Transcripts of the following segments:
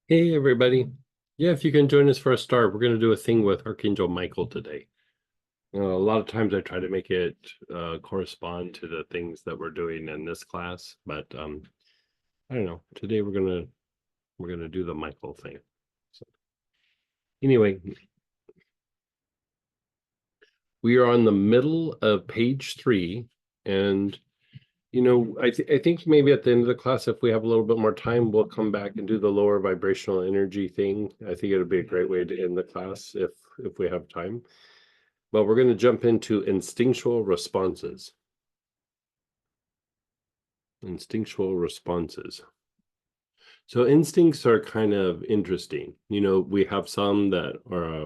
Hey everybody. Yeah, if you can join us for a start, we're going to do a thing with Archangel Michael today. A lot of times I try to make it correspond to the things that we're doing in this class, but I don't know. Today we're gonna do the Michael thing. So anyway, we are on the middle of page 3, and I think maybe at the end of the class, if we have a little bit more time, we'll come back and do the lower vibrational energy thing. I think it'll be a great way to end the class if we have time. But we're going to jump into instinctual responses. Instinctual responses. So instincts are kind of interesting. We have some that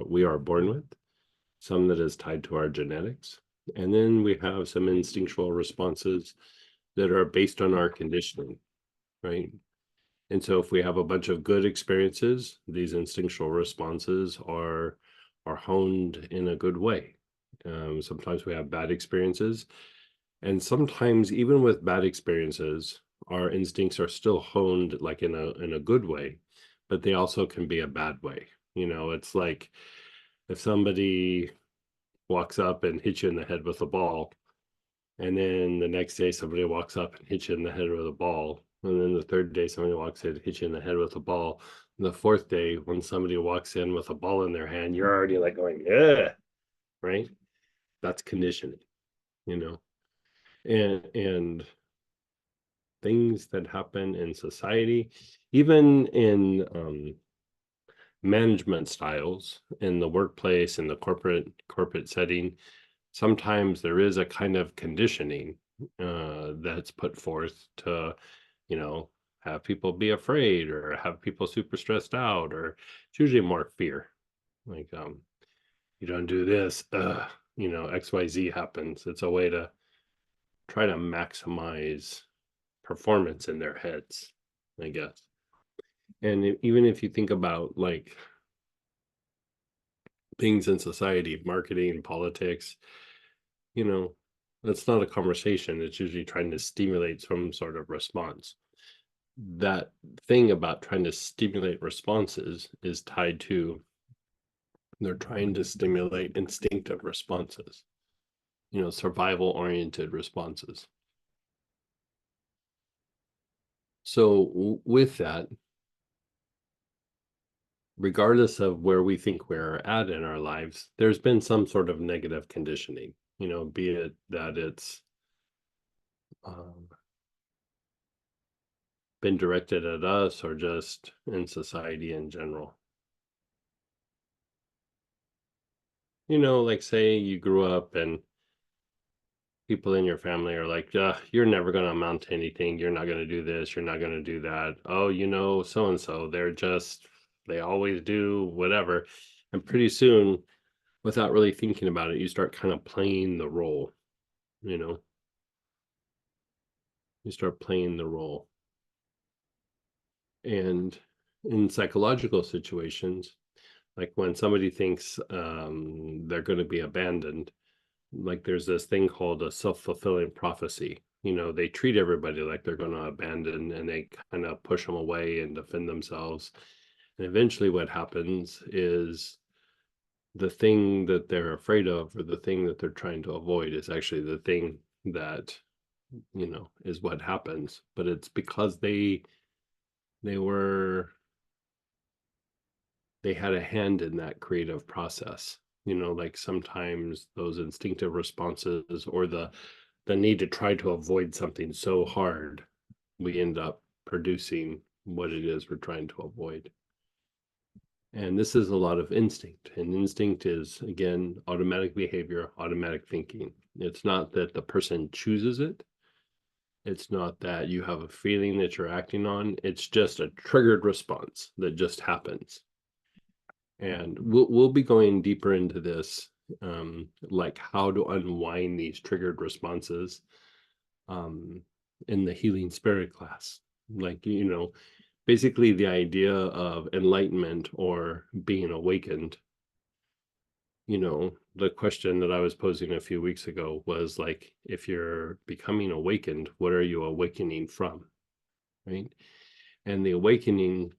we are born with, some that is tied to our genetics, and then we have some instinctual responses that are based on our conditioning, right? And so if we have a bunch of good experiences, these instinctual responses are honed in a good way. Sometimes we have bad experiences, and sometimes even with bad experiences, our instincts are still honed like in a good way, but they also can be a bad way. It's like if somebody walks up and hits you in the head with a ball, and then the next day somebody walks up and hits you in the head with a ball, and then the third day somebody walks in and hits you in the head with a ball. And the fourth day, when somebody walks in with a ball in their hand, you're already like going, yeah, right? That's conditioning, you know. And things that happen in society, even in management styles in the workplace, in the corporate setting, sometimes there is a kind of conditioning that's put forth to, you know, have people be afraid or have people super stressed out, or it's usually more fear. Like, you don't do this, XYZ happens. It's a way to try to maximize performance in their heads, I guess. And even if you think about like things in society, marketing, politics, you know, that's not a conversation. It's usually trying to stimulate some sort of response. That thing about trying to stimulate responses is tied to they're trying to stimulate instinctive responses, survival oriented responses. So, with that, regardless of where we think we're at in our lives, there's been some sort of negative conditioning, be it that it's um, been directed at us or just in society in general. Like say you grew up and people in your family are like, you're never going to amount to anything. You're not going to do this. You're not going to do that. Oh, so and so, they always do whatever. And pretty soon, without really thinking about it, you start kind of playing the role, you know, you start playing the role. And in psychological situations, like when somebody thinks they're going to be abandoned, like there's this thing called a self-fulfilling prophecy. They treat everybody like they're going to abandon, and they kind of push them away and defend themselves. And eventually what happens is the thing that they're afraid of, or the thing that they're trying to avoid, is actually the thing that is what happens. But it's because they were they had a hand in that creative process. Like sometimes those instinctive responses, or the need to try to avoid something so hard, we end up producing what it is we're trying to avoid. And this is a lot of instinct. And instinct is, again, automatic behavior, automatic thinking. It's not that the person chooses it. It's not that you have a feeling that you're acting on. It's just a triggered response that just happens. And we'll be going deeper into this, like how to unwind these triggered responses, um, in the healing spirit class. Like, basically the idea of enlightenment or being awakened. The question that I was posing a few weeks ago was like, if you're becoming awakened, what are you awakening from? Right. And the awakening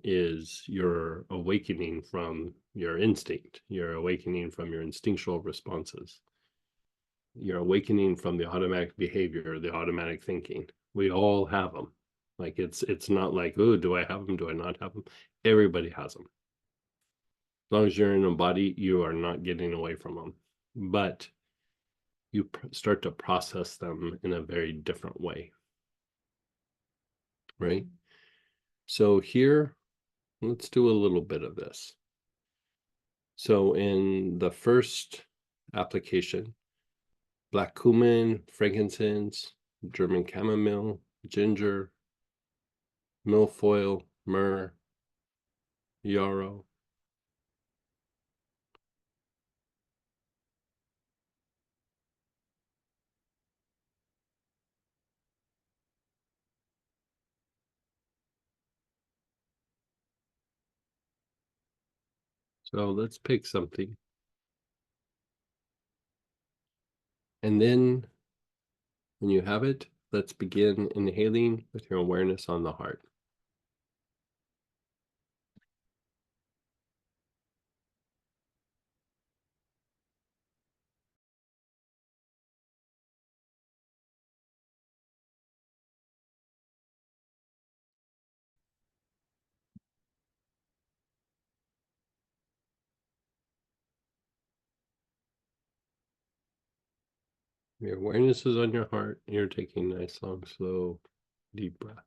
is you're awakening from your instinct. You're awakening from your instinctual responses. You're awakening from the automatic behavior, the automatic thinking. We all have them. Like it's not like, oh, do I have them? Do I not have them? Everybody has them. As long as you're in a body, you are not getting away from them. But you start to process them in a very different way, right? So here, let's do a little bit of this. So in the first application, black cumin, frankincense, German chamomile, ginger, milfoil, myrrh, yarrow. So let's pick something. And then when you have it, let's begin inhaling with your awareness on the heart. Your awareness is on your heart. You're taking nice, long, slow, deep breaths.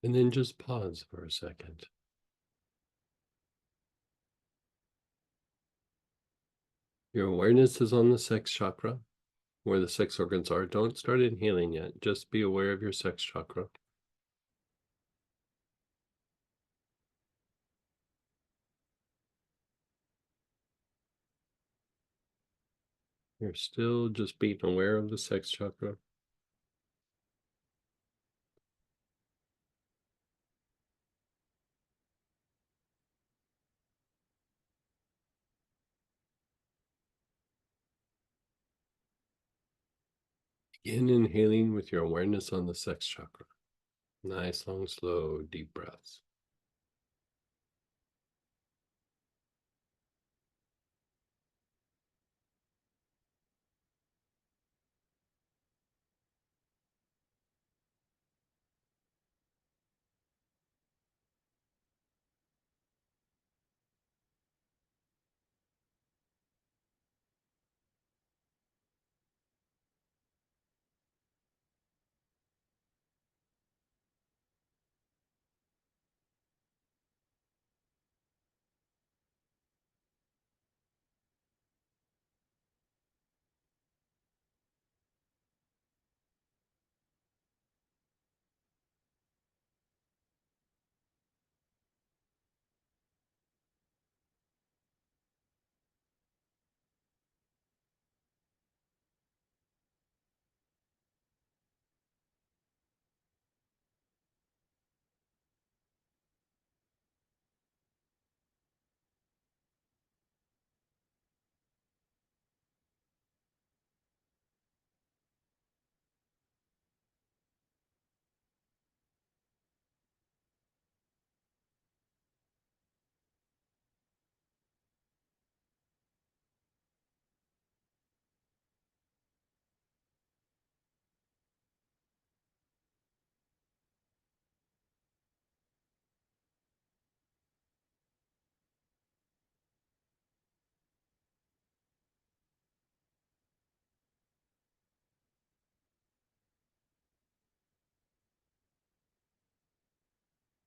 And then just pause for a second. Your awareness is on the sex chakra, where the sex organs are. Don't start inhaling yet. Just be aware of your sex chakra. You're still just being aware of the sex chakra. Begin inhaling with your awareness on the sex chakra. Nice, long, slow, deep breaths.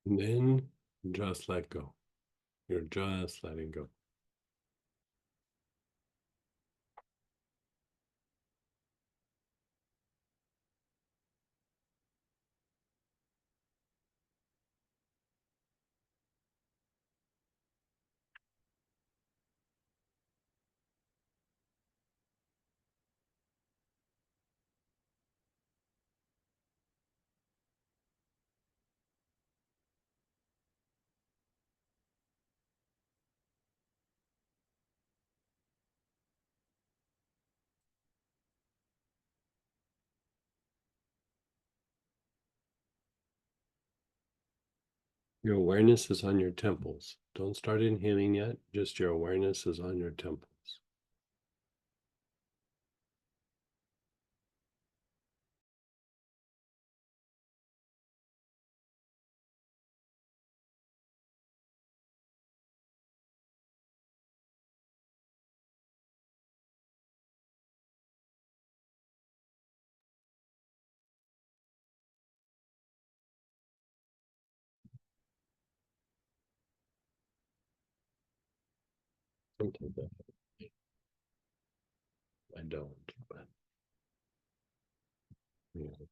And then just let go. You're just letting go. Your awareness is on your temples. Don't start inhaling yet. Just your awareness is on your temples. Sometimes I don't, but yeah.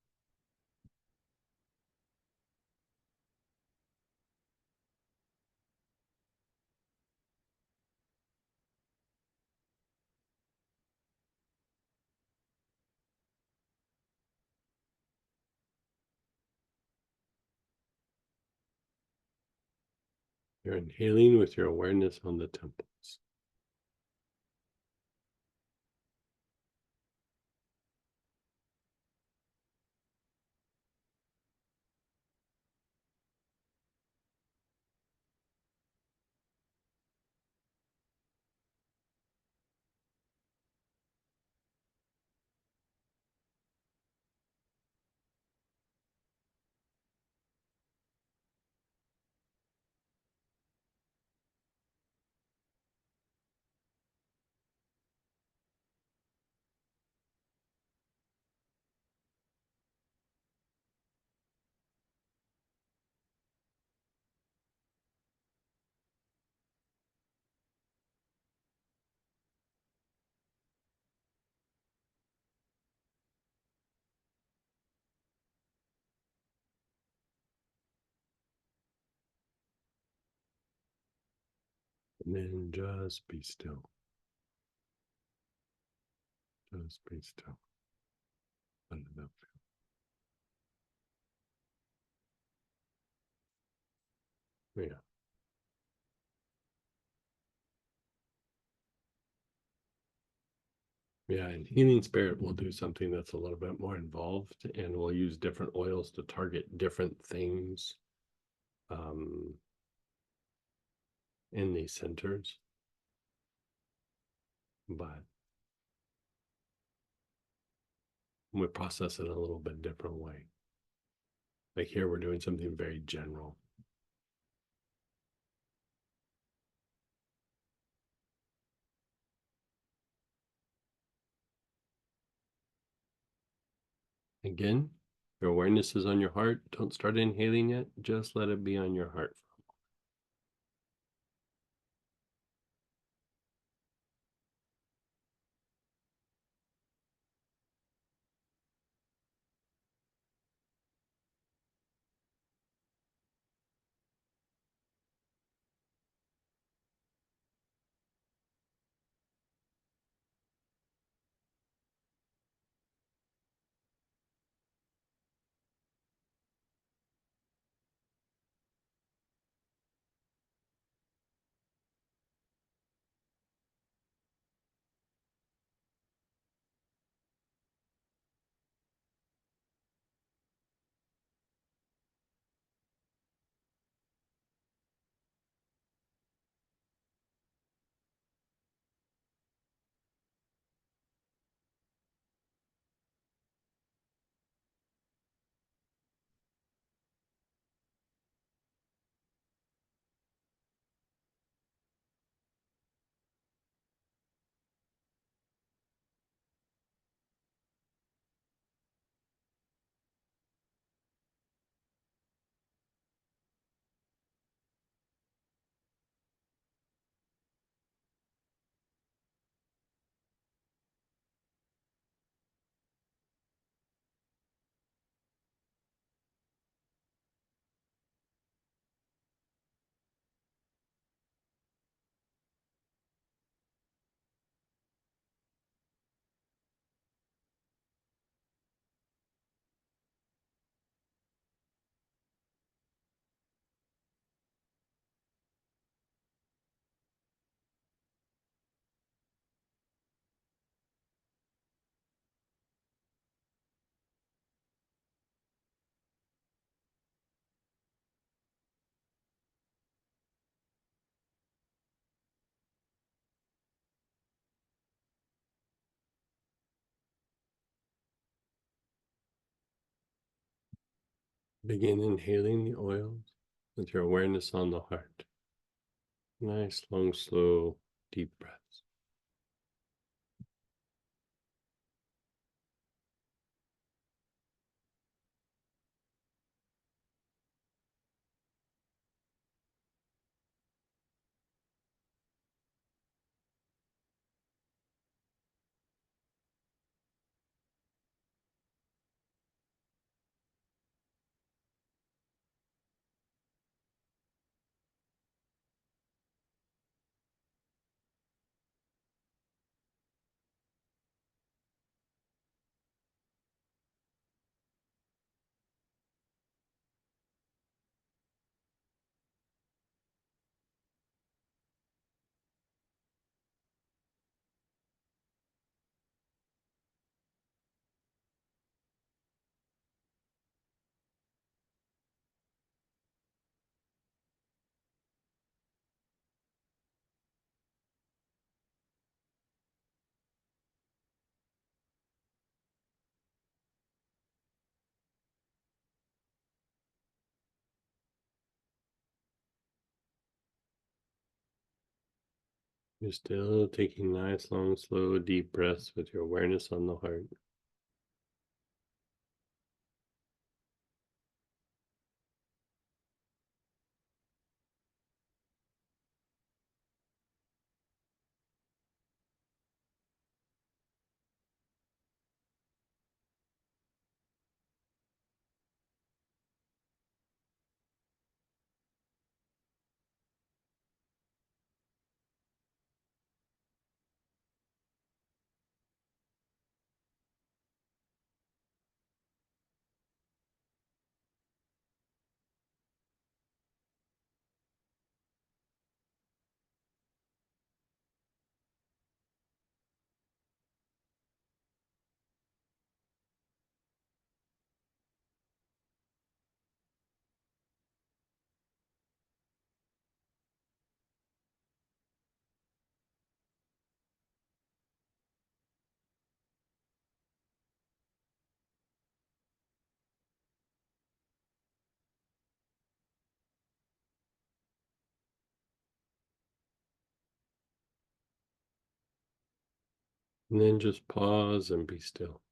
You're inhaling with your awareness on the temples. And then just be still. Just be still. Let it up. Yeah. Yeah. And healing spirit will do something that's a little bit more involved, and we'll use different oils to target different things um, in these centers. But we process it in a little bit different way. Like here, we're doing something very general. Again, your awareness is on your heart. Don't start inhaling yet. Just let it be on your heart. Begin inhaling the oils with your awareness on the heart. Nice, long, slow, deep breaths. You're still taking nice, long, slow, deep breaths with your awareness on the heart. And then just pause and be still.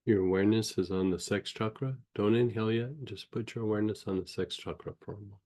Your awareness is on the sex chakra. Don't inhale yet. Just put your awareness on the sex chakra for a moment.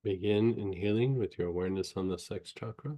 Begin inhaling with your awareness on the sex chakra.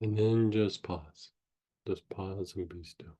And then just pause. Just pause and be still.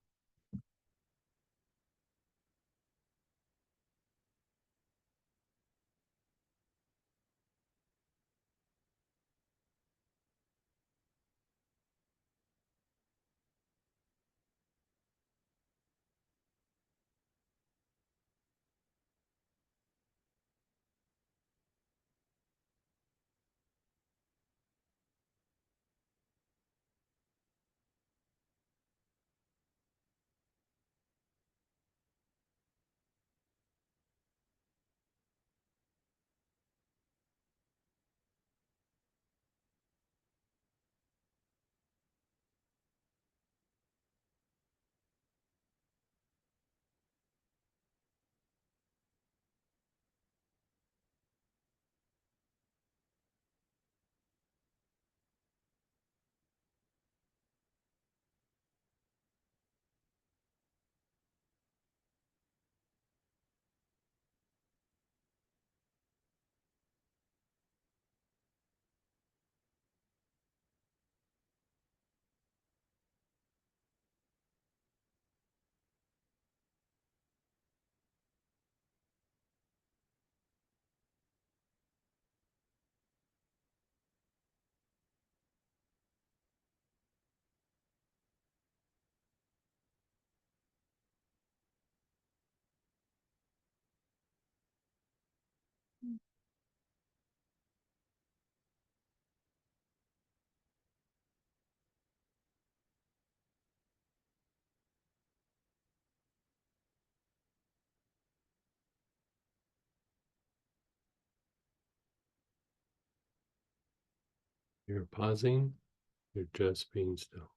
You're pausing, you're just being still.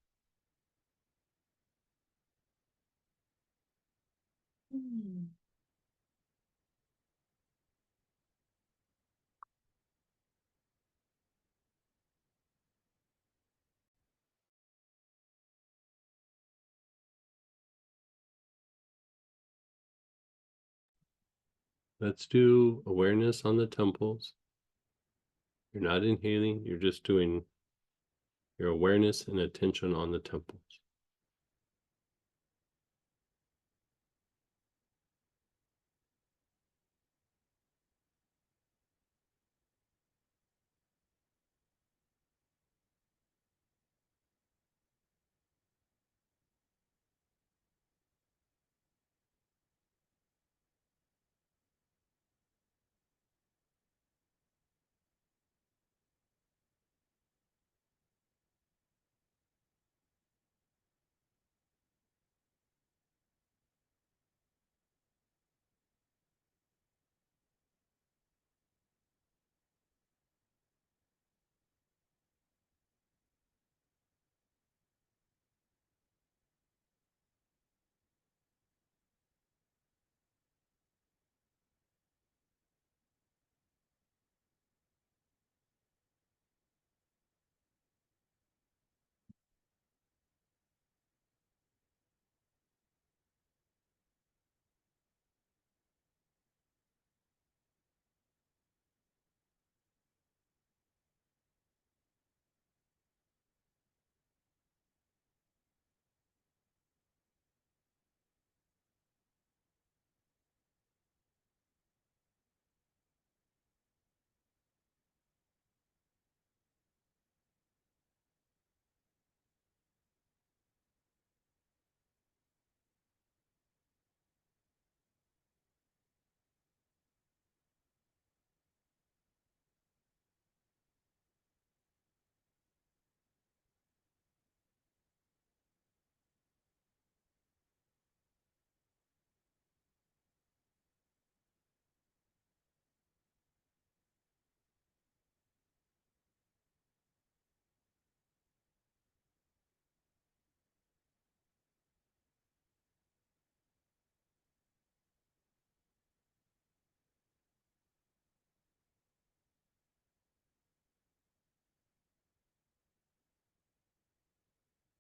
Let's do awareness on the temples. You're not inhaling, you're just doing your awareness and attention on the temples.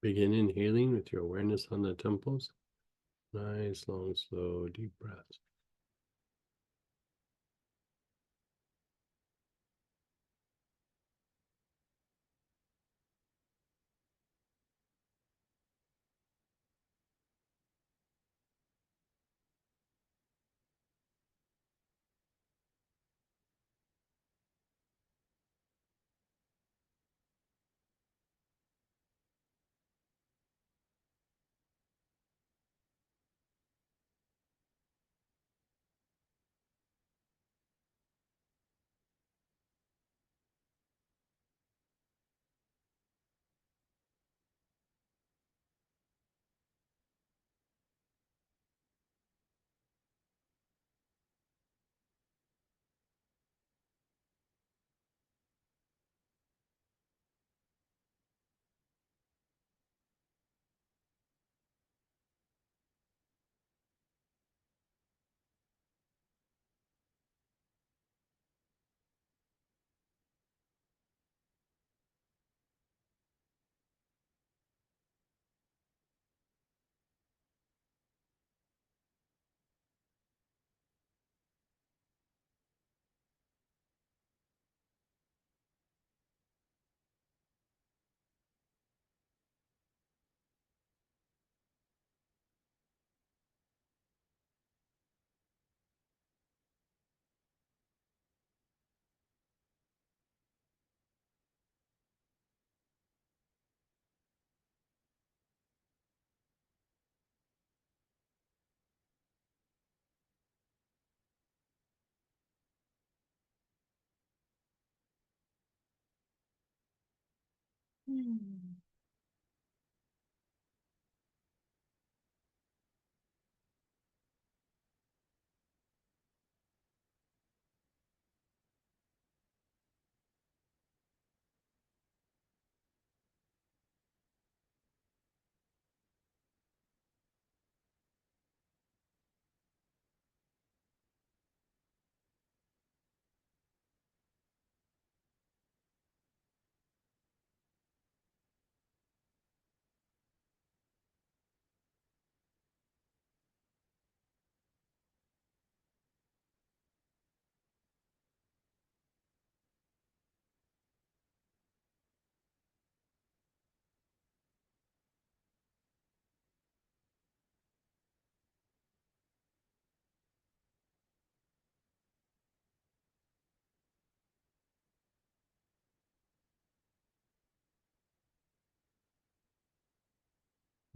Begin inhaling with your awareness on the temples. Nice, long, slow, deep breaths.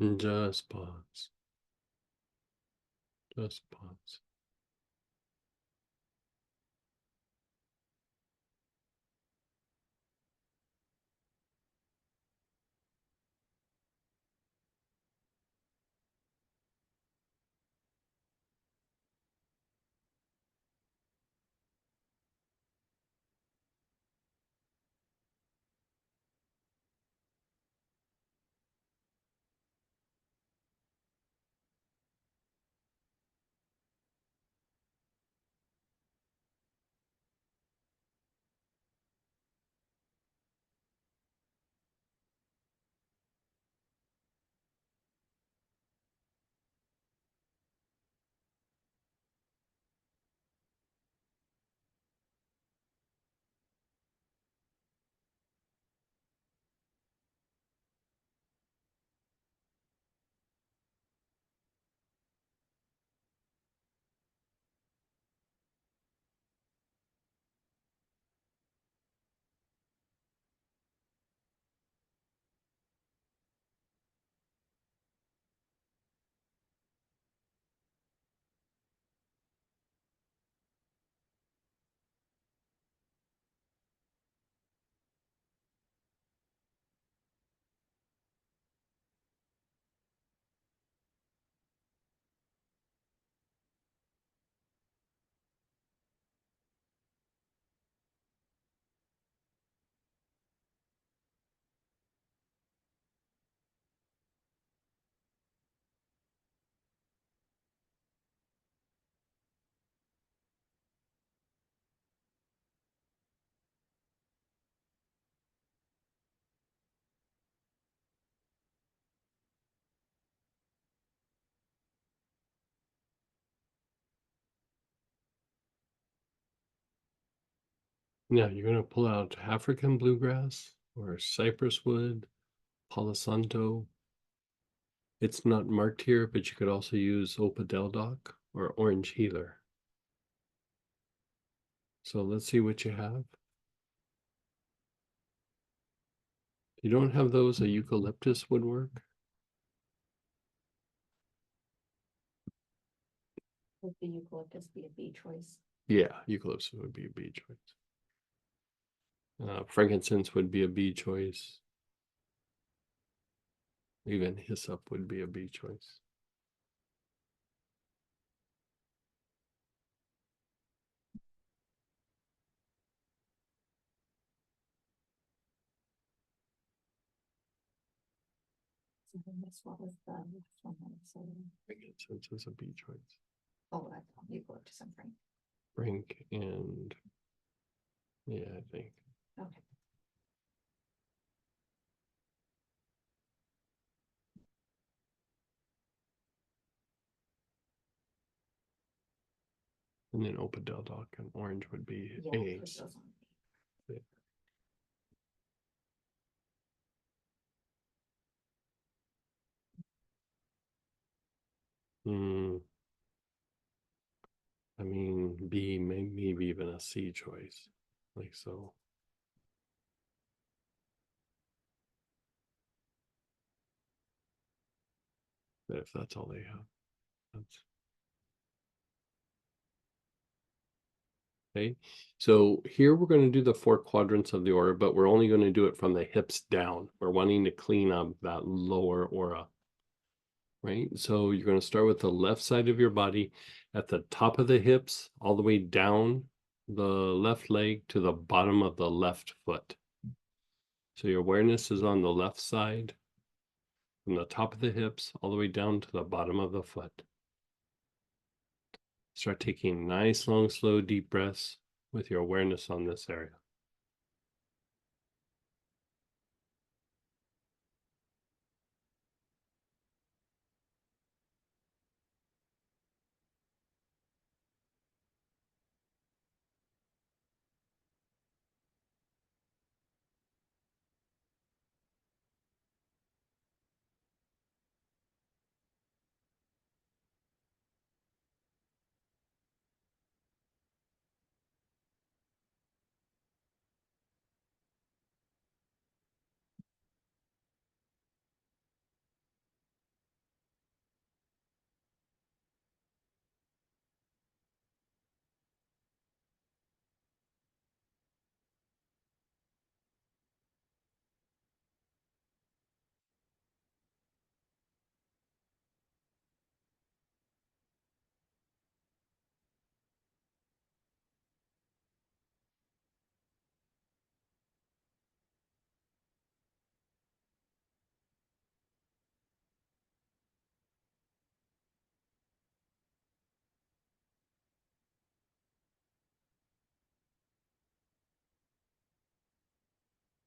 And just pause. Just pause. Now you're going to pull out African bluegrass or cypress wood, Palo Santo. It's not marked here, but you could also use Opadeldoc or orange healer. So let's see what you have. If you don't have those, a eucalyptus would work. Would the eucalyptus be a B choice? Yeah, eucalyptus would be a B choice. Frankincense would be a B choice. Even hyssop would be a B choice. So then this one was the last one. So, Frankincense is a B choice. oh, I thought eucalyptus and frank. Frank and yeah, I think. Okay. And then Opadeldoc and orange would be Yeah, A. put those on B. Hmm. I mean, B, maybe even a C choice, like so. But if that's all they have, that's okay. So here we're going to do the 4 quadrants of the aura, but we're only going to do it from the hips down. We're wanting to clean up that lower aura, right? So you're going to start with the left side of your body at the top of the hips, all the way down the left leg to the bottom of the left foot. So your awareness is on the left side, from the top of the hips all the way down to the bottom of the foot. Start taking nice, long, slow, deep breaths with your awareness on this area.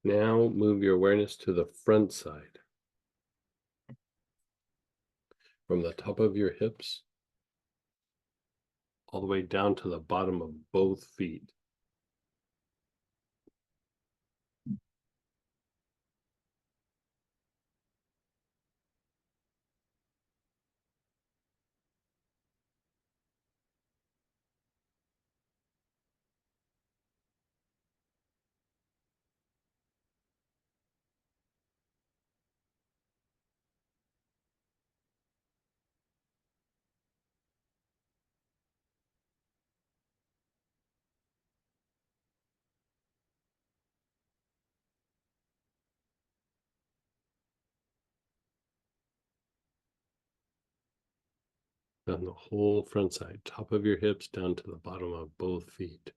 Now move your awareness to the front side. From the top of your hips all the way down to the bottom of both feet. Down the whole front side, top of your hips down to the bottom of both feet.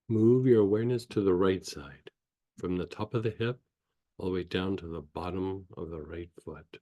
Move your awareness to the right side, from the top of the hip all the way down to the bottom of the right foot.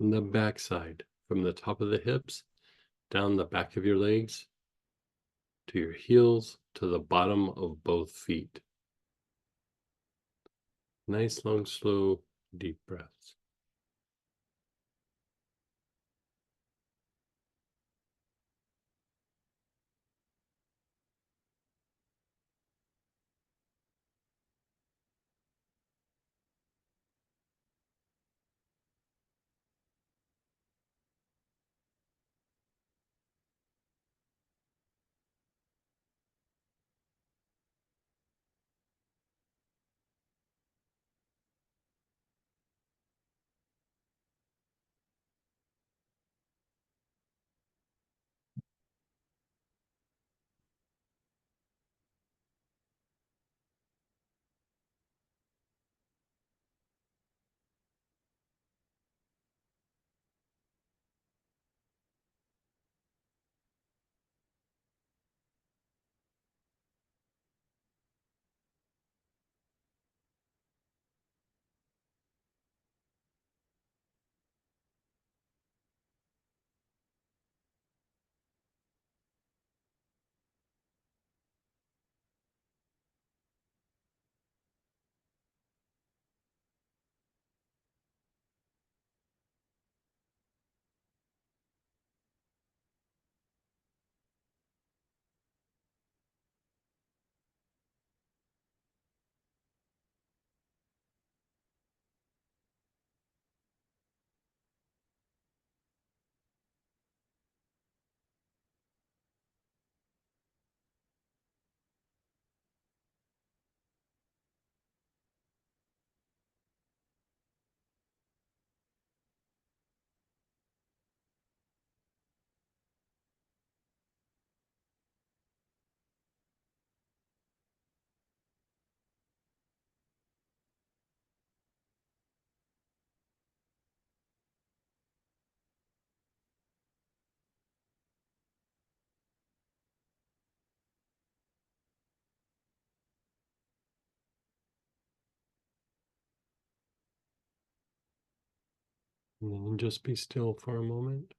And the back side, from the top of the hips, down the back of your legs, to your heels, to the bottom of both feet. Nice, long, slow, deep breaths. And then just be still for a moment.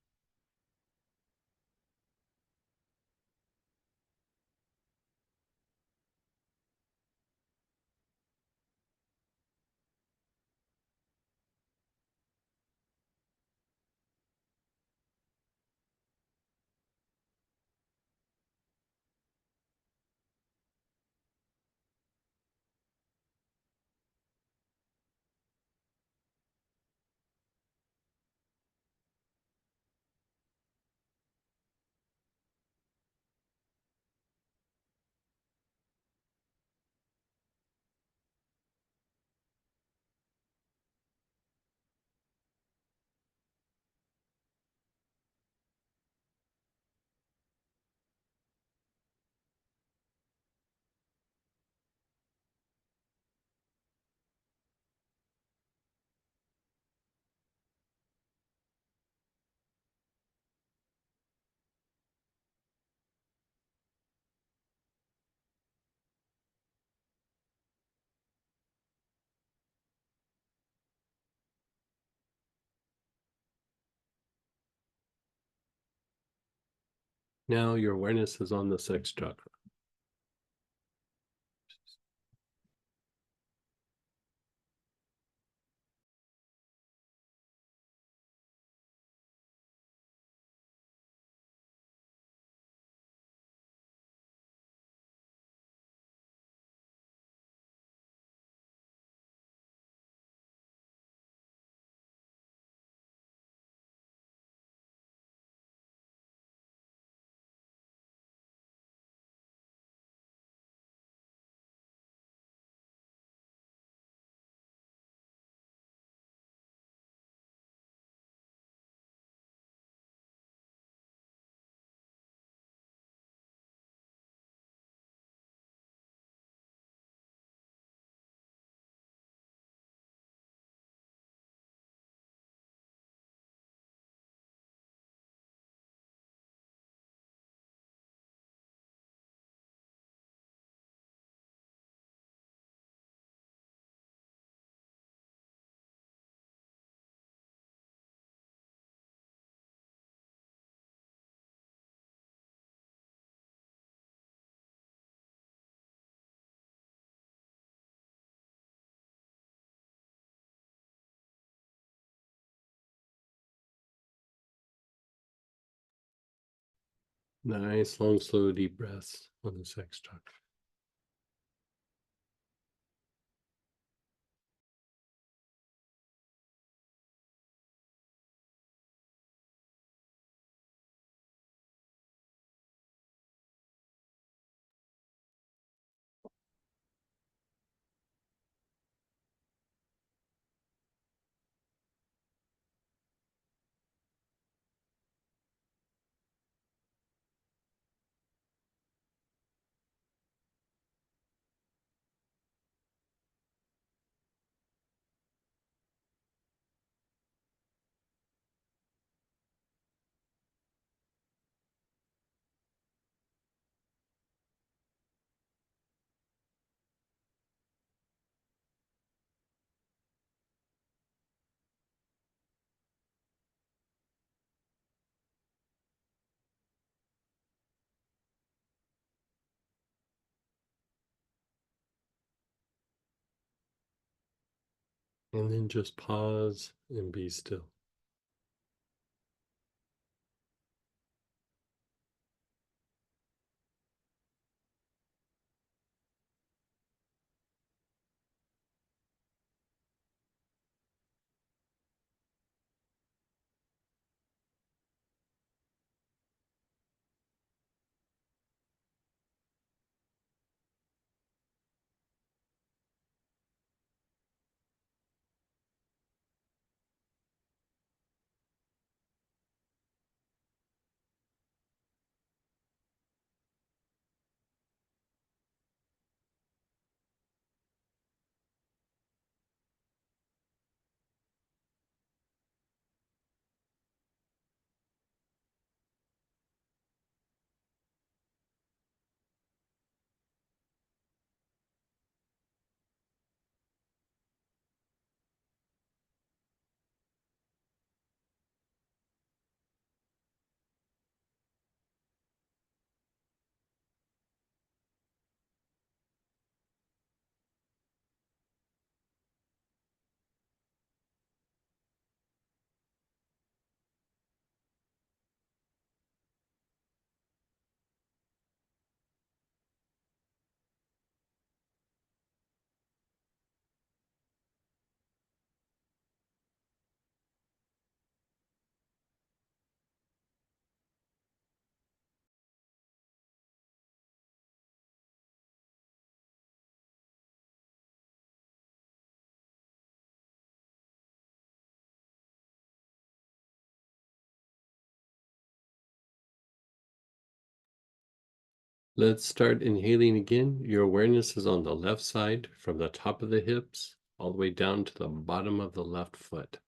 Now your awareness is on the sixth chakra. Nice, long, slow, deep breaths on the sixth chakra. And then just pause and be still. Let's start inhaling again. Your awareness is on the left side from the top of the hips all the way down to the bottom of the left foot.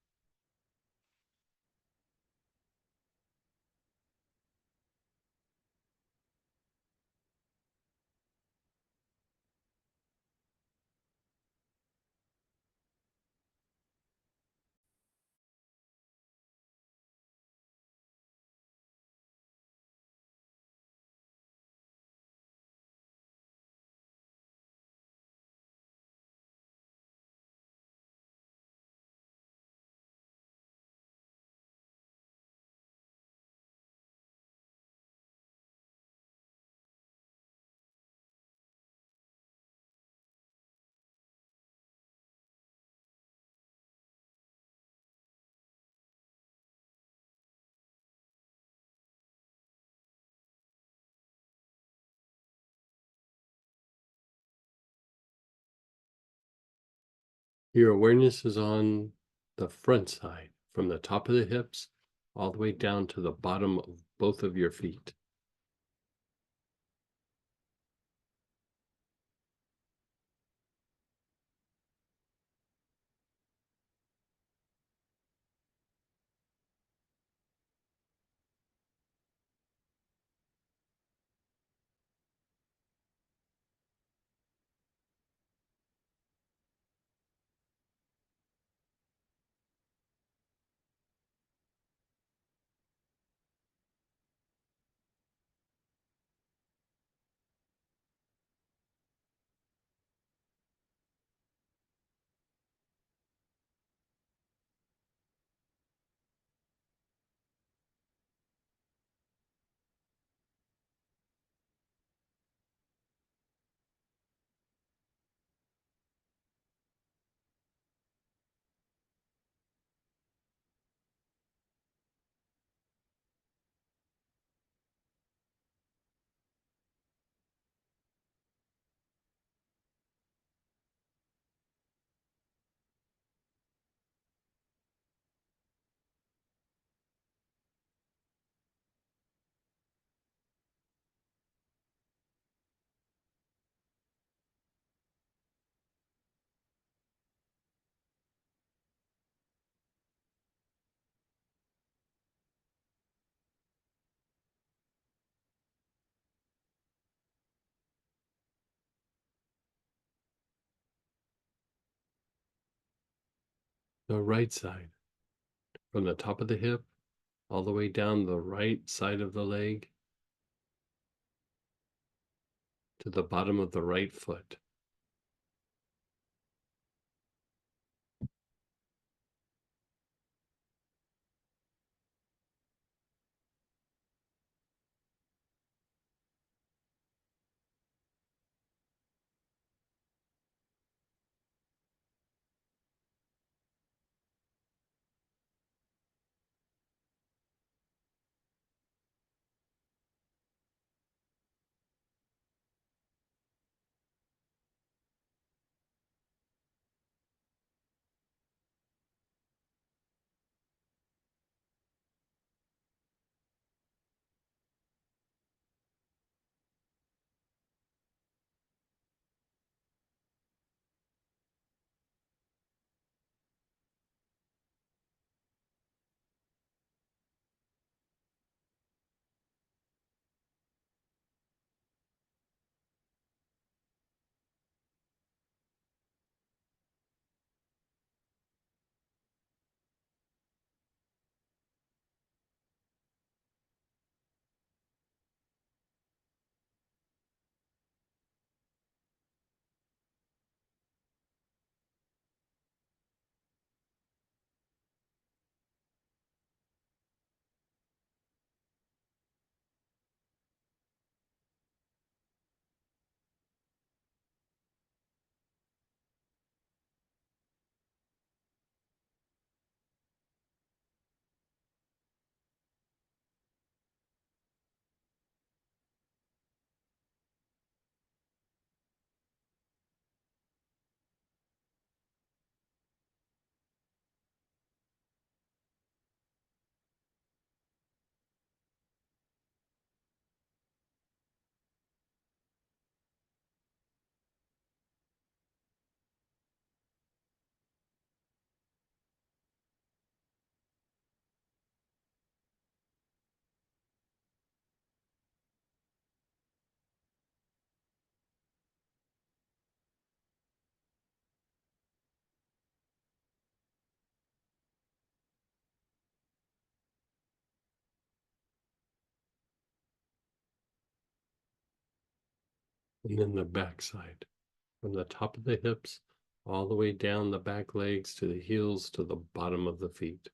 Your awareness is on the front side, from the top of the hips all the way down to the bottom of both of your feet. The right side, from the top of the hip all the way down the right side of the leg to the bottom of the right foot. And then the back side, from the top of the hips all the way down the back legs to the heels to the bottom of the feet.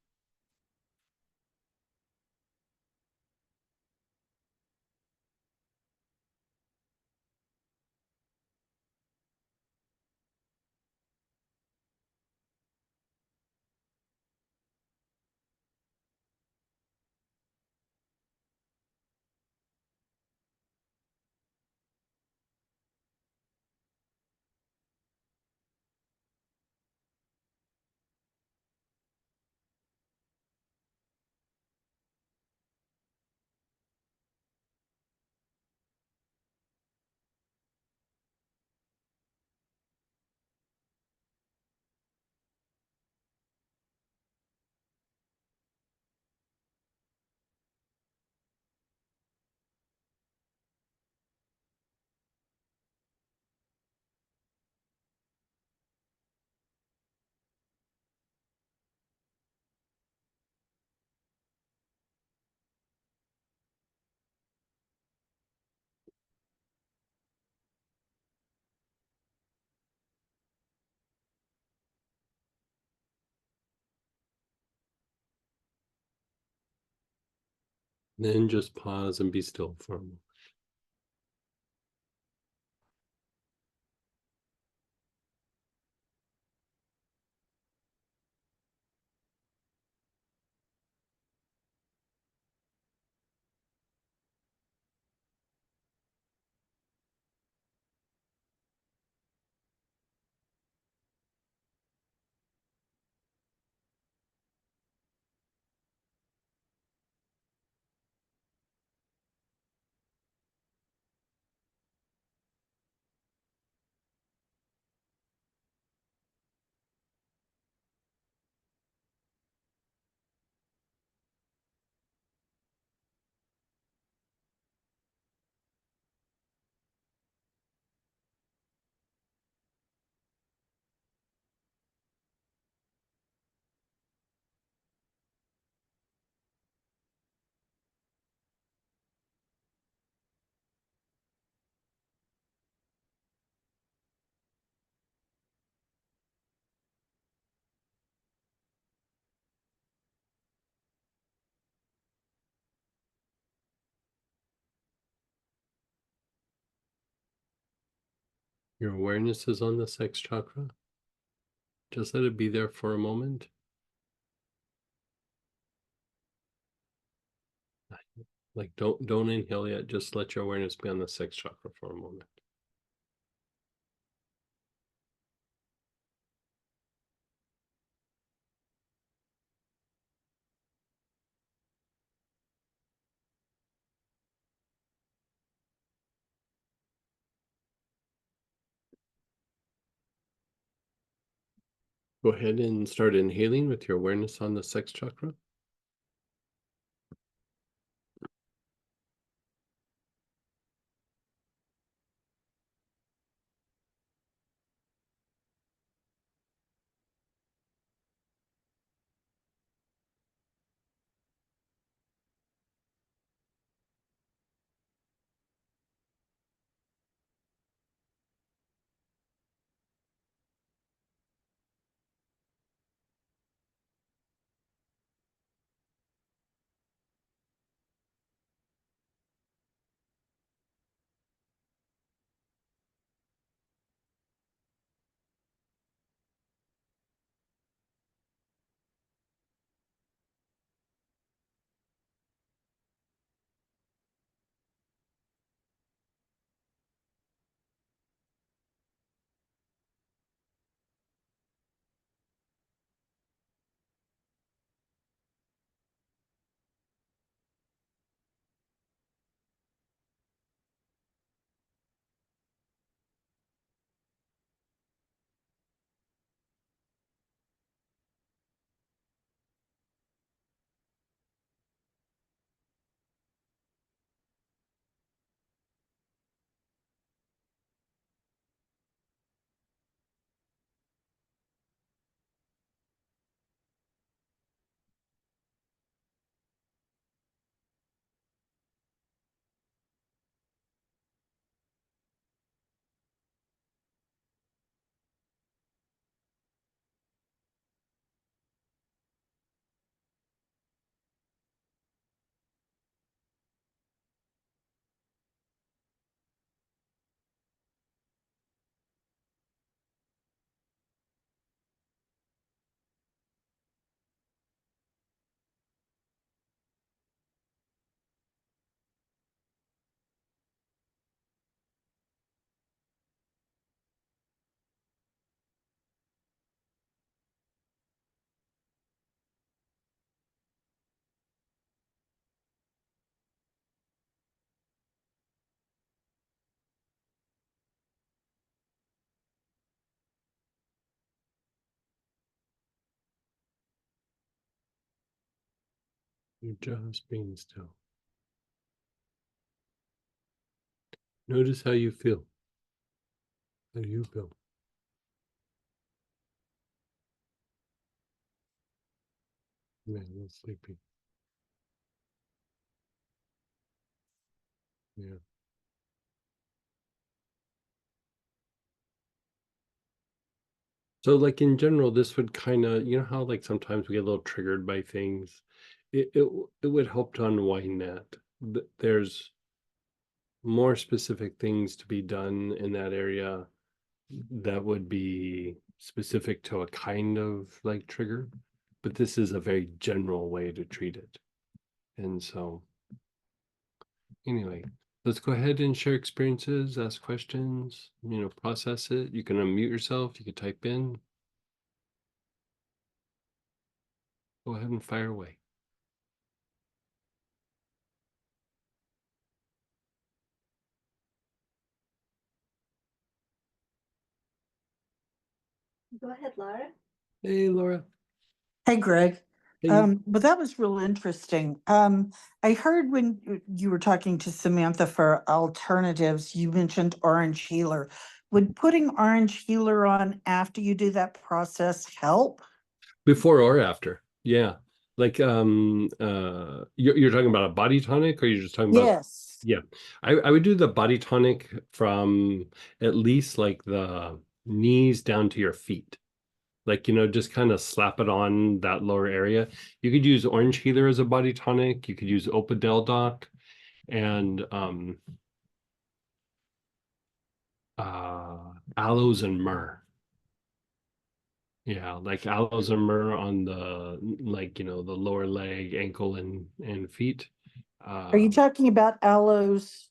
Then just pause and be still for a moment. Your awareness is on the sex chakra. Just let it be there for a moment. Like don't inhale yet. Just let your awareness be on the sex chakra for a moment. Go ahead and start inhaling with your awareness on the sex chakra. You're just being still. Notice how you feel. How do you feel? Man, a little sleepy. Yeah. So like in general, this would kind of, you know how like sometimes we get a little triggered by things it would help to unwind that. There's more specific things to be done in that area that would be specific to a kind of like trigger, but this is a very general way to treat it. And so anyway, let's go ahead and share experiences, ask questions, process it. You can unmute yourself, you can type in. Go ahead and fire away. Go ahead, Laura. Hey, Laura. Hey, Greg. Hey. But that was real interesting. I heard when you were talking to Samantha for alternatives, you mentioned orange healer. Would putting orange healer on after you do that process help? Before or after? Yeah. Like you're talking about a body tonic, or you're just talking about? Yes. Yeah. I would do the body tonic from at least like the knees down to your feet. Like, just kind of slap it on that lower area. You could use orange healer as a body tonic. You could use Opadeldoc and aloes and myrrh. Yeah, like aloes and myrrh on the the lower leg, ankle, and feet. Are you Uh, talking about aloes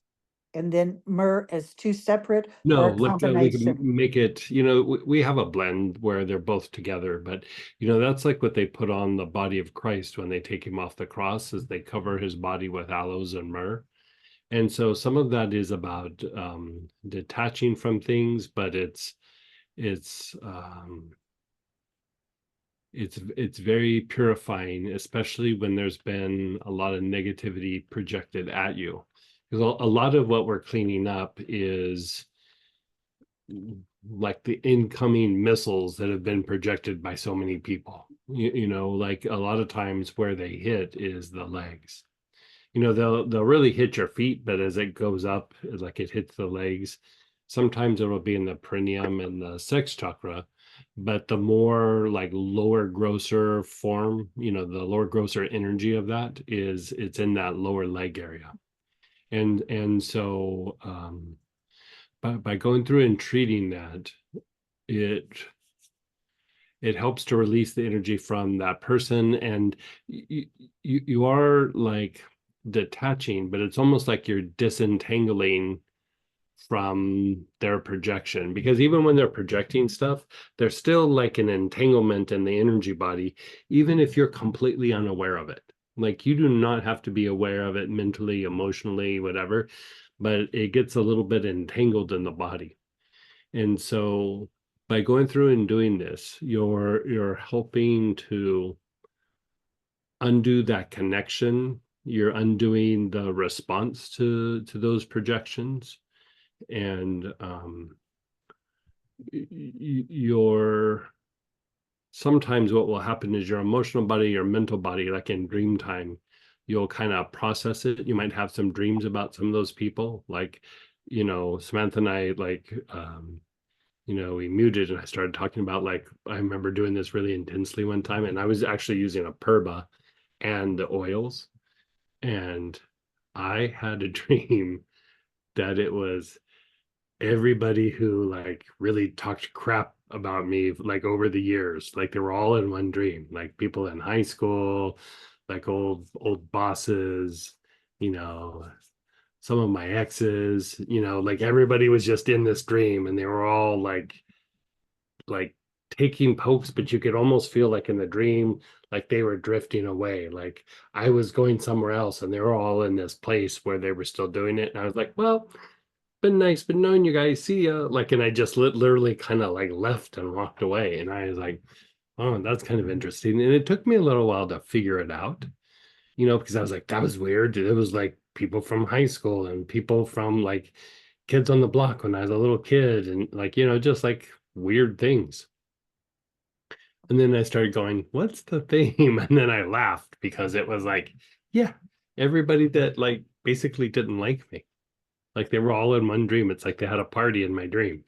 and then myrrh as two separate or no, a like we can combination? make it. We have a blend where they're both together, but that's like what they put on the body of Christ when they take him off the cross, is they cover his body with aloes and myrrh. And so some of that is about detaching from things, but it's it's very purifying, especially when there's been a lot of negativity projected at you. Because a lot of what we're cleaning up is like the incoming missiles that have been projected by so many people. Like a lot of times where they hit is the legs. They'll really hit your feet, but as it goes up, like it hits the legs. Sometimes it'll be in the perineum and the sex chakra, but the more like lower grosser form, the lower grosser energy of that is it's in that lower leg area. And so by going through and treating that, it it helps to release the energy from that person, and you are like detaching, but it's almost like you're disentangling from their projection, because even when they're projecting stuff, there's still like an entanglement in the energy body, even if you're completely unaware of it. Like you do not have to be aware of it mentally, emotionally, whatever, but it gets a little bit entangled in the body. And so by going through and doing this, you're helping to undo that connection. You're undoing the response to those projections. And your sometimes what will happen is your emotional body, your mental body, like in dream time, you'll kind of process it. You might have some dreams about some of those people, like Samantha and I, like we muted and I started talking about, like, I remember doing this really intensely one time, and I was actually using a purba and the oils, and I had a dream that it was everybody who like really talked crap about me like over the years, like they were all in one dream, like people in high school, like old bosses, you know some of my exes, like everybody was just in this dream, and they were all like taking pokes, but you could almost feel like in the dream, like they were drifting away. Like I was going somewhere else and they were all in this place where they were still doing it. And I was like, well, been nice, been knowing you guys. See ya. Like, and I just literally kind of like left and walked away. And I was like, oh, that's kind of interesting. And it took me a little while to figure it out, because I was like, that was weird. It was like people from high school and people from like kids on the block when I was a little kid, and like, just like weird things. And then I started going, what's the theme? And then I laughed because it was like, yeah, everybody that like basically didn't like me. Like they were all in one dream. It's like they had a party in my dream.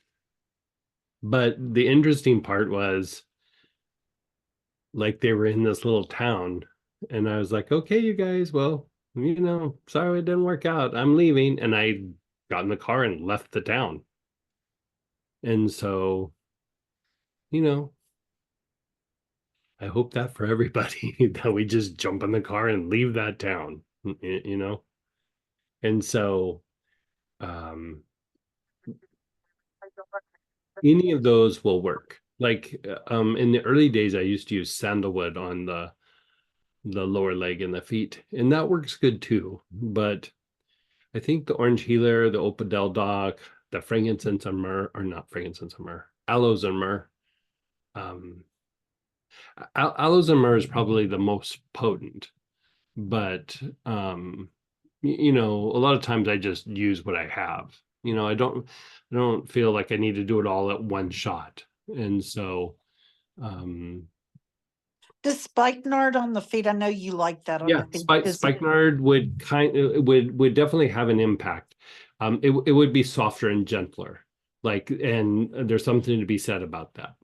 But the interesting part was like they were in this little town And I was like, okay, you guys, well, sorry it didn't work out. I'm leaving. And I got in the car and left the town. And so, you know, I hope that for everybody that we just jump in the car and leave that town, you know? And so, um, any of those will work. Like, in the early days, I used to use sandalwood on the lower leg and the feet, and that works good too. But I think the orange healer, the Opadel dock, the frankincense and myrrh, or not frankincense and myrrh, aloes and myrrh. Um, aloes and myrrh is probably the most potent, but a lot of times I just use what I have. I don't feel like I need to do it all at one shot, and so um, The spikenard on the feet, I know you like that on yeah, your feet. Is it spikenard would definitely have an impact. It would be softer and gentler, and there's something to be said about that.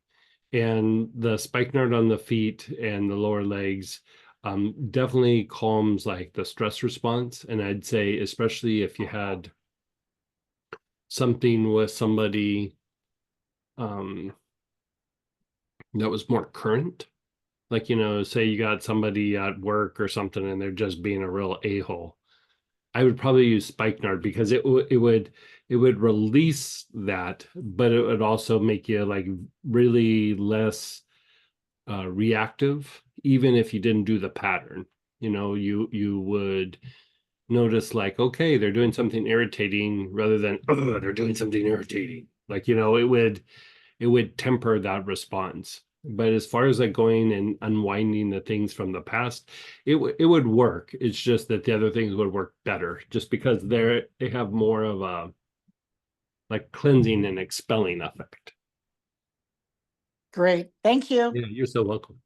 And the spikenard on the feet and the lower legs definitely calms like the stress response. And I'd say, especially if you had something with somebody um, that was more current, like, say you got somebody at work or something and they're just being a real a-hole. I would probably use spikenard because it would release that, but it would also make you like really less reactive, even if you didn't do the pattern. You would notice like, okay, they're doing something irritating rather than, oh, they're doing something irritating. Like, it would temper that response. But as far as like going and unwinding the things from the past, it would work. It's just that the other things would work better, just because they have more of a like cleansing and expelling effect. great? Thank you. Yeah, you're so welcome.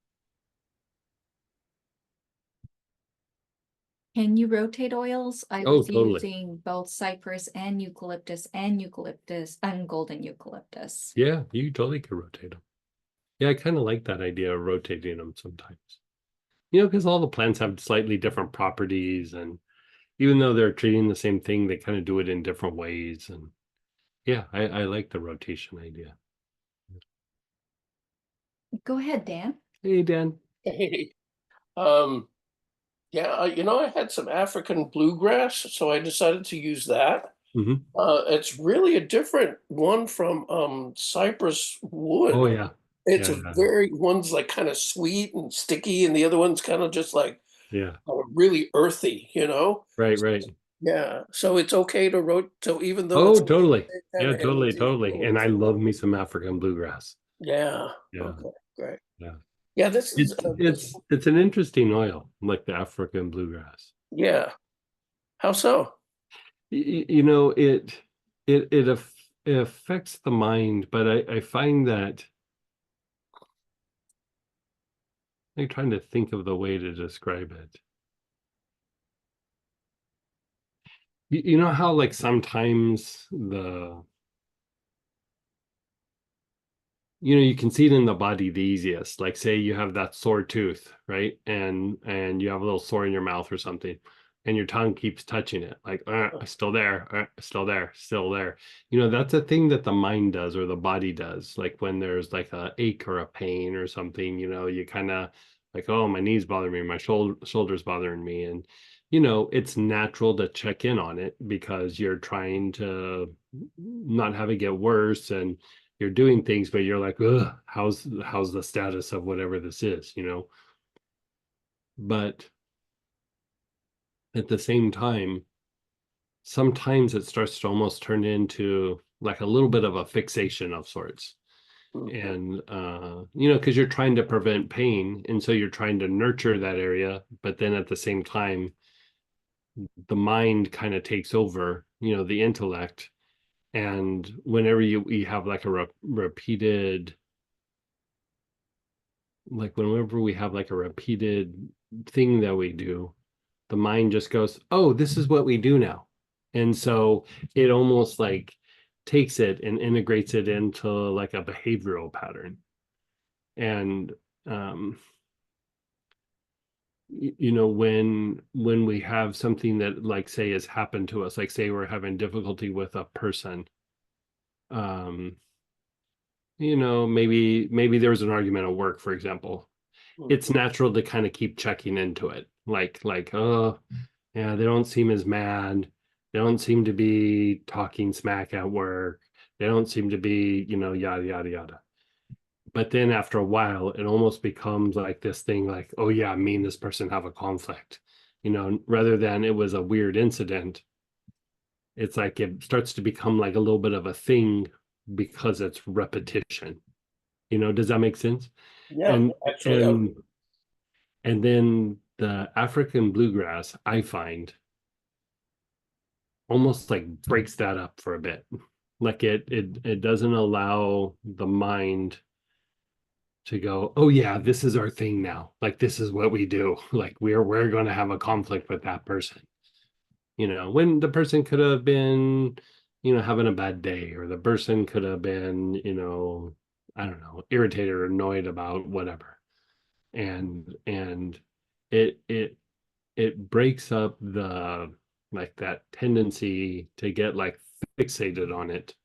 Can you rotate oils? I Oh, was totally. using both cypress and eucalyptus and golden eucalyptus. Yeah, you totally can rotate them. Yeah, I kind of like that idea of rotating them sometimes. Because all the plants have slightly different properties, and even though they're treating the same thing, they kind of do it in different ways. And yeah, I like the rotation idea. Go ahead, Dan. Hey, Dan. Hey, yeah, I had some African bluegrass, so I decided to use that. Hmm. It's really a different one from cypress Oh, wood. yeah. It's Yeah, a very one's like kind of sweet and sticky, and the other one's kind of just like yeah. really earthy, Right, right. Yeah, so it's okay to rotate. So even though Oh, it's totally. kind Yeah, of totally, hazy, totally. And I love me some African bluegrass. yeah. Yeah, Okay, great. yeah. Yeah, this is It's an interesting oil, like the African bluegrass. yeah. How so? It affects the mind, but I find that I'm trying to think of the way to describe it. You know how like sometimes you can see it in the body the easiest. Like say you have that sore tooth, right? And you have a little sore in your mouth or something, and your tongue keeps touching it, like still there, still there, still there. That's a thing that the mind does or the body does. Like when there's like a ache or a pain or something, you kind of like, oh, my knees bothering me, my shoulders bothering me, and it's natural to check in on it because you're trying to not have it get worse, and you're doing things, but you're like, ugh, how's the status of whatever this is? But at the same time, sometimes it starts to almost turn into like a little bit of a fixation of sorts. Mhm. And because you're trying to prevent pain, and so you're trying to nurture that area, but then at the same time, the mind kind of takes over, the intellect. And whenever you have like a repeated like whenever we have like a repeated thing that we do, the mind just goes, oh, this is what we do now. And so it almost like takes it and integrates it into like a behavioral pattern. And you know, when we have something that, like, say, has happened to us, like say we're having difficulty with a person, um you know, maybe there was an argument at work, for example. It's natural to kind of keep checking into it, like, oh yeah, they don't seem as mad, they don't seem to be talking smack at work, they don't seem to be, you know, yada yada yada. But then after a while, it almost becomes like this thing, like, oh yeah, me and this person have a conflict, you know, rather than it was a weird incident. It's like it starts to become like a little bit of a thing because it's repetition. You know, does that make sense? Yeah, And actually, and then the African bluegrass, I find, almost like breaks that up for a bit. Like it doesn't allow the mind to go, oh yeah, this is our thing now. Like this is what we do. Like we're going to have a conflict with that person. You know, when the person could have been, you know, having a bad day, or the person could have been, you know, I don't know, irritated or annoyed about whatever. And it it breaks up the, like, that tendency to get like fixated on it,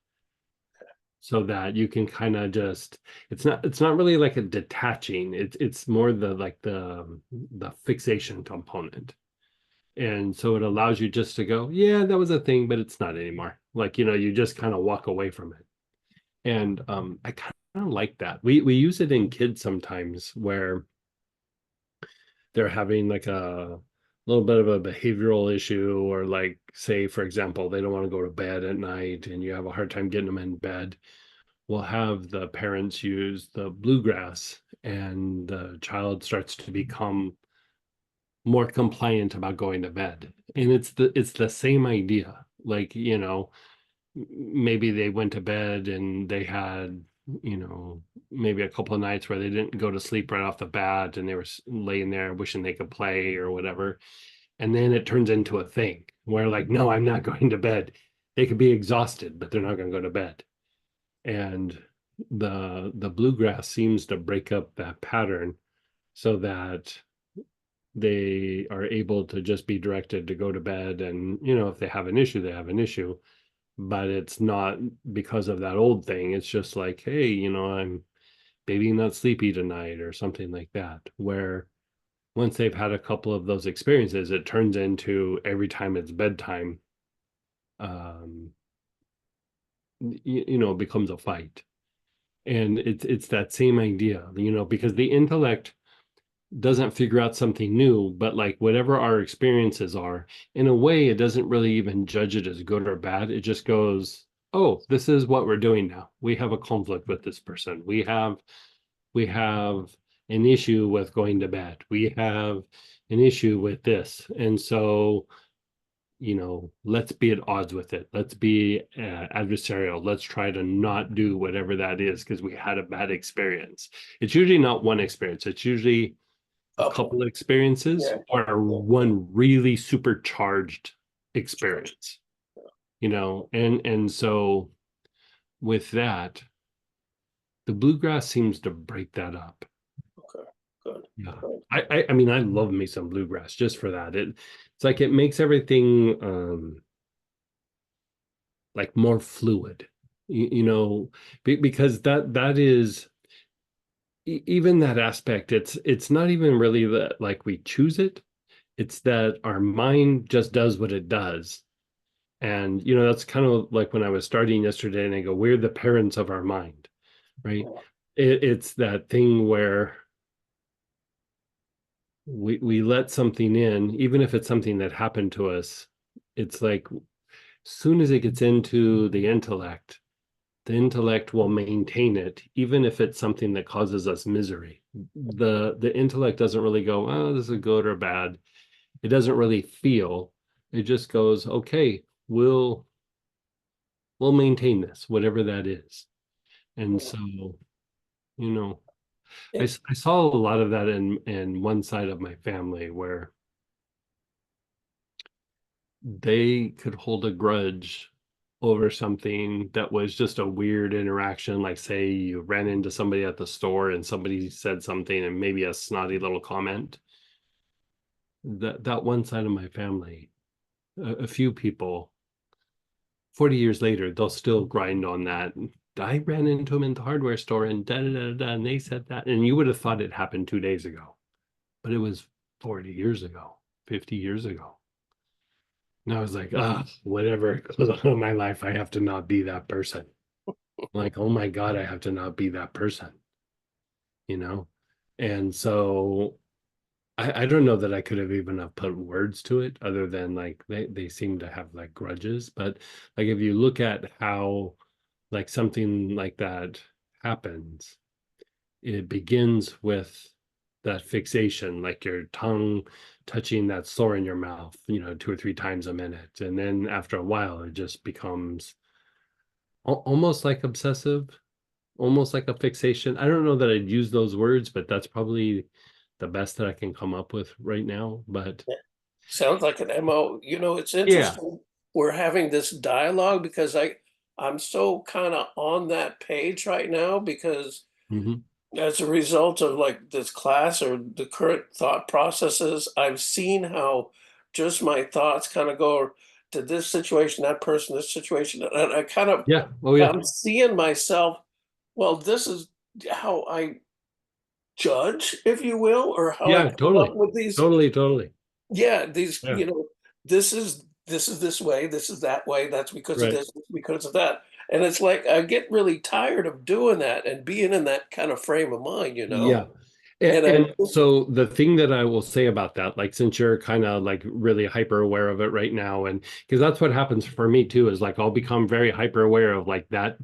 so that you can kind of just, it's not really like a detaching, it's more the, like, the fixation component. And so it allows you just to go, yeah, that was a thing, but it's not anymore. Like, you know, you just kind of walk away from it. And I kind of like that. We use it in kids sometimes, where they're having like a little bit of a behavioral issue, or like, say, for example, they don't want to go to bed at night and you have a hard time getting them in bed. We'll have the parents use the bluegrass, and the child starts to become more compliant about going to bed. And it's the same idea. Like, you know, maybe they went to bed and they had, you know, maybe a couple of nights where they didn't go to sleep right off the bat, and they were laying there wishing they could play or whatever. And then it turns into a thing where, like, no, I'm not going to bed. They could be exhausted, but they're not going to go to bed. And the bluegrass seems to break up that pattern, so that they are able to just be directed to go to bed. And, you know, if they have an issue, they have an issue, but it's not because of that old thing. It's just like, hey, you know, I'm maybe not sleepy tonight, or something like that, where once they've had a couple of those experiences, it turns into, every time it's bedtime, um you know, it becomes a fight. And it's that same idea, you know, because the intellect doesn't figure out something new, but like whatever our experiences are, in a way, it doesn't really even judge it as good or bad. It just goes, oh, this is what we're doing now. We have a conflict with this person. We have an issue with going to bed. We have an issue with this. And so, you know, let's be at odds with it. Let's be adversarial. Let's try to not do whatever that is because we had a bad experience. It's usually not one experience. It's usually a couple of experiences, Yeah. or one really supercharged experience, you know. And so with that, the bluegrass seems to break that up. Okay, good. Yeah. Good. I mean, I love me some bluegrass just for that. It's like it makes everything like more fluid, you know, because that is, even that aspect, it's not even really that like we choose it. It's that our mind just does what it does. And, you know, that's kind of like when I was starting yesterday, and I go, we're the parents of our mind, right? It's that thing where we let something in, even if it's something that happened to us. It's like, soon as it gets into the intellect will maintain it, even if it's something that causes us misery. The intellect doesn't really go, oh, this is good or bad. It doesn't really feel. It just goes, okay, we'll maintain this, whatever that is. And so, you know, I saw a lot of that in one side of my family, where they could hold a grudge over something that was just a weird interaction. Like, say you ran into somebody at the store and somebody said something, and maybe a snotty little comment, that one side of my family, a few people, 40 years later, they'll still grind on that. I ran into him in the hardware store and da da da da, and they said that, and you would have thought it happened 2 days ago, but it was 40 years ago, 50 years ago. And I was like, whatever goes on in my life, I have to not be that person. Like, oh my God, I have to not be that person, you know? And so I don't know that I could have even have put words to it other than like they seem to have like grudges. But like if you look at how like something like that happens, it begins with that fixation, like your tongue touching that sore in your mouth, 2 or 3 times a minute. And then after a while, it just becomes almost like obsessive, almost like a fixation. I don't know that I'd use those words, but that's probably the best that I can come up with right now. But Sounds like an MO. You know, it's yeah. interesting. We're having this dialogue because I'm so kind of on that page right now because Mhm. as a result of like this class or the current thought processes, I've seen how just my thoughts kind of go to this situation, that person, this situation, and I kind of Yeah. Oh yeah. I'm seeing myself. Well, this is how I judge, if you will, or how I Yeah, come up totally. with these. Totally. Yeah, these, Yeah. this is this way, this is that way, that's because of Right. this, because of that. And it's like I get really tired of doing that and being in that kind of frame of mind, Yeah. And I And so the thing that I will say about that, like since you're kind of like really hyper aware of it right now, and because that's what happens for me too, is like I'll become very hyper aware of like that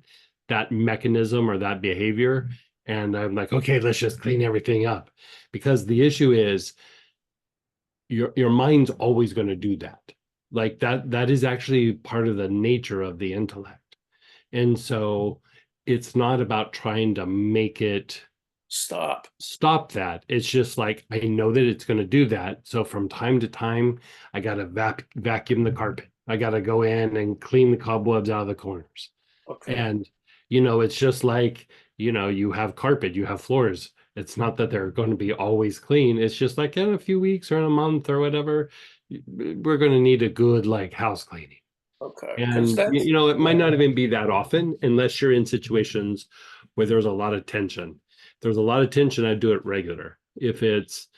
mechanism or that behavior. And I'm like, okay, let's just clean everything up. Because the issue is your mind's always going to do that. Like that is actually part of the nature of the intellect. And so it's not about trying to make it stop. stop that. It's just like I know that it's going to do that. So from time to time, I got to vacuum the carpet. I got to go in and clean the cobwebs out of the corners. Okay. And it's just like, you have carpet, you have floors. It's not that they're going to be always clean. It's just like in a few weeks or in a month or whatever, we're going to need a good like house cleaning. Okay. Because And that's it might not even be that often unless you're in situations where there's a lot of tension. If there's a lot of tension, I do it regular. If it's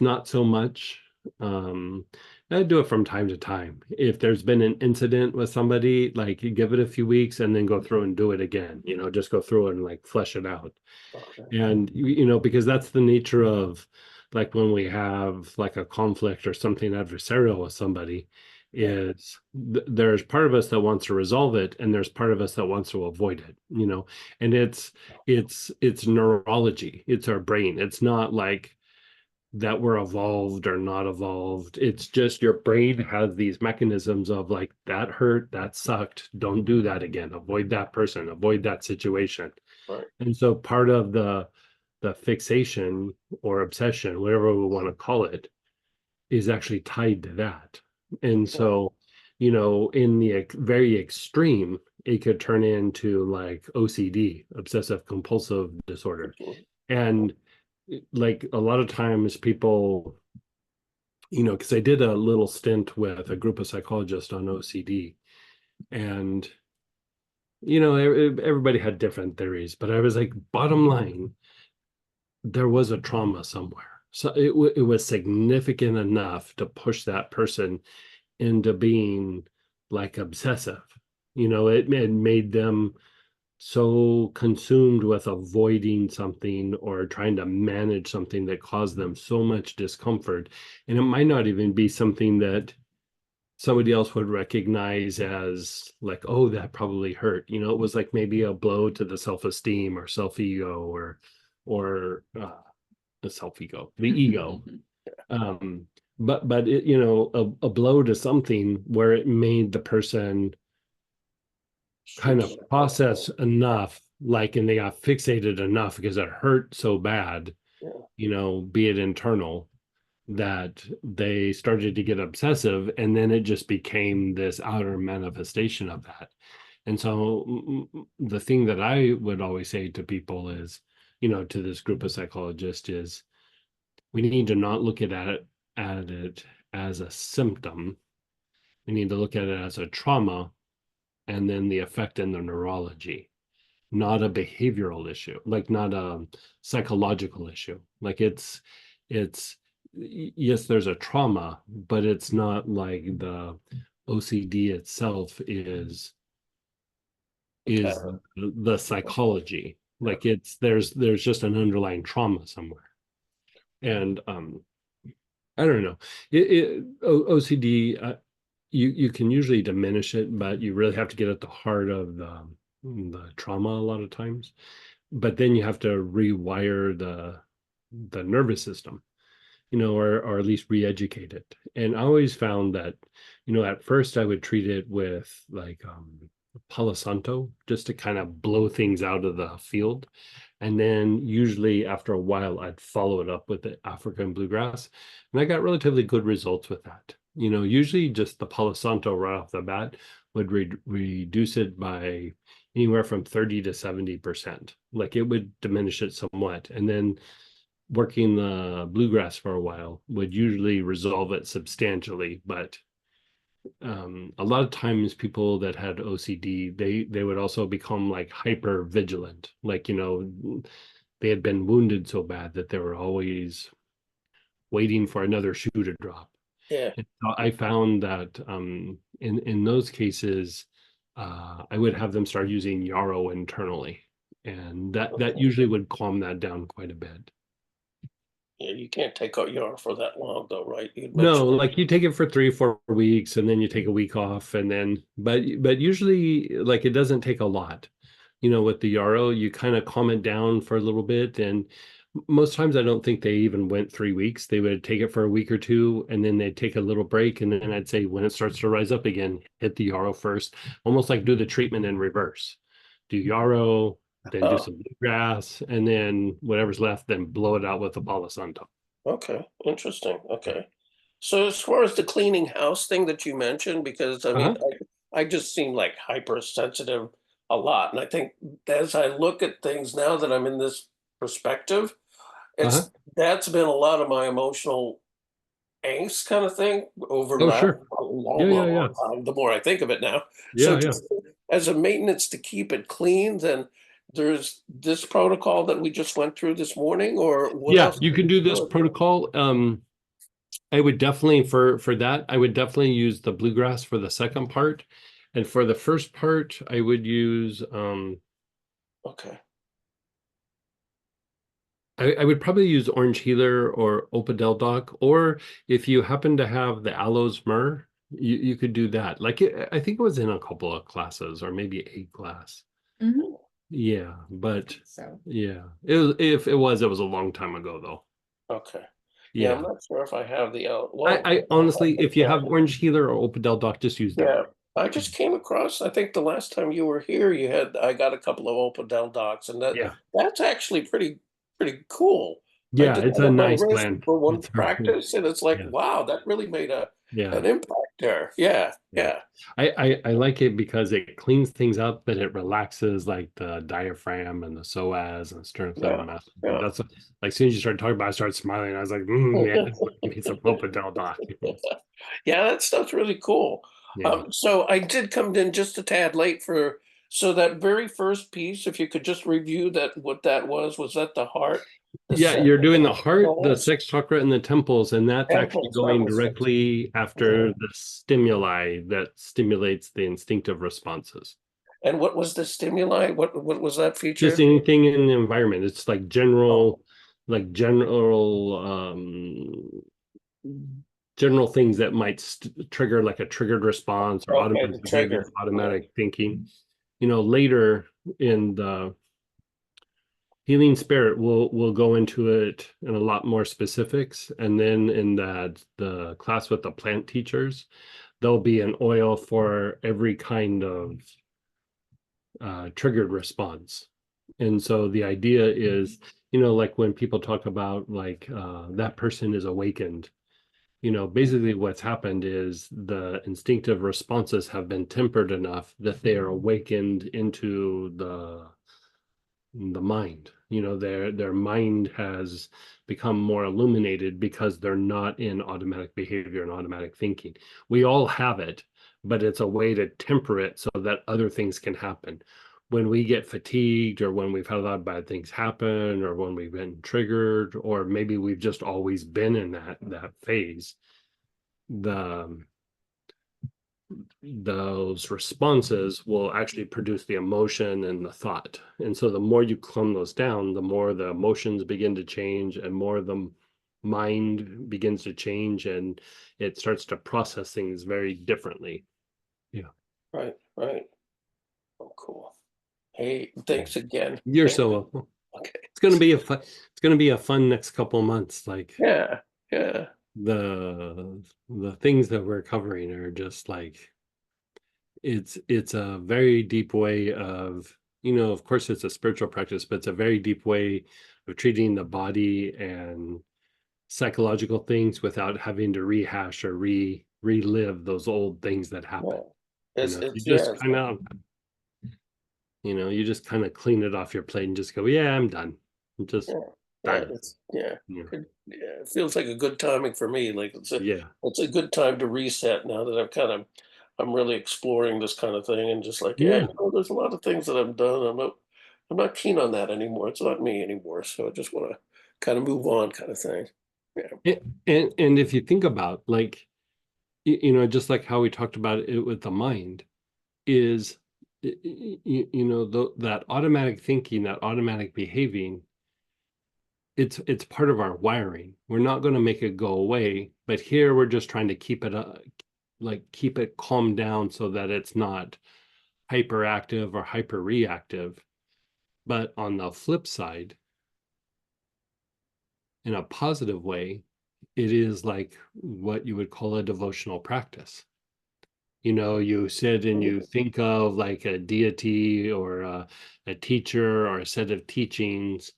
not so much, I do it from time to time. If there's been an incident with somebody, like you give it a few weeks and then go through and do it again, just go through and like flesh it out. okay. And because that's the nature of like when we have like a conflict or something adversarial with somebody, is there's part of us that wants to resolve it and there's part of us that wants to avoid it, and it's neurology, it's our brain. It's not like that we're evolved or not evolved. It's just your brain has these mechanisms of like that hurt, that sucked, don't do that again, avoid that person, avoid that situation. Right. And so part of the fixation or obsession, whatever we want to call it, is actually tied to that. And so, in the very extreme, it could turn into like OCD, obsessive compulsive disorder. And like a lot of times people, because I did a little stint with a group of psychologists on OCD, and everybody had different theories, but I was like, bottom line, there was a trauma somewhere. So it was significant enough to push that person into being like obsessive. It made them so consumed with avoiding something or trying to manage something that caused them so much discomfort. And it might not even be something that somebody else would recognize as like, oh, that probably hurt. It was like maybe a blow to the self-esteem or self-ego or the self-ego, the ego. But it, a blow to something where it made the person kind of process enough, like, and they got fixated enough because it hurt so bad, be it internal, that they started to get obsessive, and then it just became this outer manifestation of that. And so the thing that I would always say to people is, to this group of psychologists is we need to not look at it at it as a symptom. We need to look at it as a trauma and then the effect in the neurology, not a behavioral issue, like not a psychological issue. Like yes, there's a trauma, but it's not like the OCD itself is Okay. the psychology. Like there's just an underlying trauma somewhere. And I don't know. OCD, you can usually diminish it, but you really have to get at the heart of the trauma a lot of times. But then you have to rewire the nervous system, or at least re-educate it. And I always found that, at first I would treat it with like Palo Santo just to kind of blow things out of the field. And then usually after a while, I'd follow it up with the African bluegrass. And I got relatively good results with that. Usually just the Palo Santo right off the bat would reduce it by anywhere from 30 to 70%. Like it would diminish it somewhat. And then working the bluegrass for a while would usually resolve it substantially. But a lot of times people that had OCD, they would also become like hyper vigilant, like they had been wounded so bad that they were always waiting for another shoe to drop. Yeah. And so I found that in those cases, I would have them start using yarrow internally, and that usually would calm that down quite a bit. Yeah, you can't take out yarn for that long though, right? You No, mentioned. like you take it for 3 or 4 weeks and then you take a week off and then, but usually like it doesn't take a lot. With the yarrow, you kind of calm it down for a little bit. And most times I don't think they even went 3 weeks. They would take it for a week or two and then they'd take a little break. And then I'd say when it starts to rise up again, hit the yarrow first, almost like do the treatment in reverse. Do yarrow, then do Oh, some bluegrass, and then whatever's left, then blow it out with the Palo Santo. okay, interesting. Okay. So as far as the cleaning house thing that you mentioned, because I mean, Uh-huh. I just seem like hypersensitive a lot. And I think as I look at things now that I'm in this perspective, Uh-huh. that's been a lot of my emotional angst kind of thing over Oh, last sure. a long, Yeah, yeah, long, yeah. long time, the more I think of it now. So Yeah, yeah. just as a maintenance to keep it clean, then there's this protocol that we just went through this morning, or what Yeah, else you can can we do this do? protocol. I would definitely for that, I would definitely use the bluegrass for the second part. And for the first part, I would use Okay. I would probably use orange healer or Opadel doc, or if you happen to have the aloes myrrh, you could do that. Like I think it was in a couple of classes or maybe a class. Mhm. Yeah, but So, yeah. If it was a long time ago though. Okay. Yeah, I'm Yeah. not sure if I have the, well, I honestly, if you have orange healer or Opadel doc, just use that. yeah, I just came across, I think the last time you were here, I got a couple of Opodel docs, and Yeah. that's actually pretty cool. I Yeah, did it's that a on my nice wrist blend. for one It's practice, and it's like, yeah, wow, that really made yeah, an impact there. Yeah, yeah. yeah, I like it because it cleans things up, but it relaxes like the diaphragm and the psoas and yeah, sternocleidomastoid. yeah. That's like as soon as you started talking about it, I started smiling. I was like, yeah, this needs some Opadel doc. Yeah, that stuff's really cool. Yeah. So I did come in just a tad late for, so that very first piece, if you could just review that, what that was that the heart, the Yeah, set, you're doing the heart, the goals, sex chakra, and the temples, and that's actually temples, that going was it. directly Yeah. after the stimuli that stimulates the instinctive responses. And what was the stimuli? What was that Just feature? anything in the environment. It's Oh, like general things that might trigger like a triggered response or okay, the automatic behavior, trigger. Yeah. automatic thinking. Later in the healing spirit, we'll go into it in a lot more specifics. And then in the class with the plant teachers, there'll be an oil for every kind of triggered response. And so the idea is, like when people talk about like that person is awakened, basically what's happened is the instinctive responses have been tempered enough that they are awakened into the mind. you know, their mind has become more illuminated because they're not in automatic behavior and automatic thinking. We all have it, but it's a way to temper it so that other things can happen. When we get fatigued, or when we've had a lot of bad things happen, or when we've been triggered, or maybe we've just always been in that phase, the those responses will actually produce the emotion and the thought. And so the more you calm those down, the more the emotions begin to change, and more the mind begins to change, and it starts to process things very differently. Yeah. Right, right. Oh, cool. Hey, thanks again. You're Thank- so welcome. Okay. It's gonna be a fun next couple months. Like Yeah, yeah. the things that we're covering are just like, it's a very deep way of, you know, of course it's a spiritual practice, but it's a very deep way of treating the body and psychological things without having to rehash or relive those old things that happen. Yeah. You know, you Yeah, just kind of, you know, you just kind of clean it off your plate and just go, yeah, I'm done. I'm just yeah, done. yeah. Yeah. Yeah, it feels like a good timing for me. Like Yeah. it's a good time to reset now that I'm really exploring this kind of thing, and just like, yeah, Yeah. there's a lot of things that I've done. I'm not keen on that anymore. It's not me anymore. So I just want to kind of move on, kind of thing. Yeah. And if you think about, like, you know, just like how we talked about it with the mind, is you know, that automatic thinking, that automatic behaving, it's part of our wiring. We're not going to make it go away, but here we're just trying to keep it like keep it calmed down so that it's not hyperactive or hyper reactive. But on the flip side, in a positive way, it is like what you would call a devotional practice. You know, you sit and you think of like a deity, or a teacher, or a set of teachings,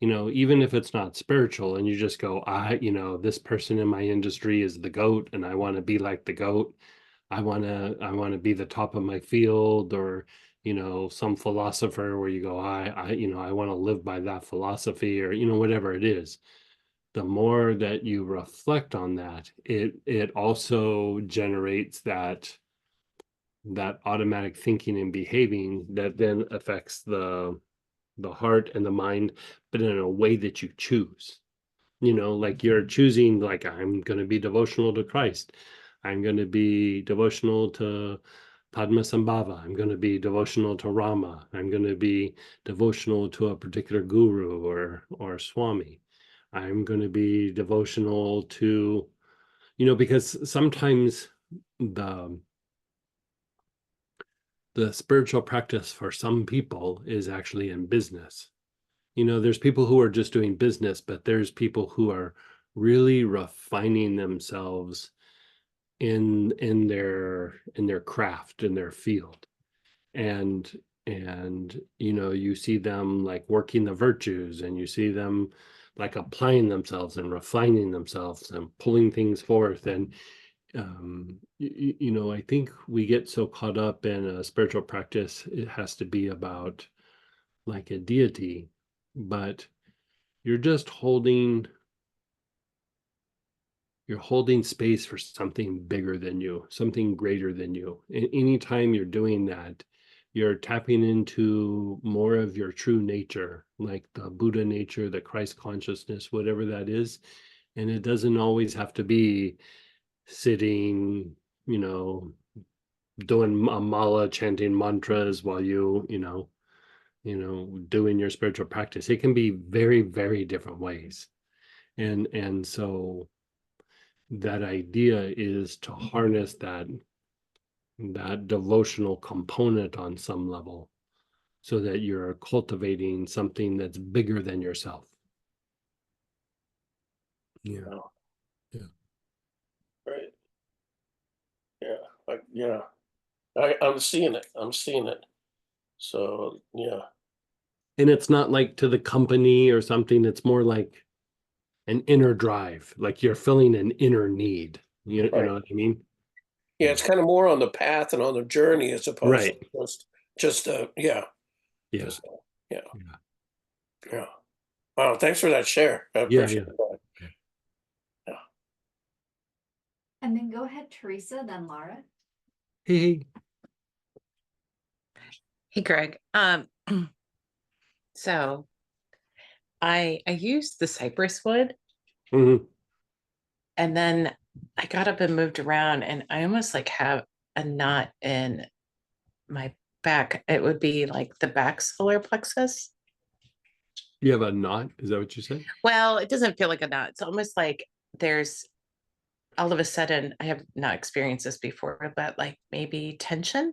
you know, even if it's not spiritual, and you just go, you know, this person in my industry is the goat, and I want to be like the goat. I want to be the top of my field, or, you know, some philosopher where you go, you know, I want to live by that philosophy, or, you know, whatever it is. The more that you reflect on that, it also generates that automatic thinking and behaving that then affects the heart and the mind, but in a way that you choose. You know, like you're choosing, like, I'm going to be devotional to Christ. I'm going to be devotional to Padmasambhava. I'm going to be devotional to Rama. I'm going to be devotional to a particular guru or Swami. I'm going to be devotional to, you know, because sometimes the the spiritual practice for some people is actually in business. You know, there's people who are just doing business, but there's people who are really refining themselves in their craft, in their field. And you know, you see them like working the virtues, and you see them like applying themselves and refining themselves and pulling things forth. And you know, I think we get so caught up in a spiritual practice, it has to be about like a deity, but you're just holding space for something bigger than you, something greater than you. And anytime you're doing that, you're tapping into more of your true nature, like the Buddha nature, the Christ consciousness, whatever that is. And it doesn't always have to be sitting, you know, doing a mala, chanting mantras while doing your spiritual practice. It can be very, very different ways. And so that idea is to harness that devotional component on some level, so that you're cultivating something that's bigger than yourself. Yeah. Wow. Yeah. Right. Yeah. I'm seeing it. I'm seeing it. So yeah. And it's not like to the company or something, it's more like an inner drive, like you're filling an inner need. You Right. know what I mean? Yeah, it's kind of more on the path and on the journey as opposed Right. to just yeah, Yeah. just yeah. Yeah. Yeah. Wow, thanks for that share. I Yeah, appreciate that. And then go ahead, Teresa, then Laura. Hey, Hey Greg. So I used the cypress wood mhm. and then I got up and moved around and I almost like have a knot in my back. It would be like the back solar plexus. You have a knot? Is that what you said? Well, it doesn't feel like a knot. It's almost like there's all of a sudden, I have not experienced this before, but like maybe tension.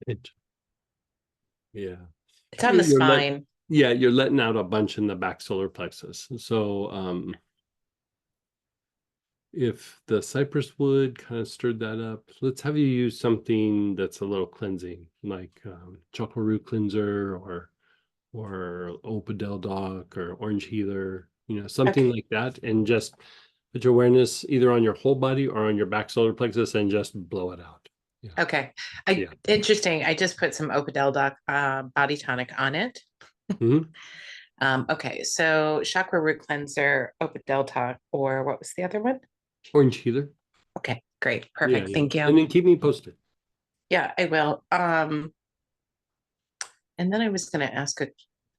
It, yeah. It's on the You're spine. yeah, you're letting out a bunch in the back solar plexus. So if the cypress wood kind of stirred that up, let's have you use something that's a little cleansing, like chocolate root cleanser or Opadel Doc or orange healer, something Okay. like that, and just put your awareness either on your whole body or on your back solar plexus and just blow it out. Yeah. Okay. Yeah. Interesting. I just put some Opadel Doc body tonic on it. Mhm. Okay, so chakra root cleanser, Opadel Doc, or what was the other one? Orange healer. Okay, great, Yeah, perfect. yeah. Thank you. And then keep me posted. Yeah, I will. And then I was going to ask a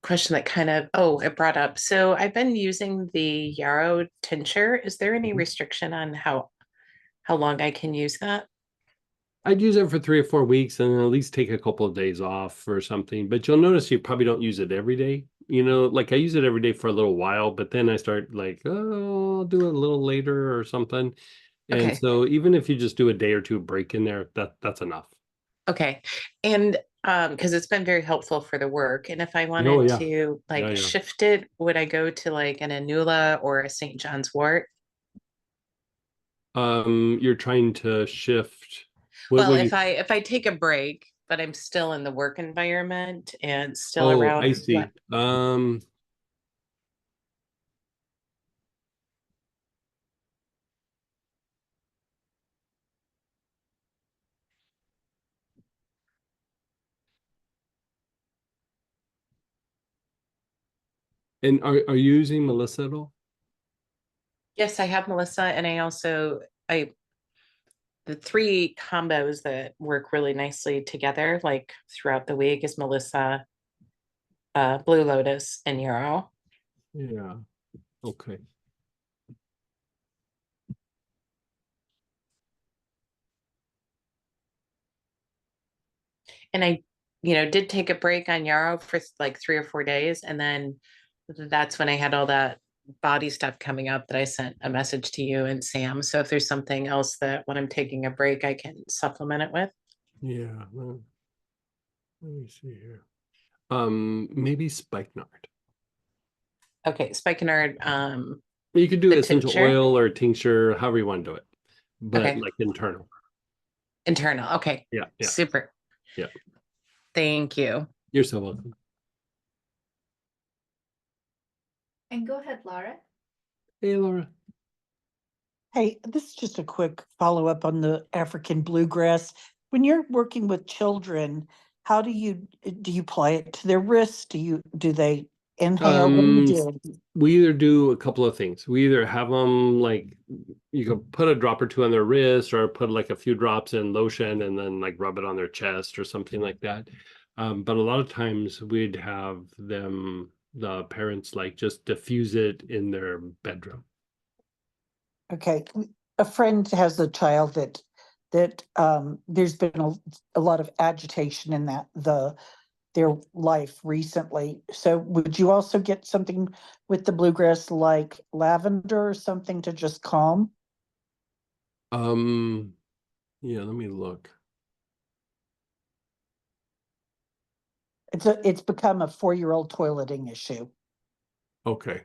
question that kind of, oh, it brought up. So I've been using the yarrow tincture. Is there any Mhm. restriction on how long I can use that? I'd use it for 3 or 4 weeks and then at least take a couple of days off or something. But you'll notice you probably don't use it every day. Like I use it every day for a little while, but then I start like, oh, I'll do it a little later or something. And Okay, so even if you just do a day or two break in there, that's enough. okay. And because it's been very helpful for the work. And if I Oh wanted yeah. to Yeah, like yeah. shift it, would I go to like an annula or a St. John's wort? You're trying to shift Well, what you if I take a break, but I'm still in the work environment and still oh, I around see. And are you using Melissa at all? yes, I have Melissa, and I the three combos that work really nicely together, like throughout the week, is Melissa, Blue Lotus, and Yarrow. Yeah. Okay. And I, did take a break on Yarrow for like 3 or 4 days, and then that's when I had all that body stuff coming up that I sent a message to you and Sam. So if there's something else that when I'm taking a break, I can supplement it with. Yeah. Well, let me see here. Maybe spikenard. Okay, spikenard, You could do the essential tincture. oil or tincture, however you want to do it, but Okay, like internal. internal. Okay, Yeah, yeah, super. yeah. Thank you. You're so welcome. And go ahead, Laura. Hey, Laura. Hey, this is just a quick follow-up on the African bluegrass. When you're working with children, how do you play it to their wrists? Do they inhale? What do you Um, do? we either do a couple of things. We either have them like you could put a drop or two on their wrist, or put like a few drops in lotion and then like rub it on their chest or something like that. But a lot of times we'd have the parents like just diffuse it in their bedroom. Okay, a friend has a child that there's been a lot of agitation in their life recently. So would you also get something with the bluegrass like lavender or something to just calm? Um, yeah, let me look. It's become a 4-year-old toileting issue. Okay.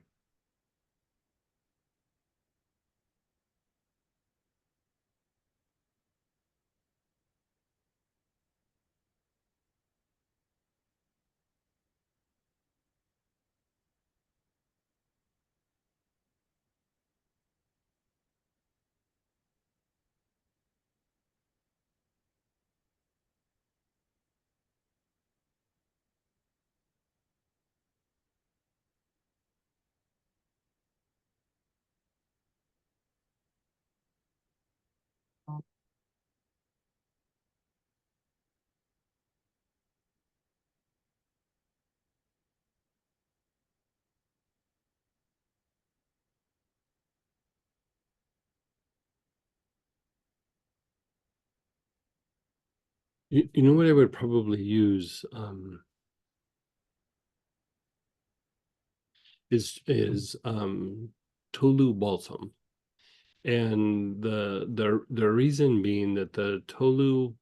You know what I would probably use is Tolu balsam. And the reason being that the Tolu,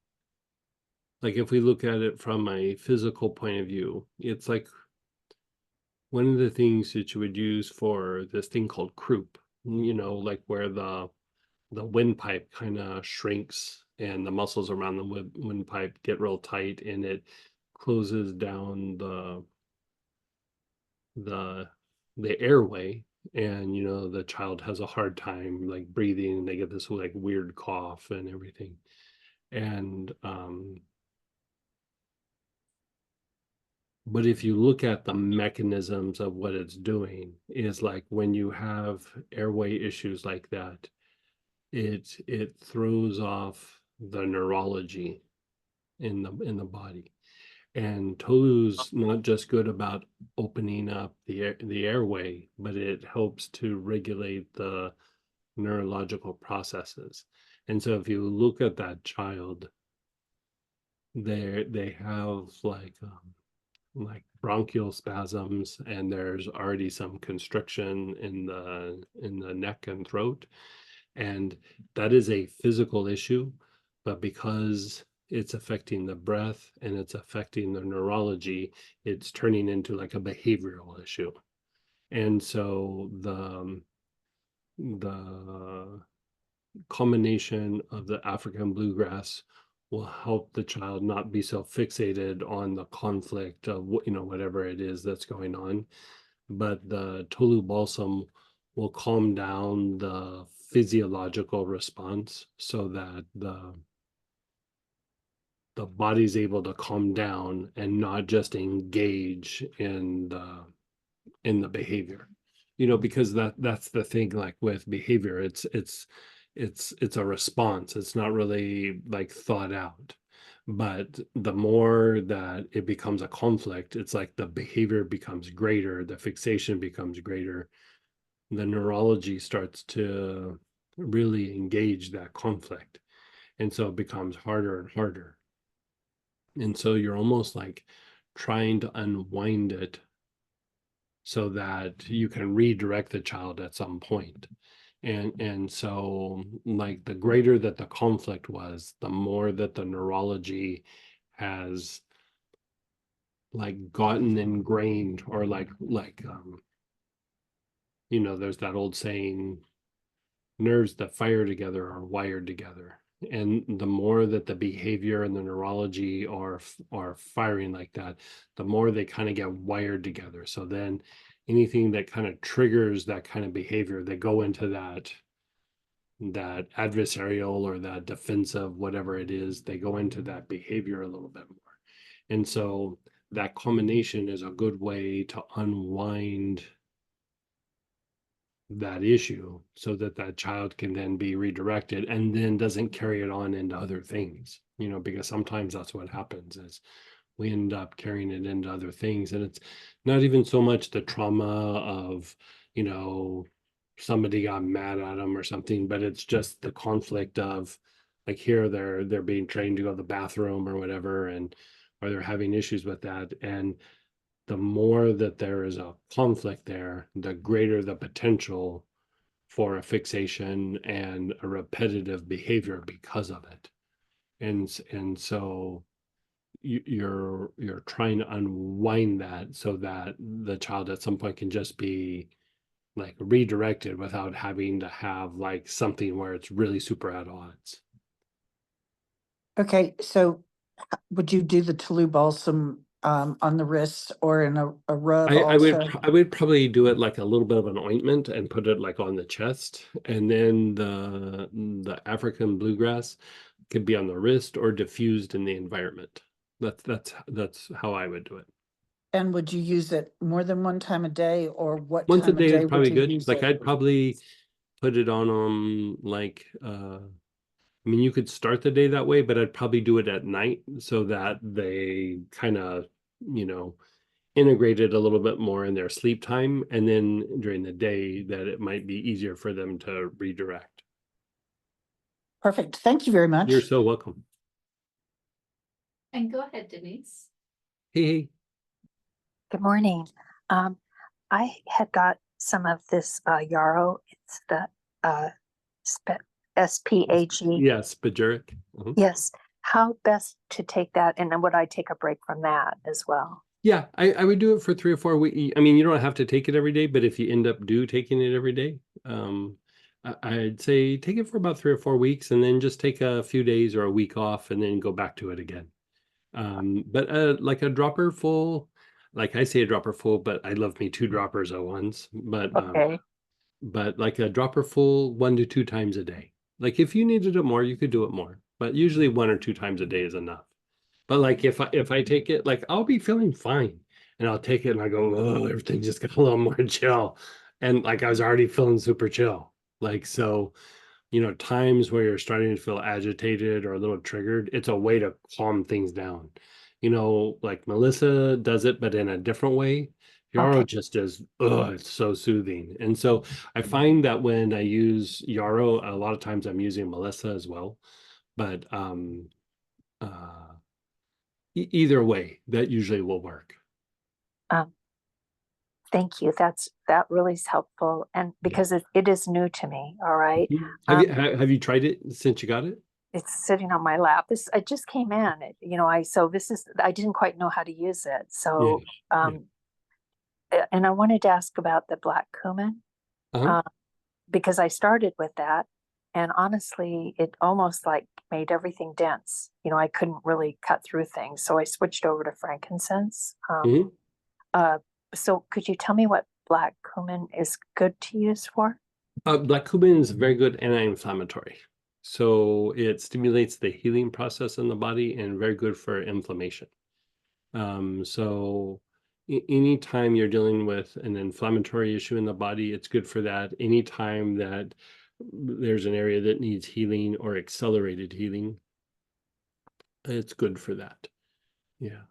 like if we look at it from a physical point of view, it's like one of the things that you would use for this thing called croup, like where the windpipe kind of shrinks and the muscles around the windpipe get real tight and it closes down the the airway, and the child has a hard time like breathing and they get this like weird cough and everything. And but if you look at the mechanisms of what it's doing, is like when you have airway issues like that, it throws off the neurology in the body. And Tolu's not just good about opening up the airway, but it helps to regulate the neurological processes. And so if you look at that child, they have like bronchial spasms, and there's already some constriction in the neck and throat. And that is a physical issue, but because it's affecting the breath and it's affecting the neurology, it's turning into like a behavioral issue. And so the combination of the African bluegrass will help the child not be so fixated on the conflict of whatever it is that's going on, but the Tolu balsam will calm down the physiological response so that the body's able to calm down and not just engage in the behavior. Because that's the thing, like with behavior, it's a response. It's not really like thought out. But the more that it becomes a conflict, it's like the behavior becomes greater, the fixation becomes greater, the neurology starts to really engage that conflict. And so it becomes harder and harder. And so you're almost like trying to unwind it so that you can redirect the child at some point. And so like the greater that the conflict was, the more that the neurology has like gotten ingrained, or there's that old saying, nerves that fire together are wired together. And the more that the behavior and the neurology are firing like that, the more they kind of get wired together. So then anything that kind of triggers that kind of behavior, they go into that adversarial or that defensive, whatever it is, they go into that behavior a little bit more. And so that combination is a good way to unwind that issue so that that child can then be redirected and then doesn't carry it on into other things, because sometimes that's what happens, is we end up carrying it into other things. And it's not even so much the trauma of, somebody got mad at them or something, but it's just the conflict of like, here they're being trained to go to the bathroom or whatever, or they're having issues with that. And the more that there is a conflict there, the greater the potential for a fixation and a repetitive behavior because of it. And so you're trying to unwind that so that the child at some point can just be like redirected without having to have like something where it's really super at odds. Okay, so would you do the Tolu balsam on the wrist or in a rub also? I would probably do it like a little bit of an ointment and put it like on the chest, and then the African bluegrass could be on the wrist or diffused in the environment. That's how I would do it. And would you use it more than one time a day, or what Once a time of day day is would probably you good. use Like it? I'd probably put it on like I mean, you could start the day that way, but I'd probably do it at night so that they kind of, integrate it a little bit more in their sleep time. And then during the day, that it might be easier for them to redirect. Perfect. Thank you very much. You're so welcome. And go ahead, Denise. Hey, Good morning. Um, I had got some of this yarrow. It's the SPAG. yes, Bajuric. Mhm. Yes. How best to take that, and then would I take a break from that as well? Yeah, I would do it for 3 or 4 weeks. I mean, you don't have to take it every day, but if you end up taking it every day, I'd say take it for about 3 or 4 weeks and then just take a few days or a week off and then go back to it again. But like a dropper full, like I say a dropper full, but I love me 2 droppers at once. Okay. But like a dropper full 1 to 2 times a day. Like if you needed it more, you could do it more, but usually 1 or 2 times a day is enough. But like if I take it, like I'll be feeling fine, and I'll take it and I go, oh, everything just got a little more chill, and like I was already feeling super chill. Like so, times where you're starting to feel agitated or a little triggered, it's a way to calm things down. Like Melissa does it, but in a different way. Yarrow Okay. just does, it's so soothing. And so I find that when I use Yarrow, a lot of times I'm using Melissa as well. But uh either way, that usually will work. Um, thank you. That really is helpful, and Yeah. because it is new to me. All right. Mhm. Have you tried it since you got it? It's sitting on my lap. I just came in. I didn't quite know how to use it. Yeah. So and I wanted to ask about the black cumin. Uh-huh. Because I started with that, and honestly, it almost like made everything dense. I couldn't really cut through things, so I switched over to frankincense. Mhm. Uh, so could you tell me what black cumin is good to use for? Black cumin is very good anti-inflammatory. So it stimulates the healing process in the body and very good for inflammation. So anytime you're dealing with an inflammatory issue in the body, it's good for that. Anytime that there's an area that needs healing or accelerated healing, it's good for that. Yeah.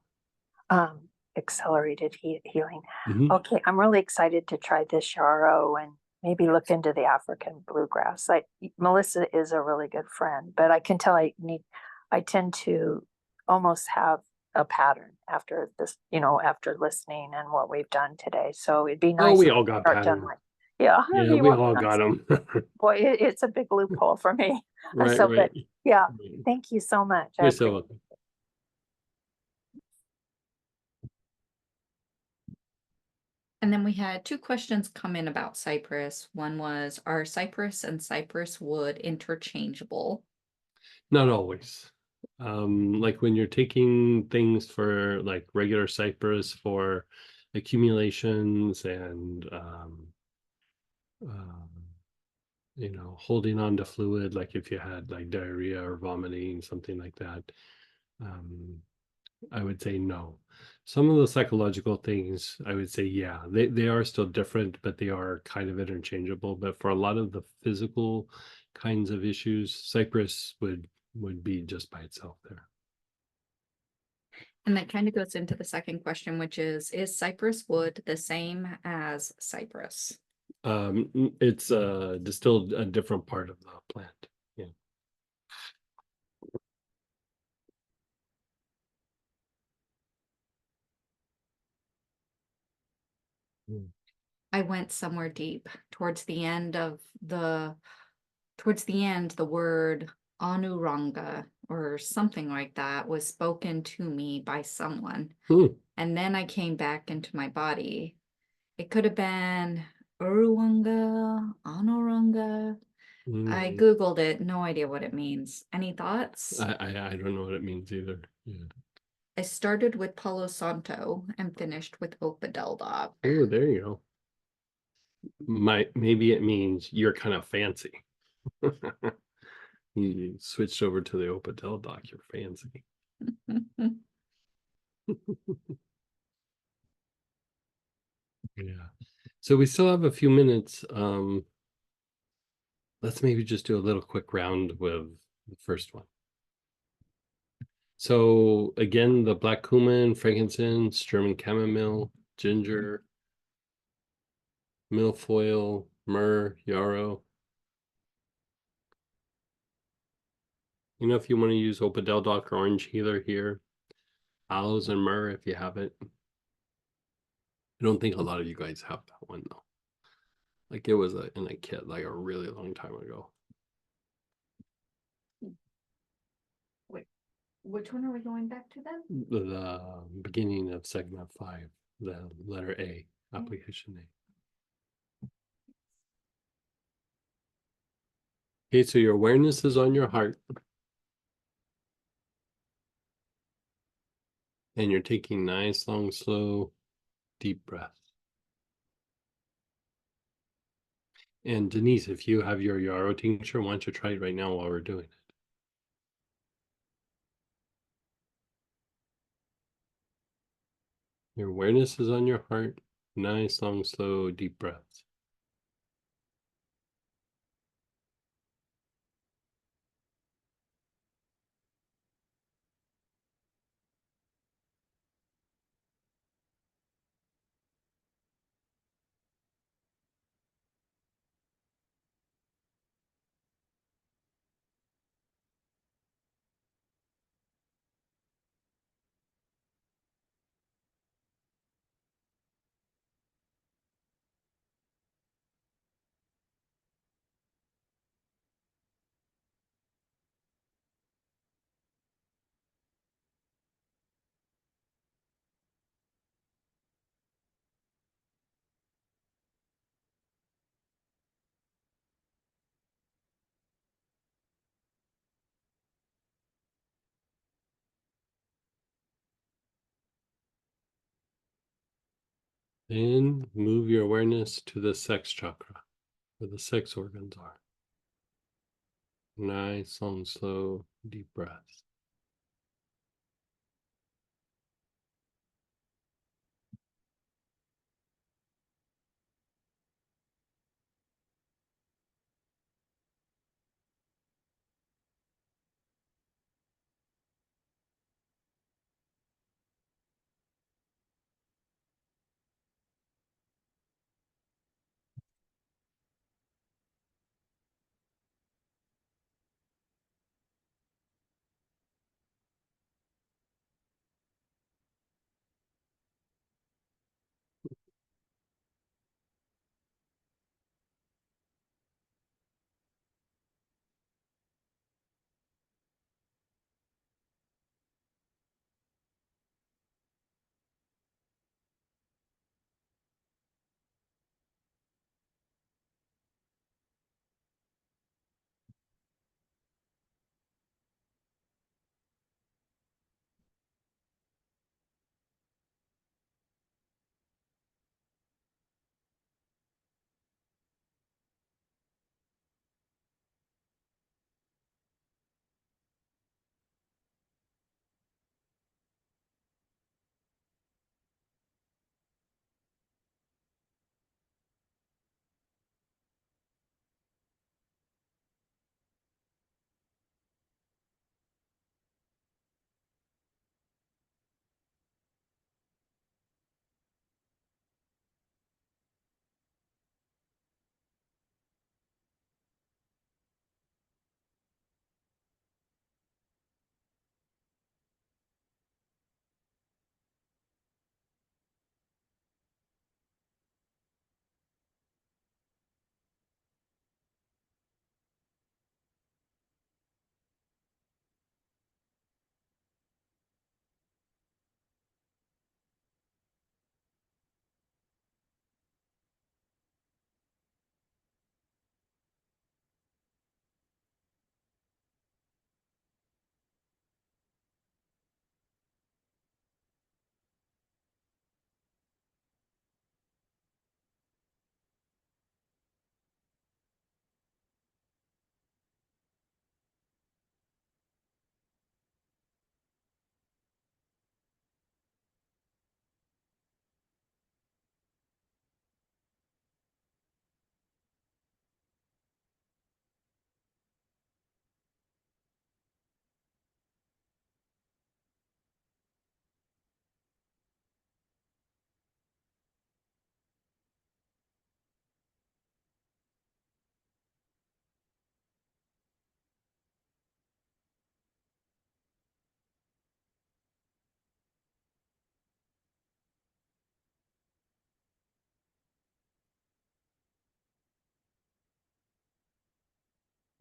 Accelerated healing. Mhm. Okay, I'm really excited to try this yarrow and maybe look into the African bluegrass. Melissa is a really good friend, but I can tell I tend to almost have a pattern after this, after listening and what we've done today. So it'd be Oh, nice we to all got start done patterns. like, yeah, Yeah, be we working all on got some- them. Boy, it's a big loophole for me. Right, So, right. but yeah, Right. thank you so much. I You're so appreciate welcome. And then we had 2 questions come in about cypress. One was, are cypress and cypress wood interchangeable? Not always. Like when you're taking things for like regular cypress for accumulations and um, holding on to fluid, like if you had like diarrhea or vomiting, something like that. Um, I would say no. Some of the psychological things, I would say, yeah, they are still different, but they are kind of interchangeable. But for a lot of the physical kinds of issues, cypress would be just by itself there. And that kind of goes into the second question, which is cypress wood the same as cypress? It's distilled a different part of the plant. Yeah. Mm. I went somewhere deep towards the end the word anuranga or something like that was spoken to me by someone. Hmm. And then I came back into my body. It could have been Uruwanga, Anuranga. I Mm. Googled it, no idea what it means. Any thoughts? I don't know what it means either. Yeah. I started with Palo Santo and finished with Opadelda. Oh, there you go. Maybe it means you're kind of fancy. You switched over to the Opatel doc, you're fancy. Yeah. So we still have a few minutes. Let's maybe just do a little quick round with the first one. So again, the black cumin, frankincense, German chamomile, ginger, milfoil, myrrh, yarrow. If you want to use Opadeldoc or orange healer here, Aloes and myrrh if you have it. I don't think a lot of you guys have that one though. Like it was in a kit like a really long time ago. Which one are we going back to then? The beginning of segment 5, the letter A, application A. Okay, so your awareness is on your heart. And you're taking nice, long, slow, deep breaths. And Denise, if you have your yarrow tincture, why don't you try it right now while we're doing it? Your awareness is on your heart. Nice, long, slow, deep breaths. Then move your awareness to the sex chakra, where the sex organs are. Nice, long, slow, deep breaths.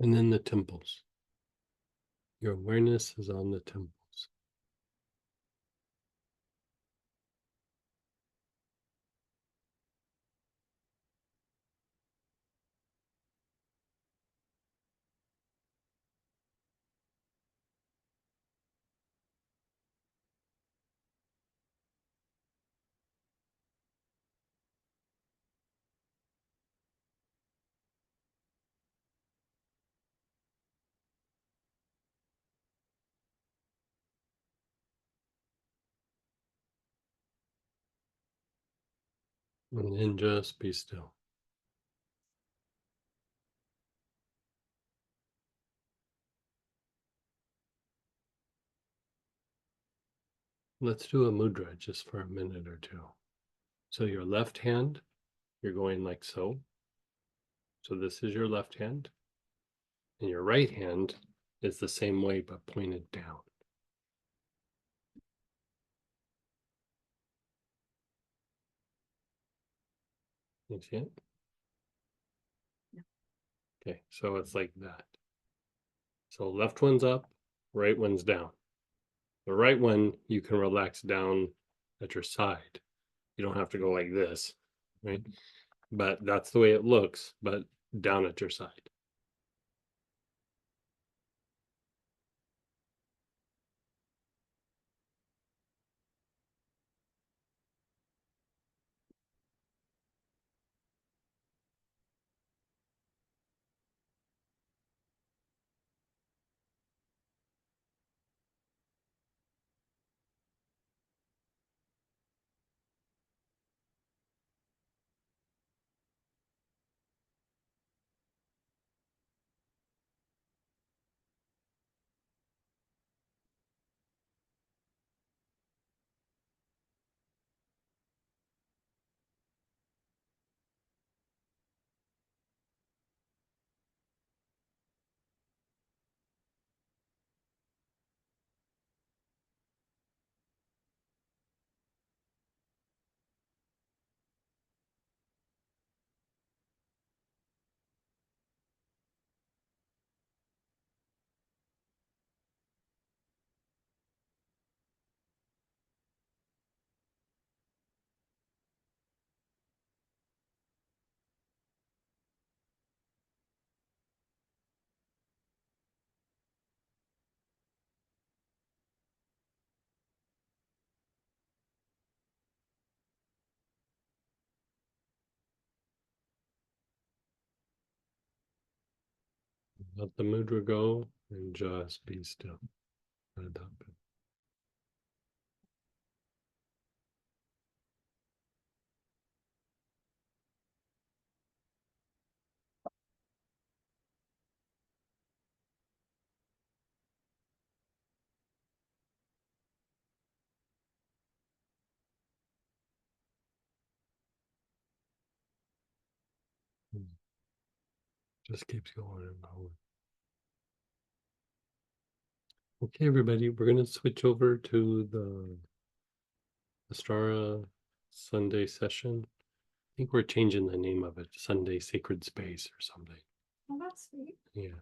And then the temples. Your awareness is on the temples. And then just be still. Let's do a mudra just for a minute or two. So your left hand, you're going like so. So this is your left hand. And your right hand is the same way, but pointed down. You see it? Okay, so it's like that. So left one's up, right one's down. The right one, you can relax down at your side. You don't have to go like this, right? But that's the way it looks, but down at your side. Let the mudra go and just be still. Let it happen. Just keeps going and going. Okay, everybody, we're going to switch over to the Astara Sunday session. I think we're changing the name of it, Sunday Sacred Space or something. Well, that's sweet. Yeah.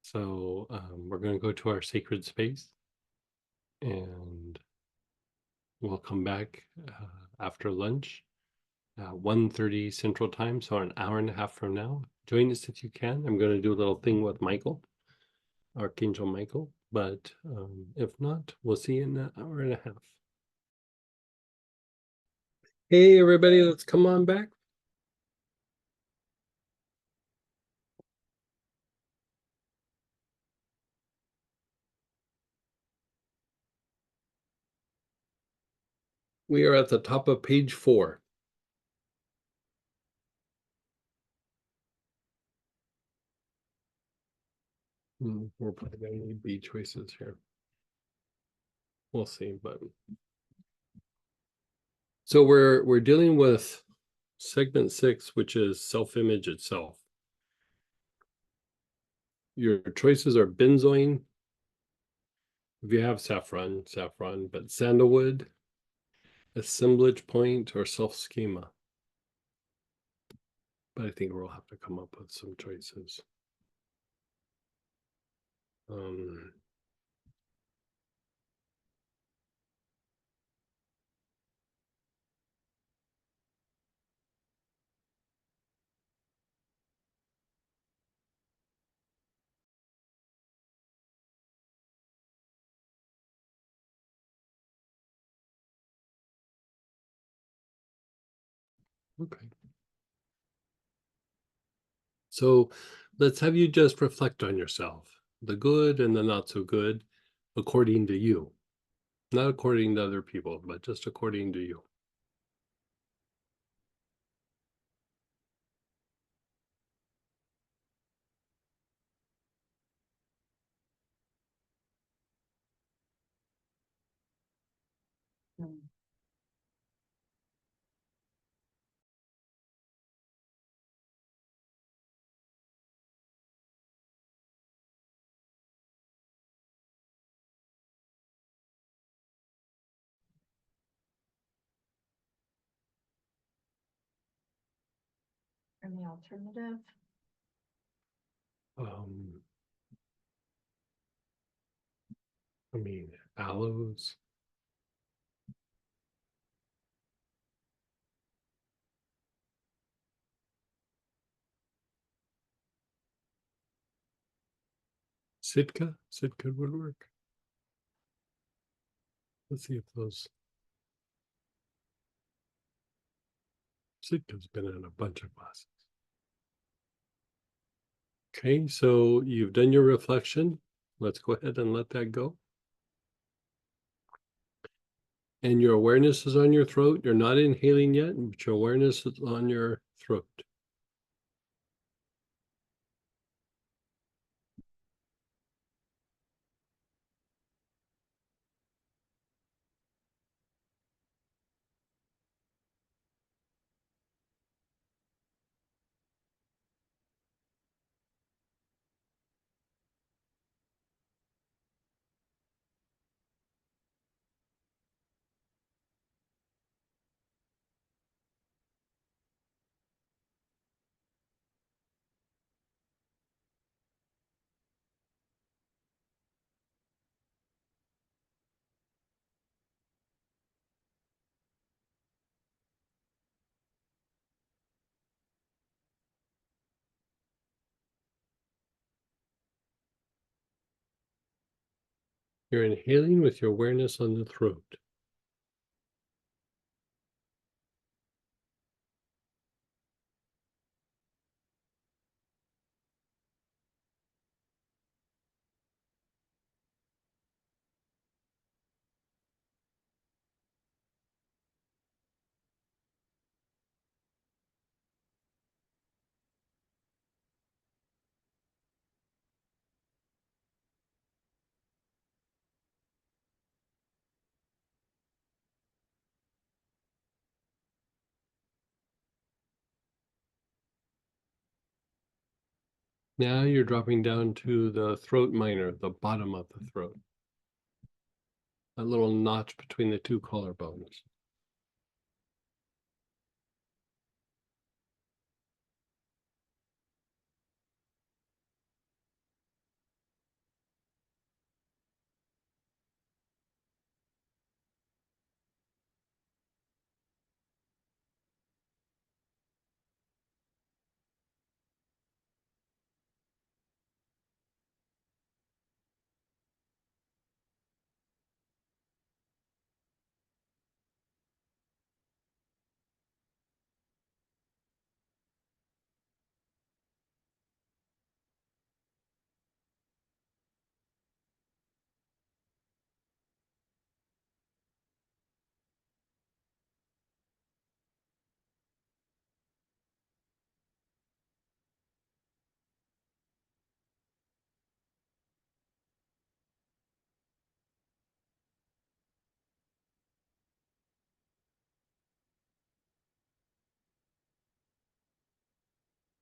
So we're going to go to our sacred space and we'll come back after lunch, 1:30 Central Time, so an hour and a half from now. Join us if you can. I'm going to do a little thing with Michael, Archangel Michael, but if not, we'll see you in an hour and a half. Hey, everybody, let's come on back. We are at the top of page 4. We're probably going to need B choices here. We'll see, but so we're dealing with segment 6, which is self-image itself. Your choices are benzoin. If you have saffron, but sandalwood, assemblage point, or self-schema. But I think we'll have to come up with some choices. Um, okay. So let's have you just reflect on yourself, the good and the not so good, according to you, not according to other people, but just according to you. And the alternative? Um, I mean, aloes. Sitka would work. Let's see if those. Sitka's been in a bunch of classes. Okay, so you've done your reflection. Let's go ahead and let that go. And your awareness is on your throat. You're not inhaling yet, but your awareness is on your throat. You're inhaling with your awareness on the throat. Now you're dropping down to the throat minor, the bottom of the throat. That little notch between the two collarbones.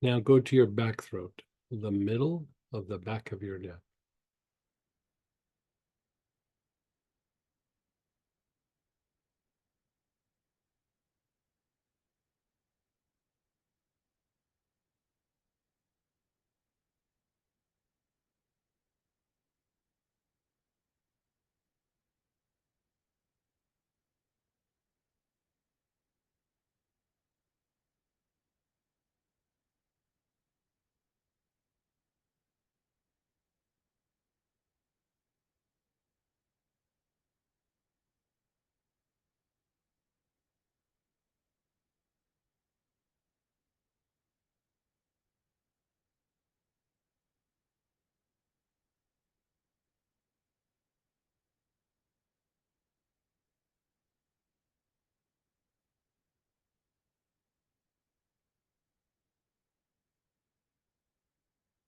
Now go to your back throat, the middle of the back of your neck.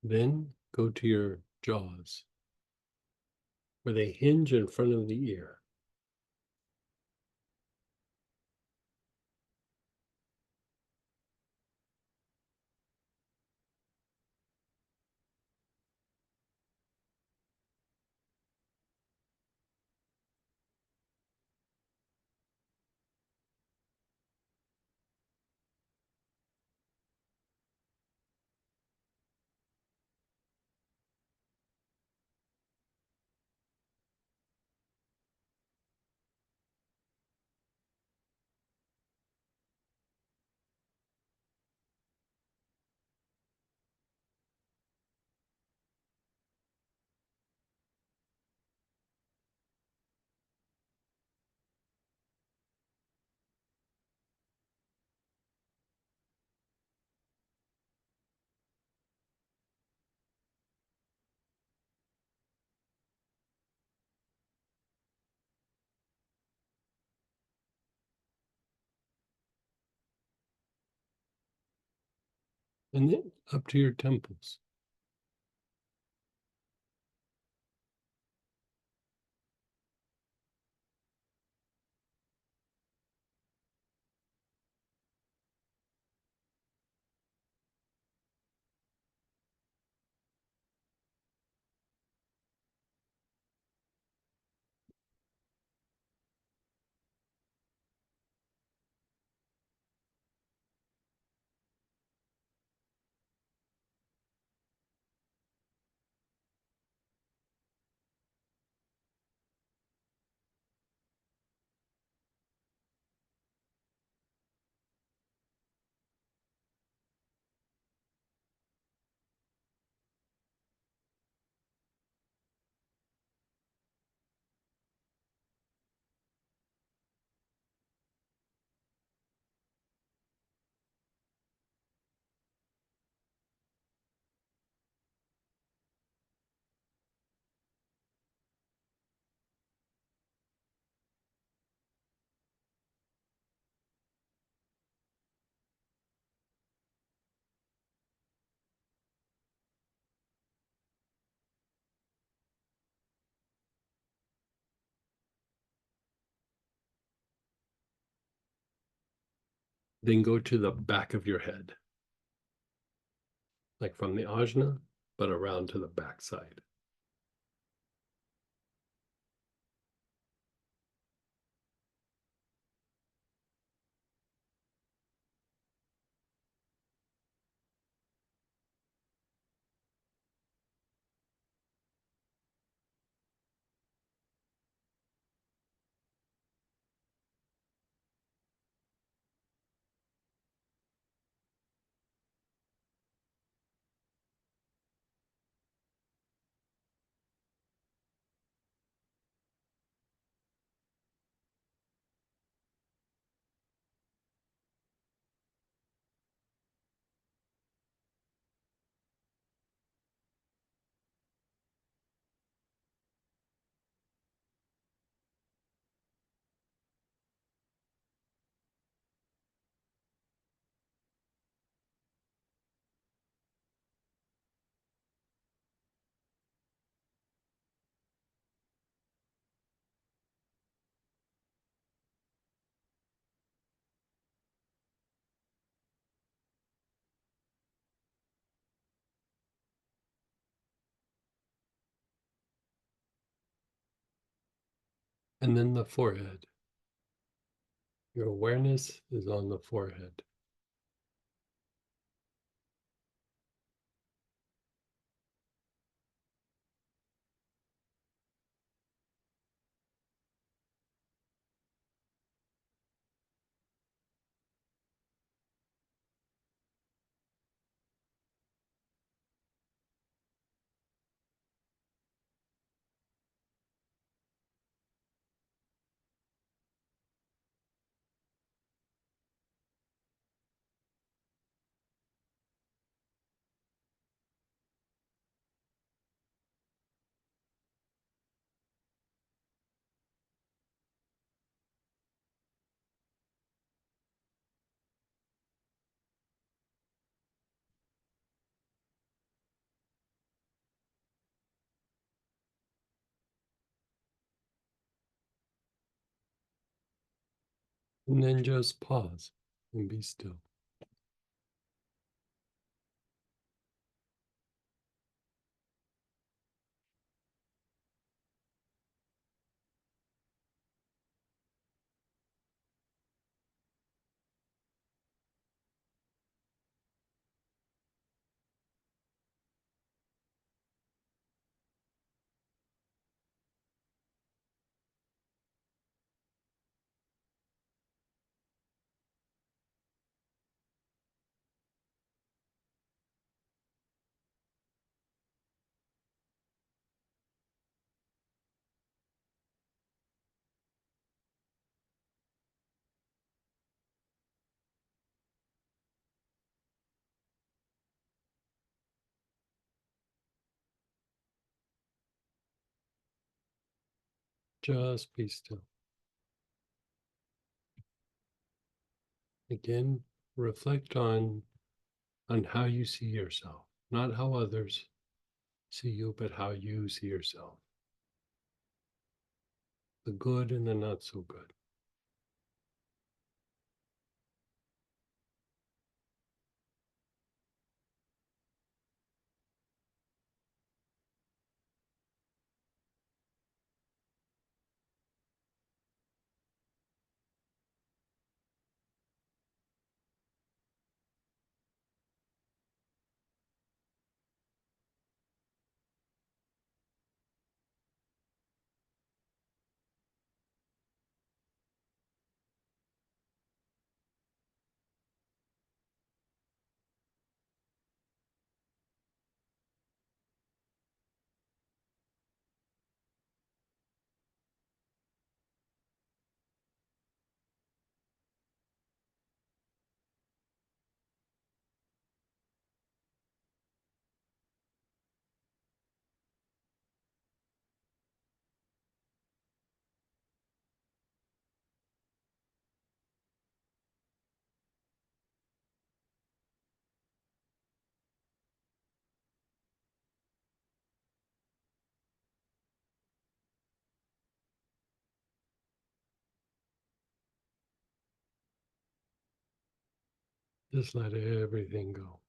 Then go to your jaws, where they hinge in front of the ear. And then up to your temples. Then go to the back of your head, like from the ajna, but around to the back side. And then the forehead. Your awareness is on the forehead. And then just pause and be still. Just be still. Again, reflect on how you see yourself, not how others see you, but how you see yourself. The good and the not so good. Just let everything go.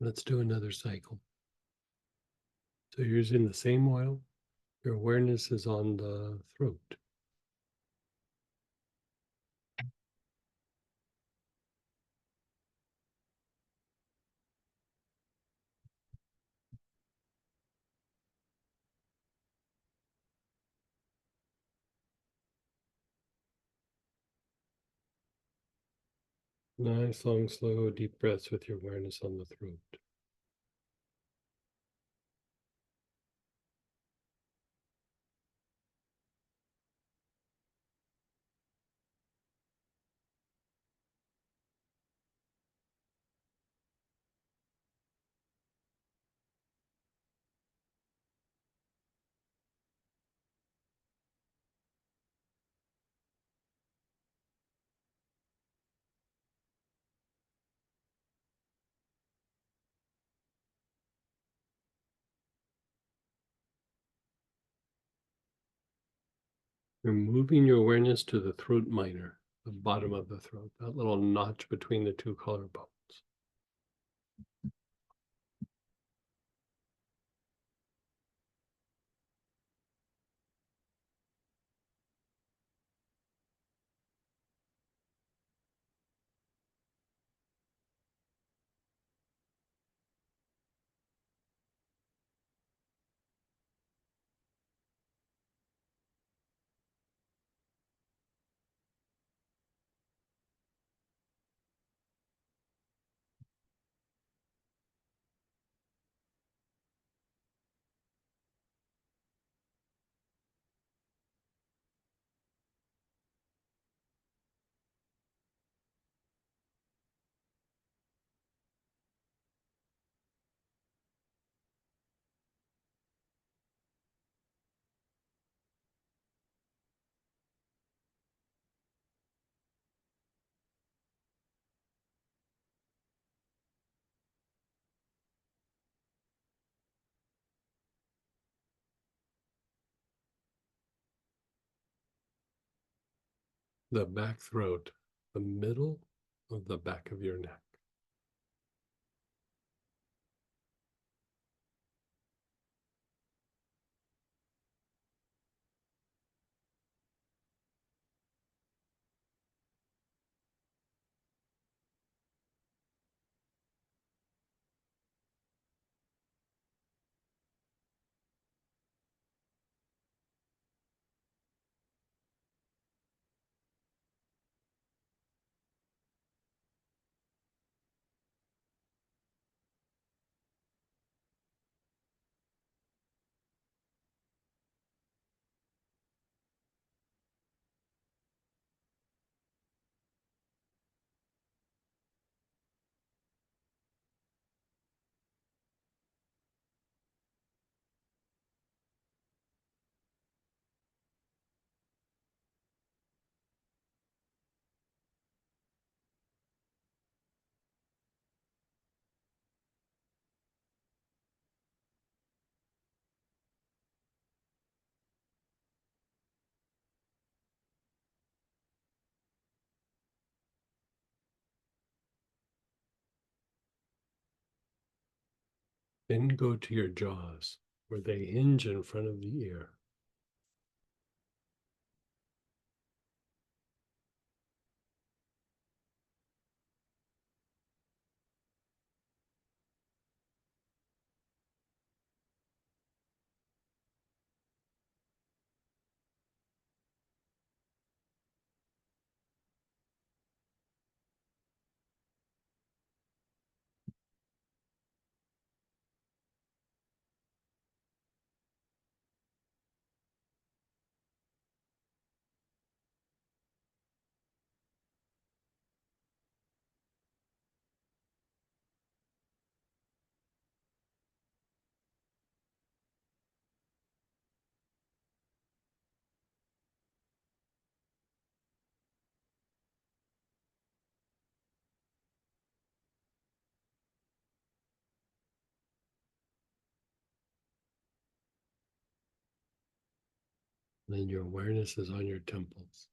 Let's do another cycle. So you're using the same oil. Your awareness is on the throat. Nice, long, slow, deep breaths with your awareness on the throat. You're moving your awareness to the throat minor, the bottom of the throat, that little notch between the two collarbones. the back throat, the middle of the back of your neck. Then go to your jaws, where they hinge in front of the ear. Then your awareness is on your temples.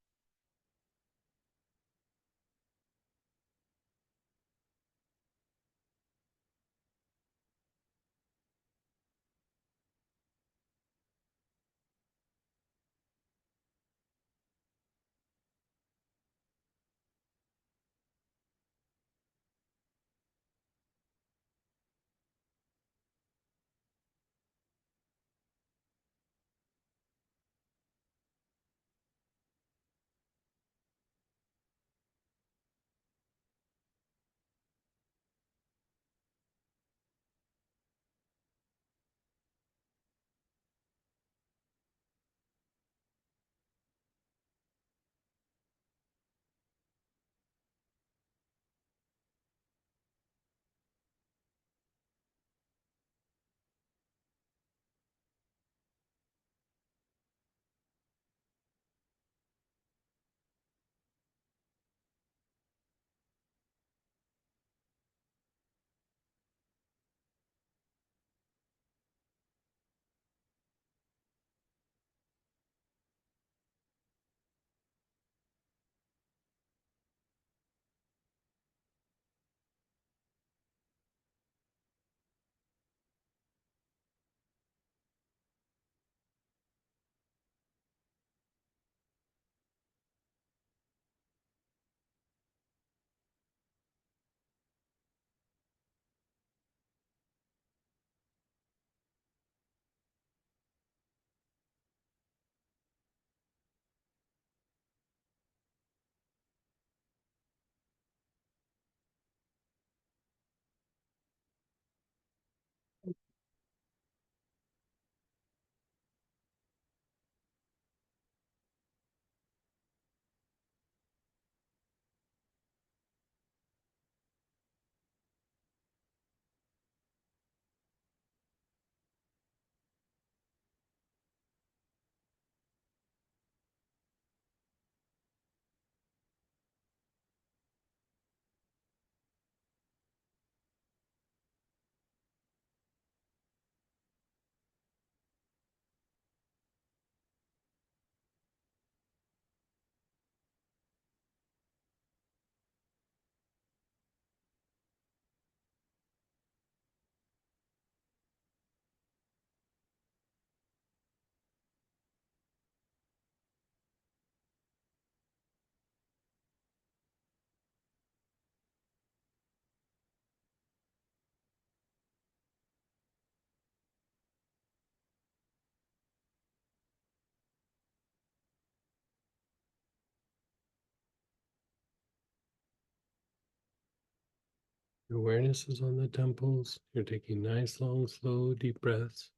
Your awareness is on the temples. You're taking nice, long, slow, deep breaths.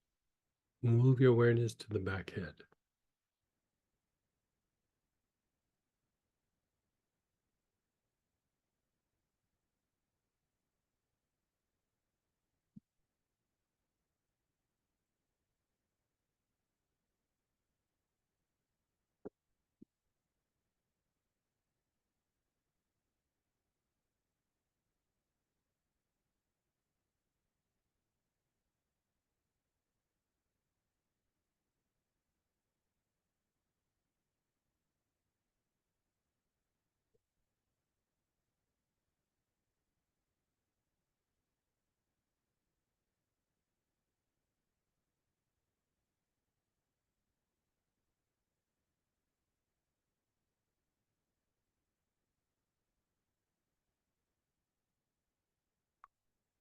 Move your awareness to the back head.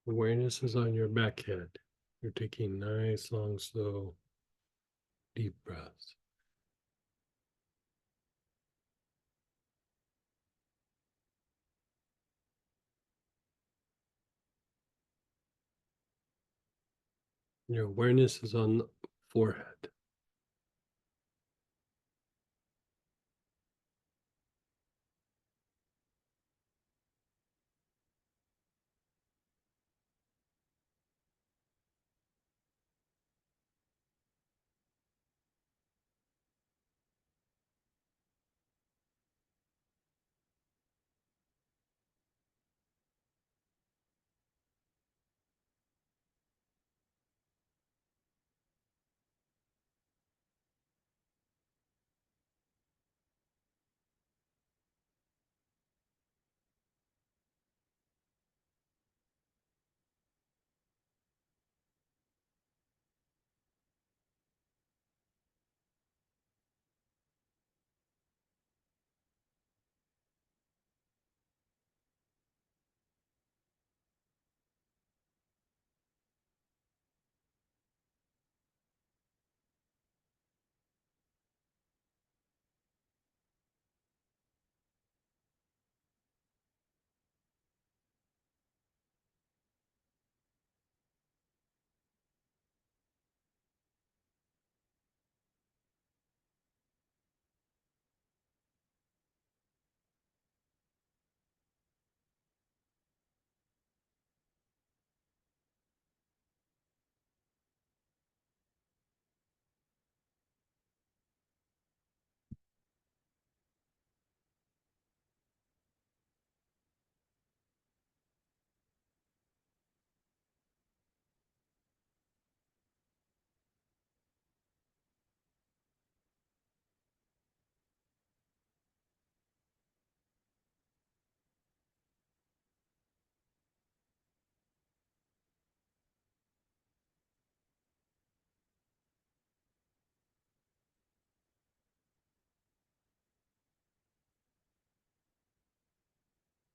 Awareness is on your back head. You're taking nice, long, slow, deep breaths. Your awareness is on the forehead.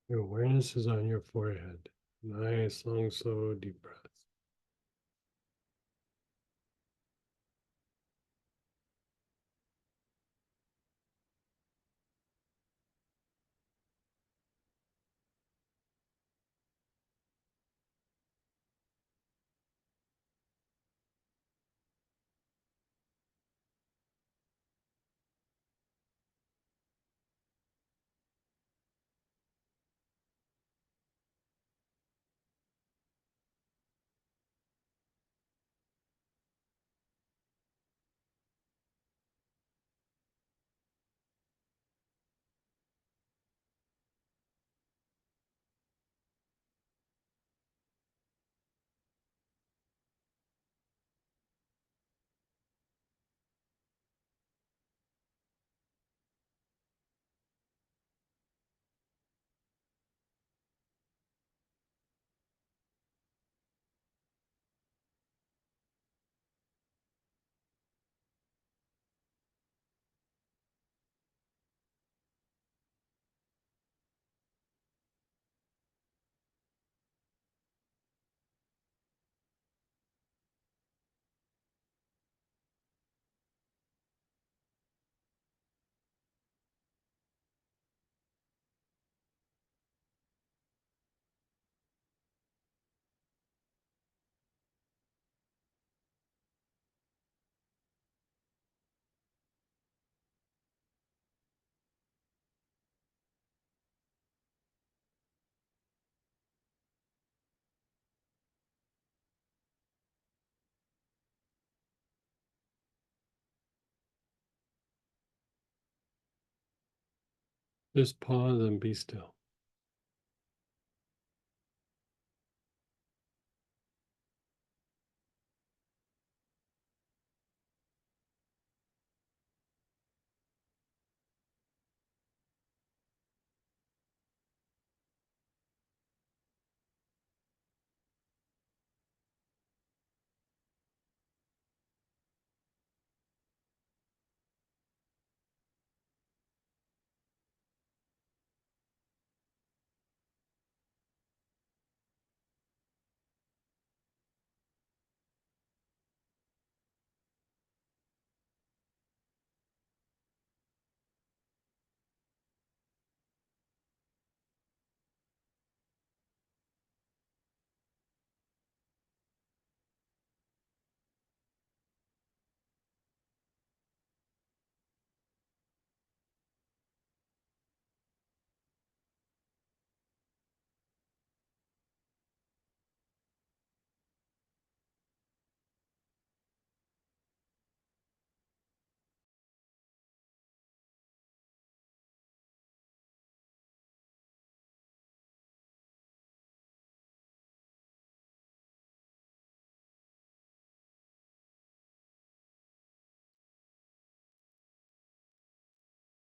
Your awareness is on your forehead. Nice, long, slow, deep breaths. Just pause and be still.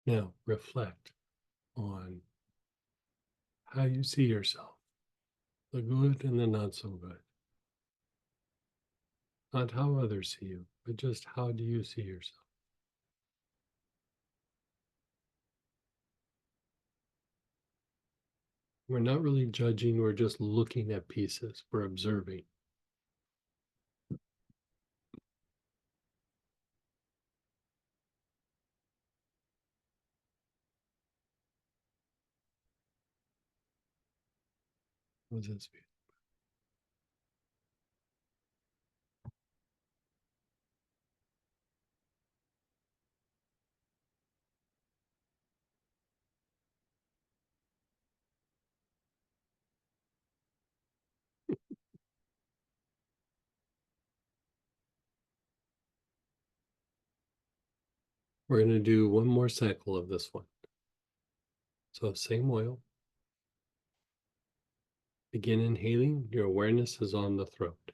Now reflect on how you see yourself, the good and the not so good. Not how others see you, but just how do you see yourself? We're not really judging, we're just looking at pieces, we're observing. What does this mean? We're going to do one more cycle of this one. So same oil. Begin inhaling, your awareness is on the throat.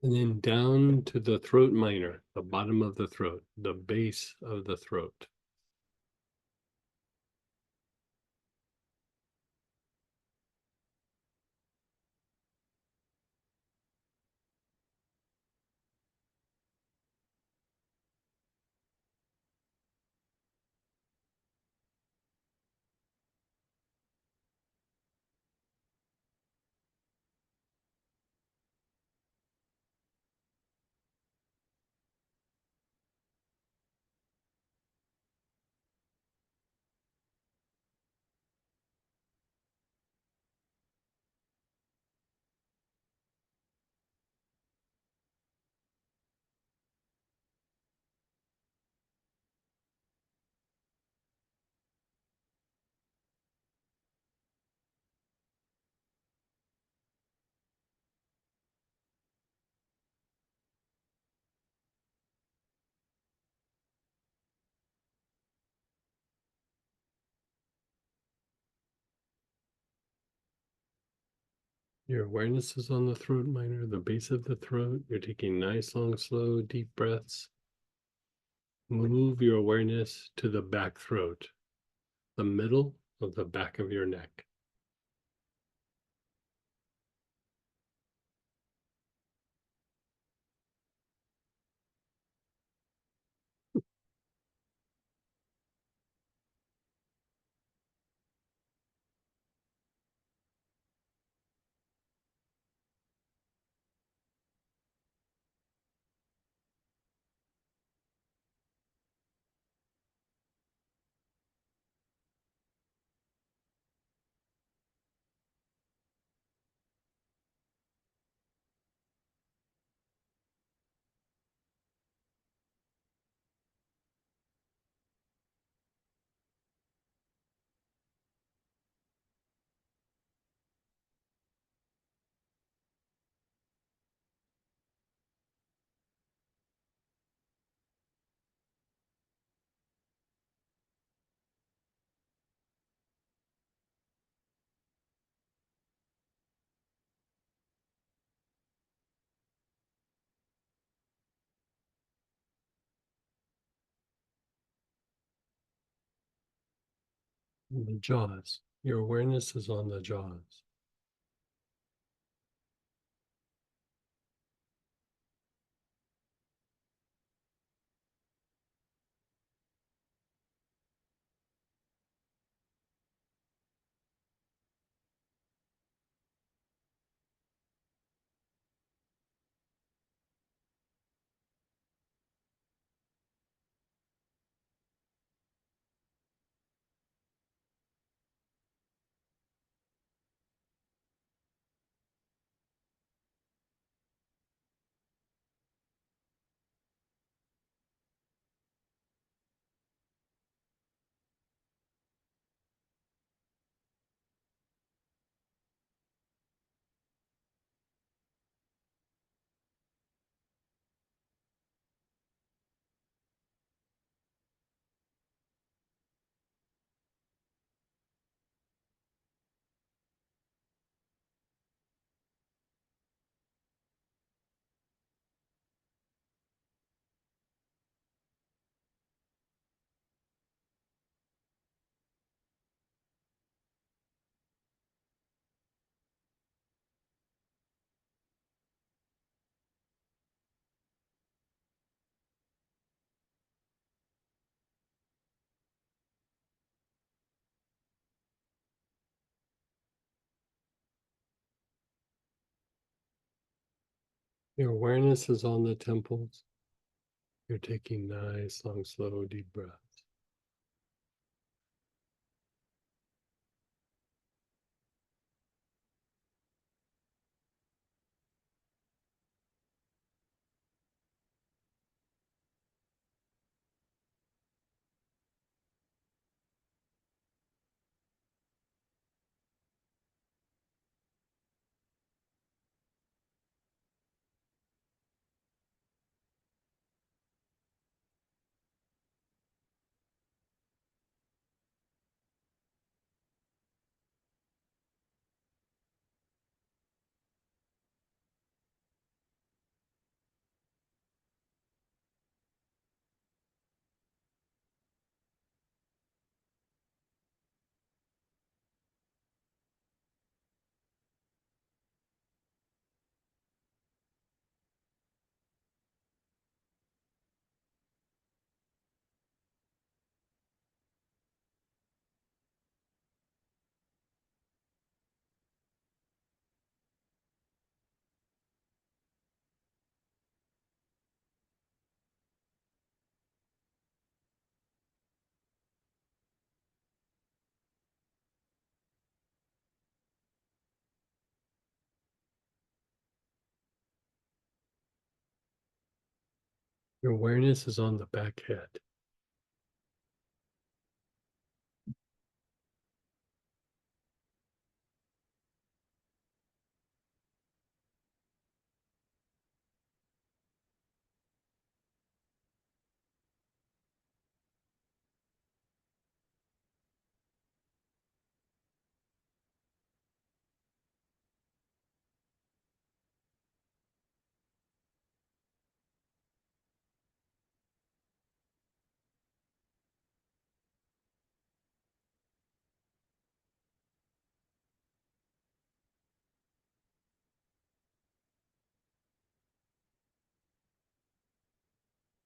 And then down to the throat minor, the bottom of the throat, the base of the throat. Your awareness is on the throat minor, the base of the throat. You're taking nice, long, slow, deep breaths. Move your awareness to the back throat, the middle of the back of your neck. The jaws. Your awareness is on the jaws. Your awareness is on the temples. You're taking nice, long, slow, deep breaths. Your awareness is on the back head.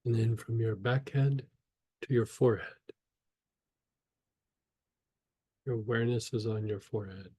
And then from your back head to your forehead. Your awareness is on your forehead.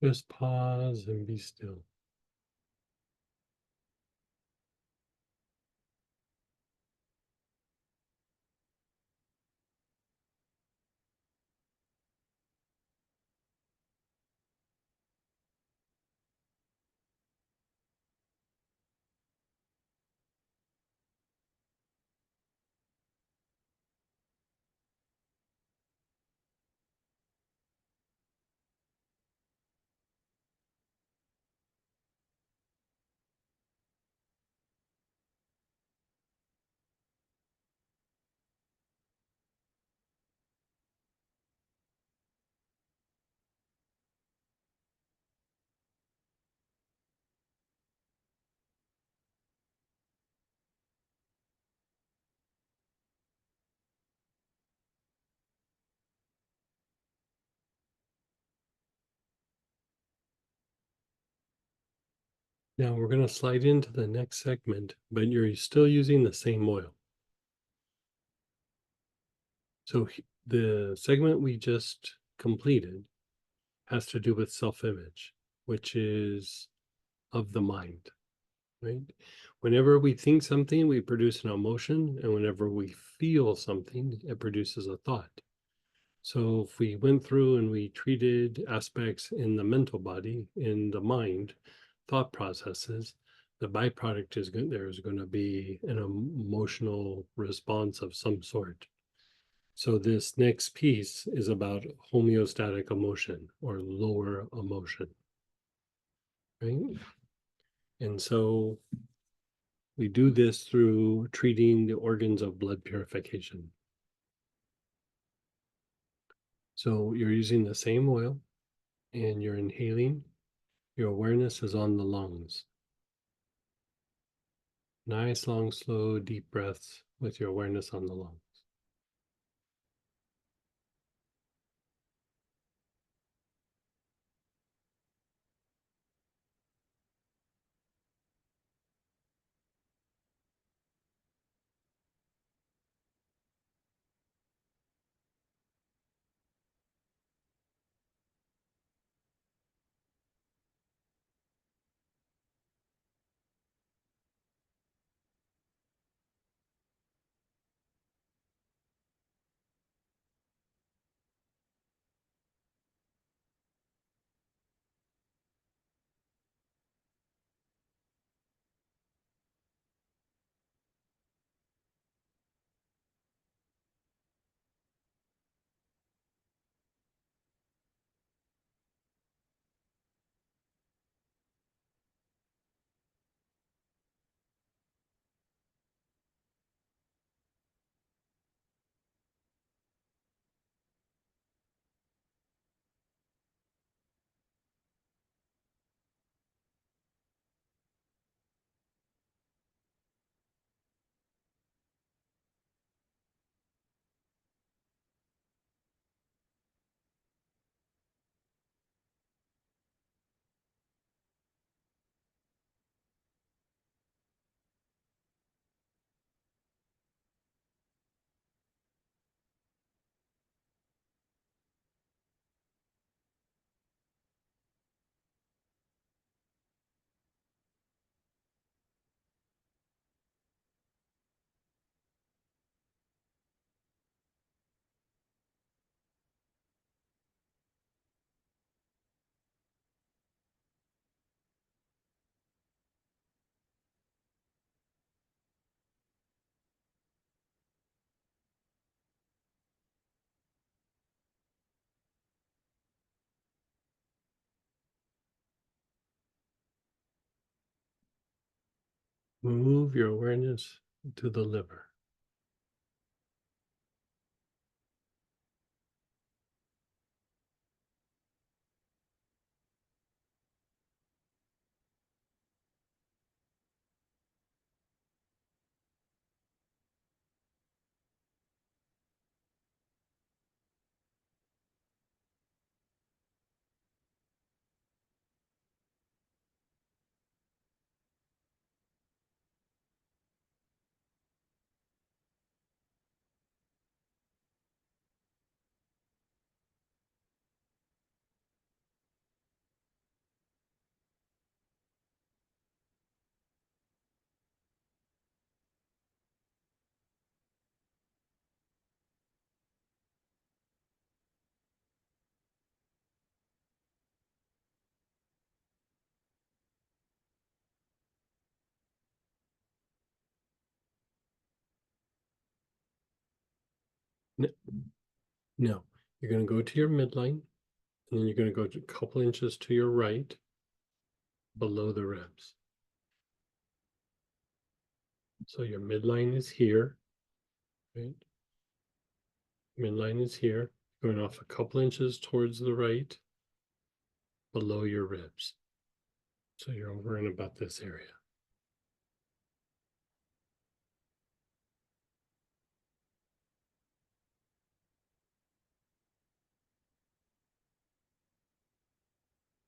Just pause and be still. Now we're going to slide into the next segment, but you're still using the same oil. So the segment we just completed has to do with self-image, which is of the mind, right? Whenever we think something, we produce an emotion, and whenever we feel something, it produces a thought. So if we went through and we treated aspects in the mental body, in the mind, thought processes, the byproduct is good. There's going to be an emotional response of some sort. So this next piece is about homeostatic emotion or lower emotion, right? And so we do this through treating the organs of blood purification. So you're using the same oil and you're inhaling. Your awareness is on the lungs. Nice, long, slow, deep breaths with your awareness on the lungs. Move your awareness to the liver. No, no. You're going to go to your midline, and then you're going to go a couple inches to your right, below the ribs. So your midline is here, right? Midline is here, going off a couple inches towards the right, below your ribs. So you're over in about this area.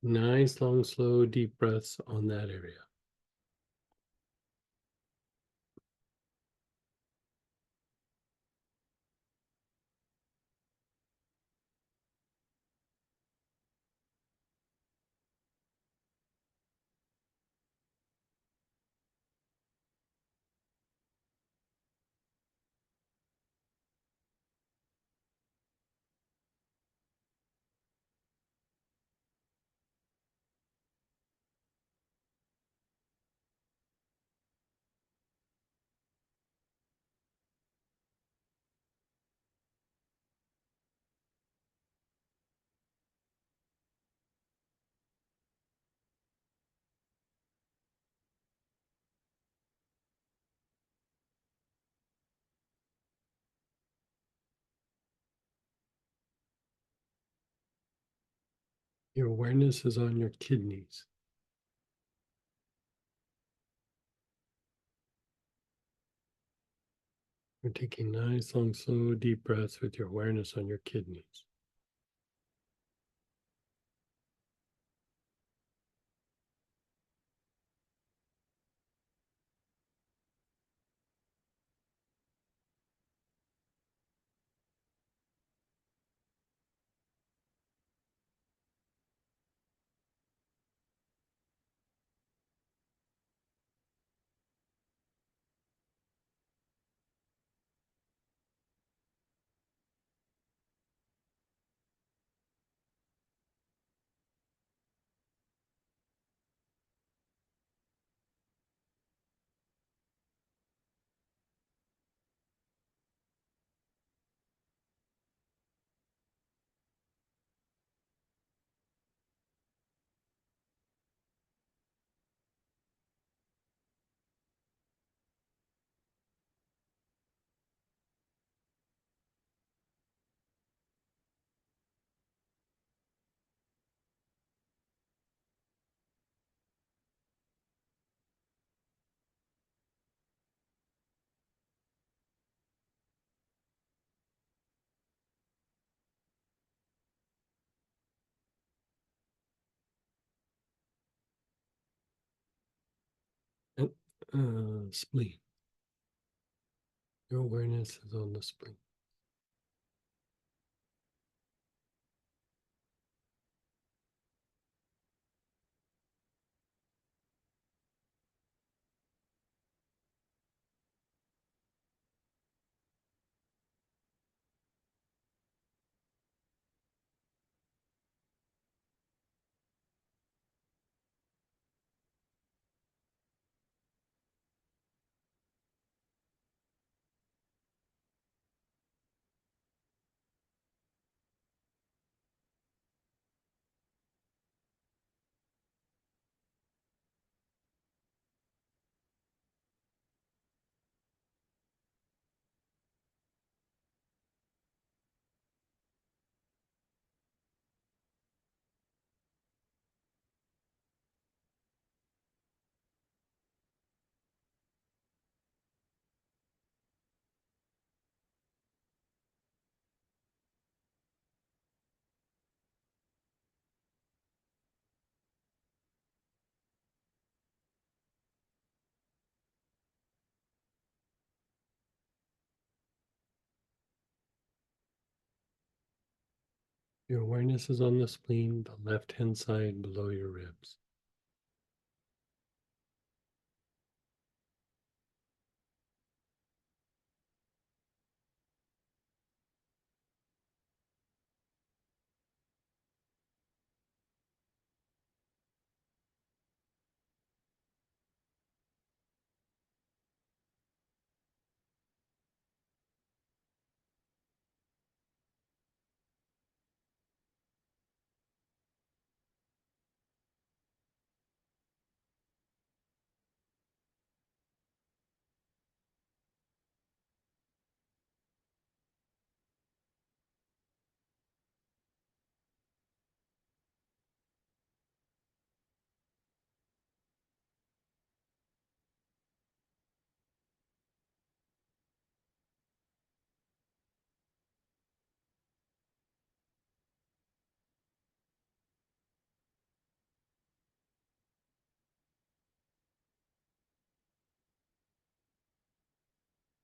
Nice, long, slow, deep breaths on that area. Your awareness is on your kidneys. You're taking nice, long, slow, deep breaths with your awareness on your kidneys. And spleen. Your awareness is on the spleen. Your awareness is on the spleen, the left-hand side below your ribs.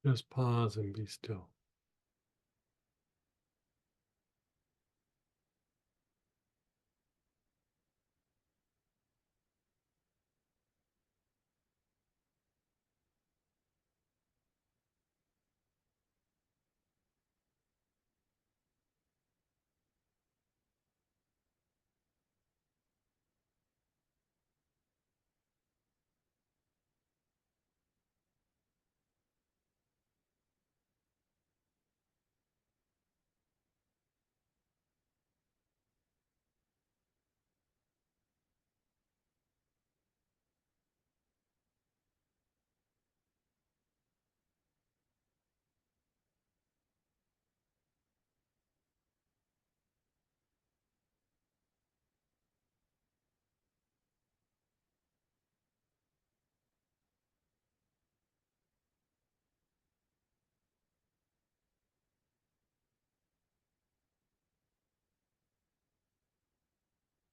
Just pause and be still.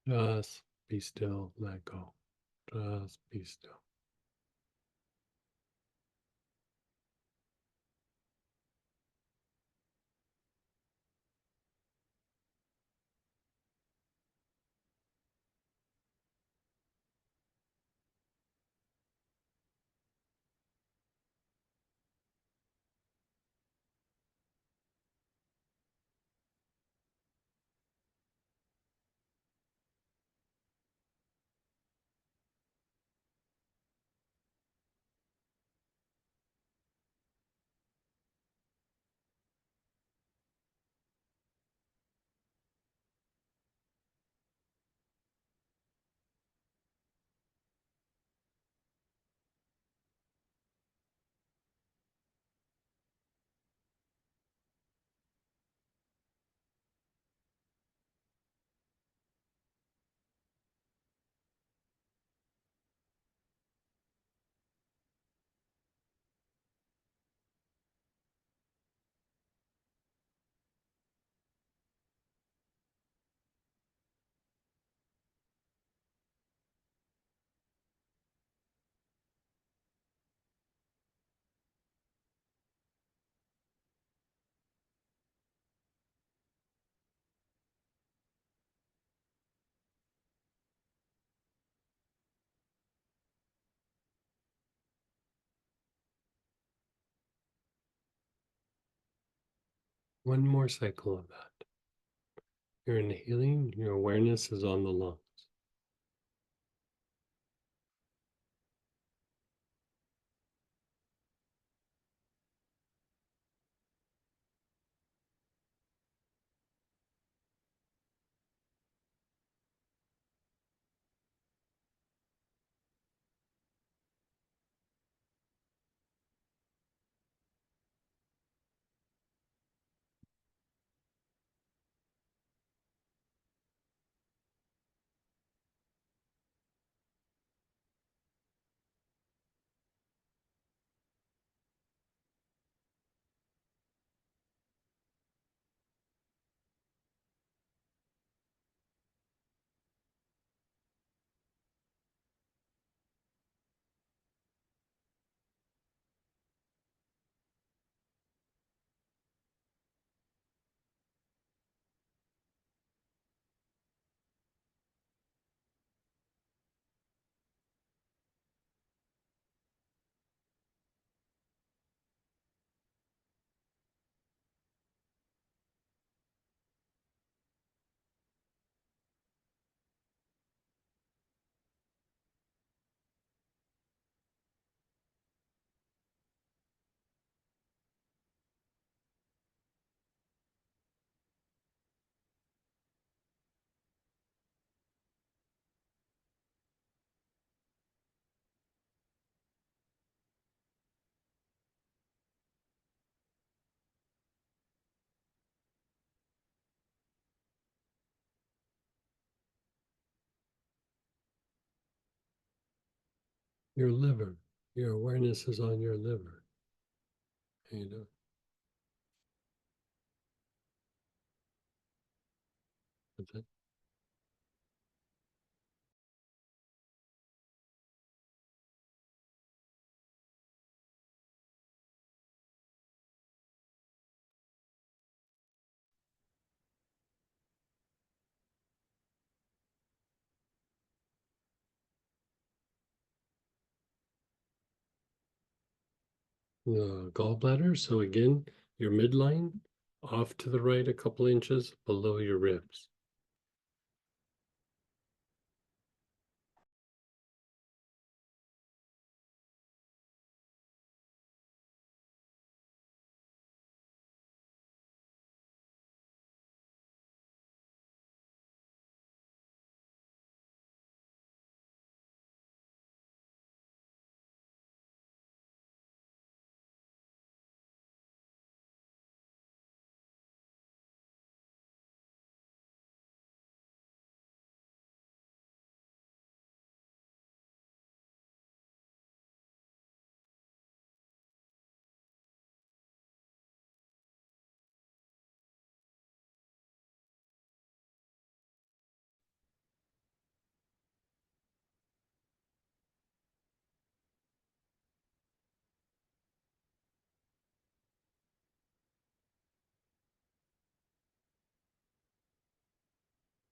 Just be still, let go. Just be still. One more cycle of that. You're inhaling, your awareness is on the lungs. Your liver, your awareness is on your liver. You know. That's it. the gallbladder. So again, your midline off to the right a couple inches below your ribs.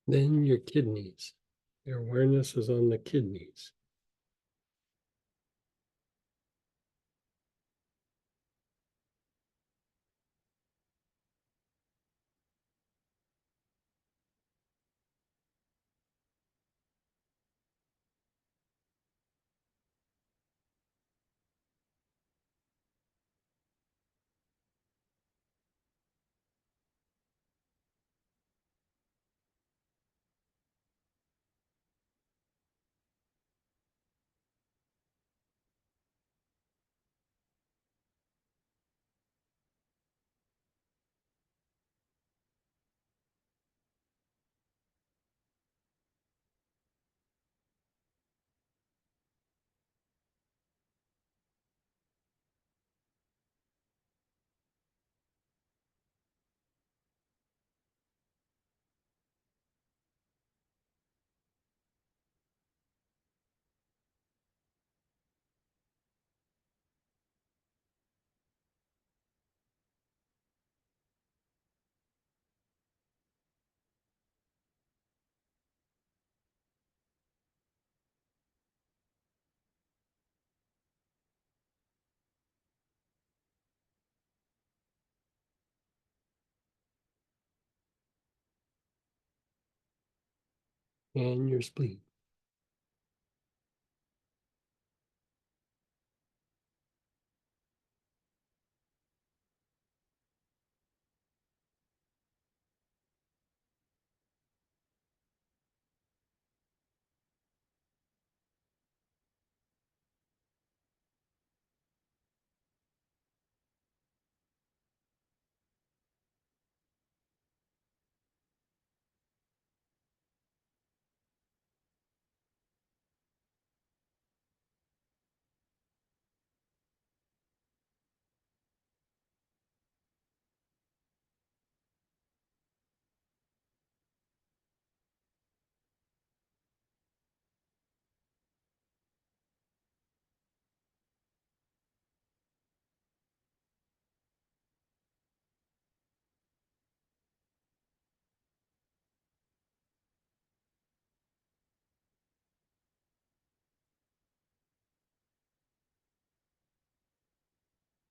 Then your kidneys. Your awareness is on the kidneys. And your spleen.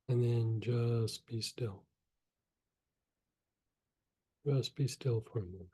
And then just be still. Just be still for a moment.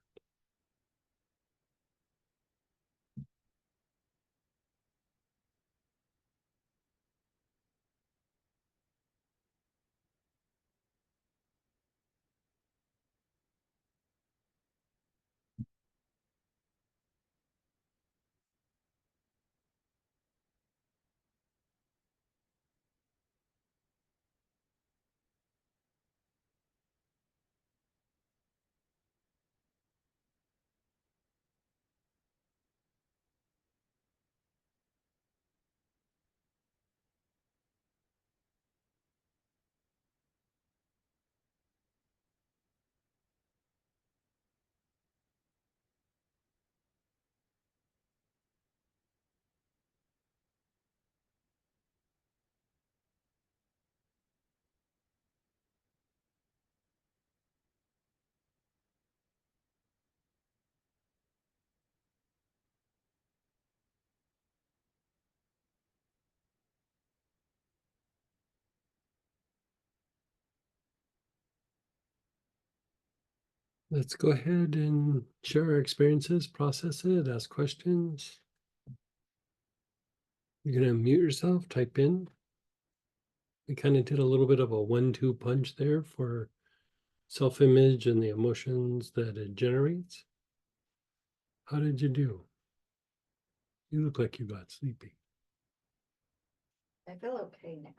let's go ahead and share our experiences, process it, ask questions. You're gonna mute yourself, type in. We kind of did a little bit of a 1-2 punch there for self-image and the emotions that it generates. How did you do? You look like you got sleepy, I feel okay now.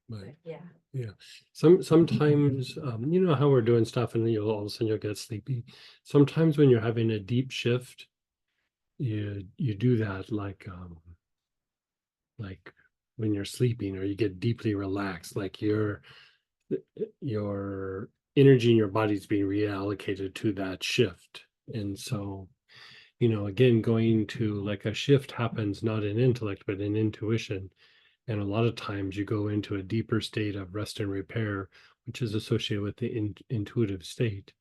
but Yeah. yeah. Sometimes you know how we're doing stuff and then you'll all of a sudden you'll get sleepy. Sometimes when you're having a deep shift, you do that like when you're sleeping, or you get deeply relaxed, like your energy in your body is being reallocated to that shift. And so, you know, again, going to like a shift happens not in intellect, but in intuition. And a lot of times you go into a deeper state of rest and repair, which is associated with the intuitive state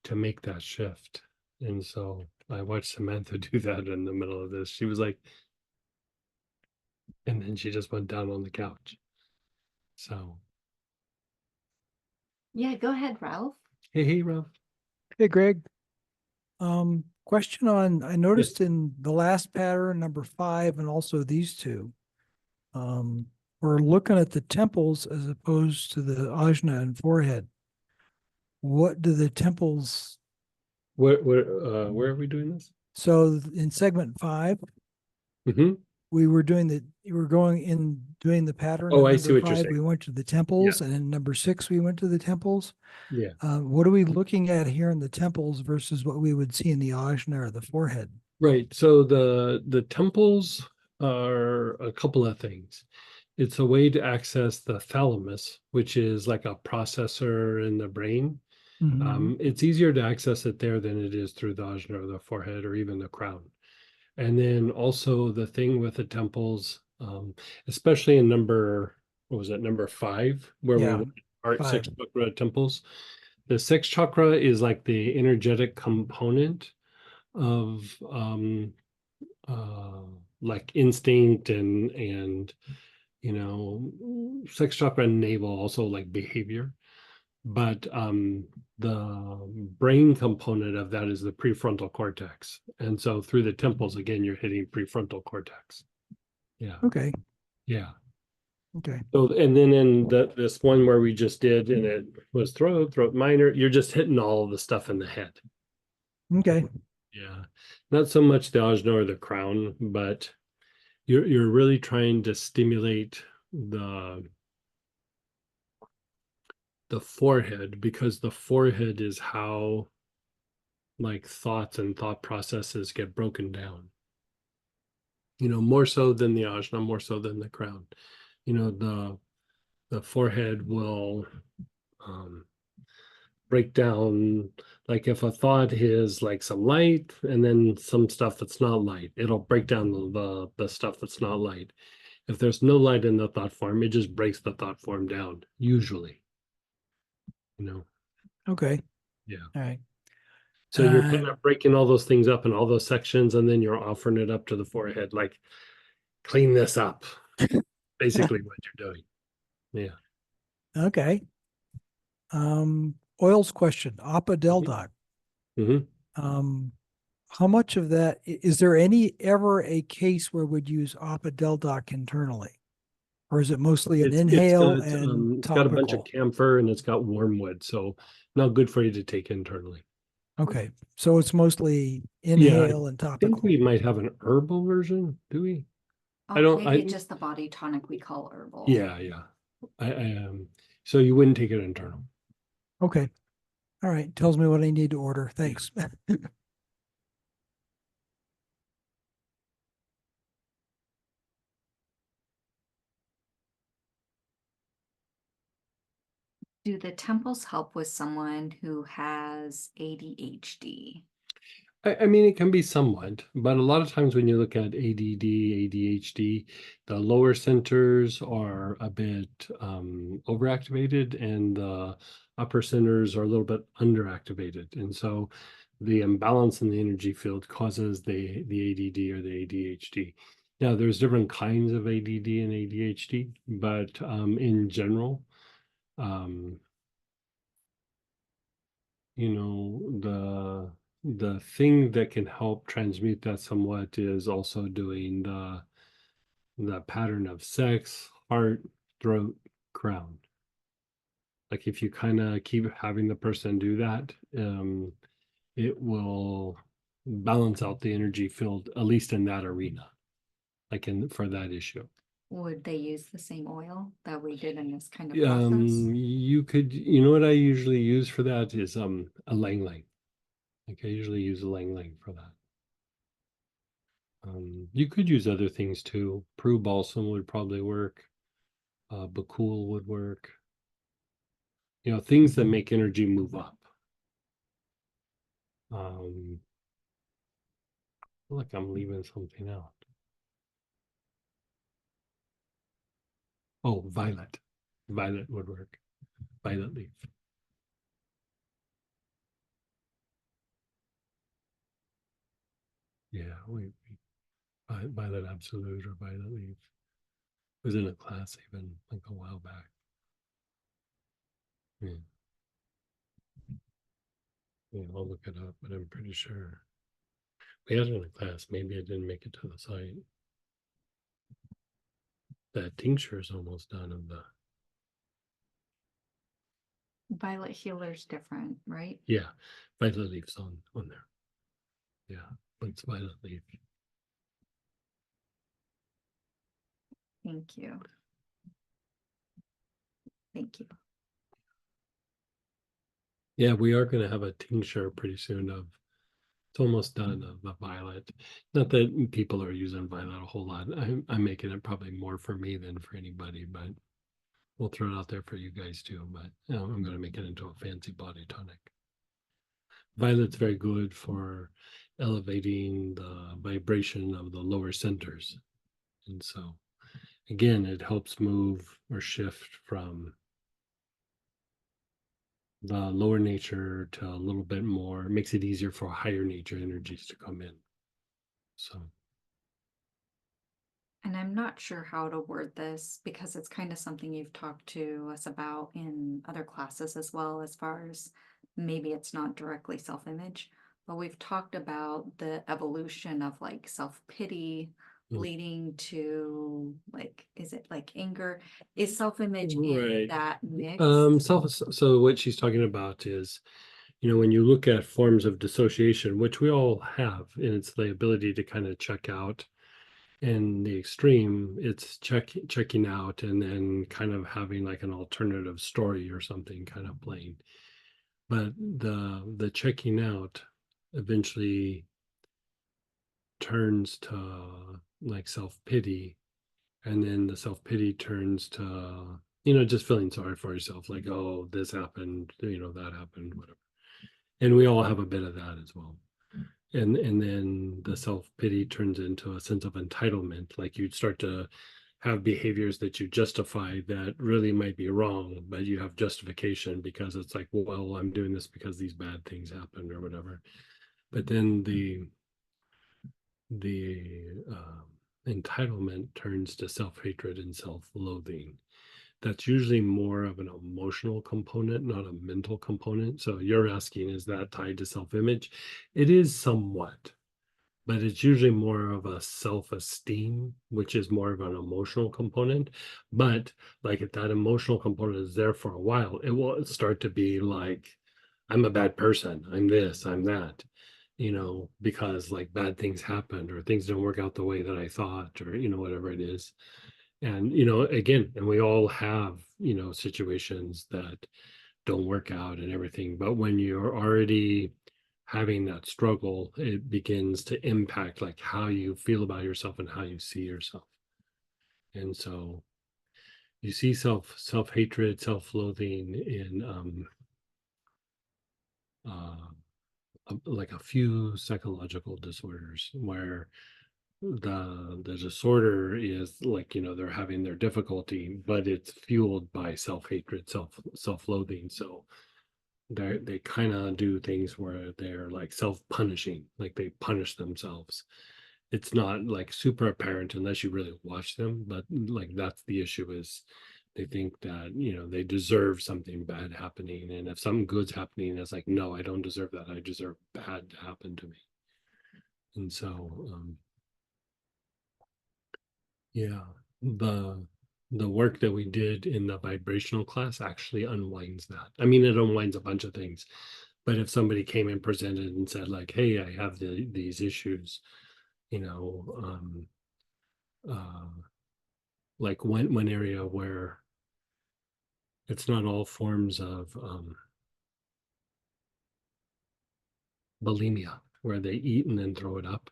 to make that shift. And so I watched Samantha do that in the middle of this. She was like, and then she just went down on the couch. So, Yeah, go ahead, Ralph. hey, Ralph. Hey, Greg. Question on, I noticed in the last pattern, number 5, and also these two, we're looking at the temples as opposed to the ajna and forehead. What do the temples, Where are we doing this? so in segment 5, Mm-hmm. we were doing doing the pattern. Oh, in I see number what you're 5, saying. we went to the temples, and in number 6, we went to the temples. Yeah. What are we looking at here in the temples versus what we would see in the ajna or the forehead? Right. So the temples are a couple of things. It's a way to access the thalamus, which is like a processor in the brain. Mhm. It's easier to access it there than it is through the ajna or the forehead or even the crown. And then also the thing with the temples, especially in what was it, number 5, where we Yeah, went art 5. 6 chakra temples. The 6th chakra is like the energetic component of uh like instinct and you know, 6th chakra and navel also like behavior. But the brain component of that is the prefrontal cortex. And so through the temples, again, you're hitting prefrontal cortex. Yeah. Okay. Yeah. Okay. So, and then in this one where we just did, and it was throat minor, you're just hitting all of the stuff in the head. Okay. Yeah. Not so much the ajna or the crown, but you're really trying to stimulate the forehead, because the forehead is how like thoughts and thought processes get broken down, you know, more so than the ajna, more so than the crown. You know, the forehead will break down, like if a thought is like some light and then some stuff that's not light, it'll break down the stuff that's not light. If there's no light in the thought form, it just breaks the thought form down, usually, you know. Okay. Yeah. All right. So you're kind of breaking all those things up in all those sections, and then you're offering it up to the forehead, like clean this up. Basically what you're doing. Yeah. Okay. Oil's question, Appa Deldoc. Mm-hmm. How much of that is there ever a case where we'd use Appa Deldoc internally? Or is it mostly an inhale and it's got a bunch of topical? camphor and it's got wormwood, so not good for you to take internally. Okay. So it's mostly Yeah, inhale and I think topical. we might have an herbal version, do we? Oh, I don't- maybe I- it's just the body tonic we call herbal. Yeah. So you wouldn't take it internal. Okay. All right. Tells me what I need to order. Thanks. Do the temples help with someone who has ADHD? I mean, it can be somewhat, but a lot of times when you look at ADD, ADHD, the lower centers are a bit overactivated and the upper centers are a little bit underactivated. And so the imbalance in the energy field causes the ADD or the ADHD. Now, there's different kinds of ADD and ADHD, but in general, um, you know, the thing that can help transmute that somewhat is also doing the pattern of sex, heart, throat, crown. Like if you kind of keep having the person do that, it will balance out the energy field, at least in that arena, like in for that issue. Would they use the same oil that we did in this kind of process? You could, you know what I usually use for that is a lang lang. Like I usually use a lang lang for that. You could use other things too. Prue balsam would probably work. Bakul would work. You know, things that make energy move up. Look, I'm leaving something out. Oh, violet. Violet would work. Violet leaf. Yeah, violet absolute or violet leaf. Was in a class even like a while back. Yeah. Yeah, I'll look it up, but I'm pretty sure we had it in a class. Maybe I didn't make it to the site. That tincture is almost done of the. Violet healer's different, right? Yeah, violet leaf's on there. Yeah, but it's violet leaf. Thank you. Thank you. Yeah, we are going to have a tincture pretty soon of. It's almost done of the violet. Not that people are using violet a whole lot. I'm making it probably more for me than for anybody, but we'll throw it out there for you guys too. But I'm going to make it into a fancy body tonic. Violet's very good for elevating the vibration of the lower centers. And so, again, it helps move or shift from the lower nature to a little bit more, it makes it easier for higher nature energies to come in. So, And I'm not sure how to word this because it's kind of something you've talked to us about in other classes as well, as far as maybe it's not directly self-image, but we've talked about the evolution of like self-pity Mm. leading to like, is it like anger? Is self-image in Right. that mix? So what she's talking about is, you know, when you look at forms of dissociation, which we all have, and it's the ability to kind of check out. In the extreme, it's checking out and then kind of having like an alternative story or something kind of playing. But the checking out eventually turns to like self-pity, and then the self-pity turns to, you know, just feeling sorry for yourself, like, oh, this happened, you know, that happened, whatever. And we all have a bit of that as well. And then the self-pity turns into a sense of entitlement, like you'd start to have behaviors that you justify that really might be wrong, but you have justification because it's like, well, I'm doing this because these bad things happened or whatever. But then the entitlement turns to self-hatred and self-loathing. That's usually more of an emotional component, not a mental component. So you're asking, is that tied to self-image? It is somewhat, but it's usually more of a self-esteem, which is more of an emotional component. But like if that emotional component is there for a while, it will start to be like, I'm a bad person, I'm this, I'm that, you know, because like bad things happened or things don't work out the way that I thought, or, you know, whatever it is. And, you know, again, and we all have, you know, situations that don't work out and everything. But when you're already having that struggle, it begins to impact like how you feel about yourself and how you see yourself. And so you see self-hatred, self-loathing in like a few psychological disorders where the disorder is like, you know, they're having their difficulty, but it's fueled by self-hatred, self-loathing. So they kind of do things where they're like self-punishing, like they punish themselves. It's not like super apparent unless you really watch them, but like that's the issue, is They think that, they deserve something bad happening. And if something good's happening, it's like, no, I don't deserve that. I deserve bad to happen to me. And so, yeah, the work that we did in the vibrational class actually unwinds that. I mean, it unwinds a bunch of things. But if somebody came and presented and said, like, hey, I have these issues, you know, like one area where it's not all forms of bulimia, where they eat and then throw it up.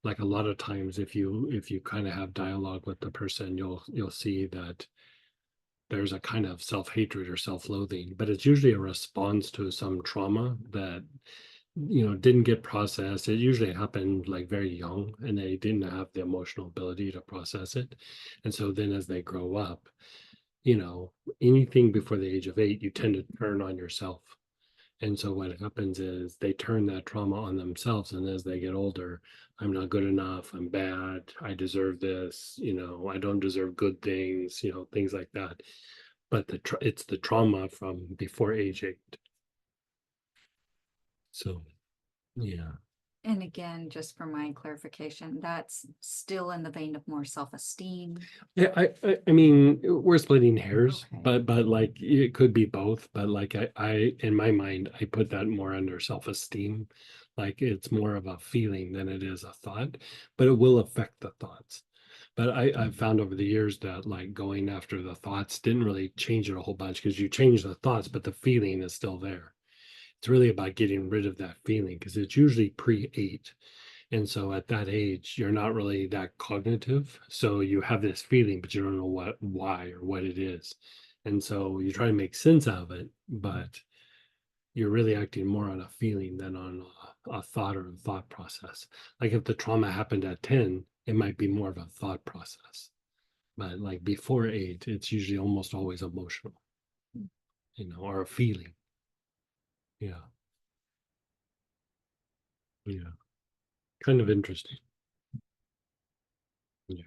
Like a lot of times, if you kind of have dialogue with the person, you'll see that there's a kind of self-hatred or self-loathing, but it's usually a response to some trauma that didn't get processed. It usually happened like very young, and they didn't have the emotional ability to process it. And so then as they grow up, anything before the age of 8, you tend to turn on yourself. And so what happens is they turn that trauma on themselves, and as they get older, I'm not good enough, I'm bad, I deserve this, I don't deserve good things, things like that. But it's the trauma from before age 8. So yeah. And again, just for my clarification, that's still in the vein of more self-esteem. Yeah, I mean, we're splitting hairs, Okay. but like it could be both. But like I in my mind, I put that more under self-esteem. Like it's more of a feeling than it is a thought, but it will affect the thoughts. But I've found over the years that like going after the thoughts didn't really change it a whole bunch, because you change the thoughts, but the feeling is still there. It's really about getting rid of that feeling, because it's usually pre-8. And so at that age, you're not really that cognitive. So you have this feeling, but you don't know why or what it is. And so you try to make sense out of it, but you're really acting more on a feeling than on a thought or a thought process. Like if the trauma happened at 10, it might be more of a thought process. But like before 8, it's usually almost always emotional, or a feeling. Yeah. Yeah. Kind of interesting. Yeah.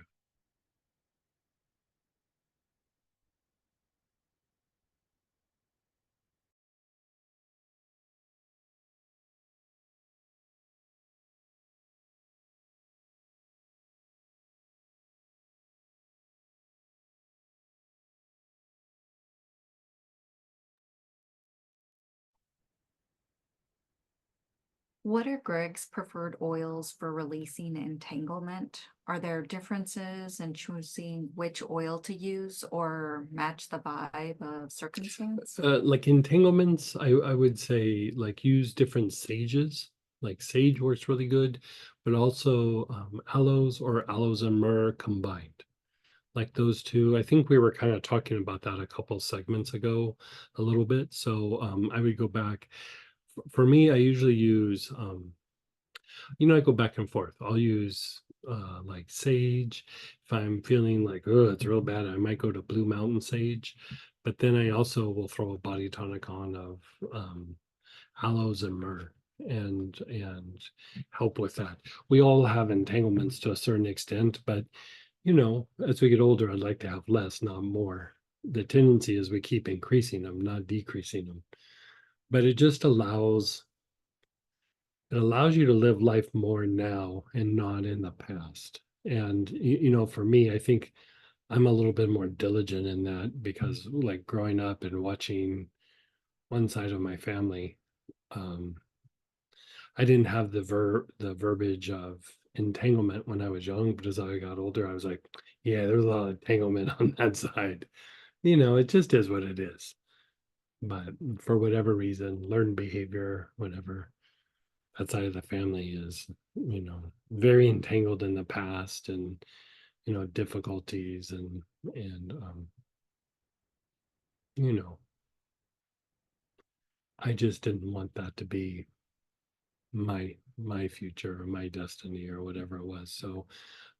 What are Greg's preferred oils for releasing entanglement? Are there differences in choosing which oil to use or match the vibe of circumstance? Like entanglements, I would say like use different sages. Like sage works really good, but also aloes or aloes and myrrh combined. Like those two, I think we were kind of talking about that a couple segments ago, a little bit. So I would go back. For me, I usually use I go back and forth. I'll use like sage. If I'm feeling like, oh, it's real bad, I might go to Blue Mountain Sage. But then I also will throw a body tonic on of aloes and myrrh and help with that. We all have entanglements to a certain extent, but as we get older, I'd like to have less, not more. The tendency is we keep increasing them, not decreasing them. But it allows you to live life more now and not in the past. And for me, I think I'm a little bit more diligent in that, because like growing up and watching one side of my family, um, I didn't have the verbiage of entanglement when I was young, but as I got older, I was like, yeah, there's a lot of entanglement on that side. It just is what it is. But for whatever reason, learned behavior, whatever, that side of the family is, very entangled in the past, and difficulties, and you know, I just didn't want that to be my future or my destiny or whatever it was. So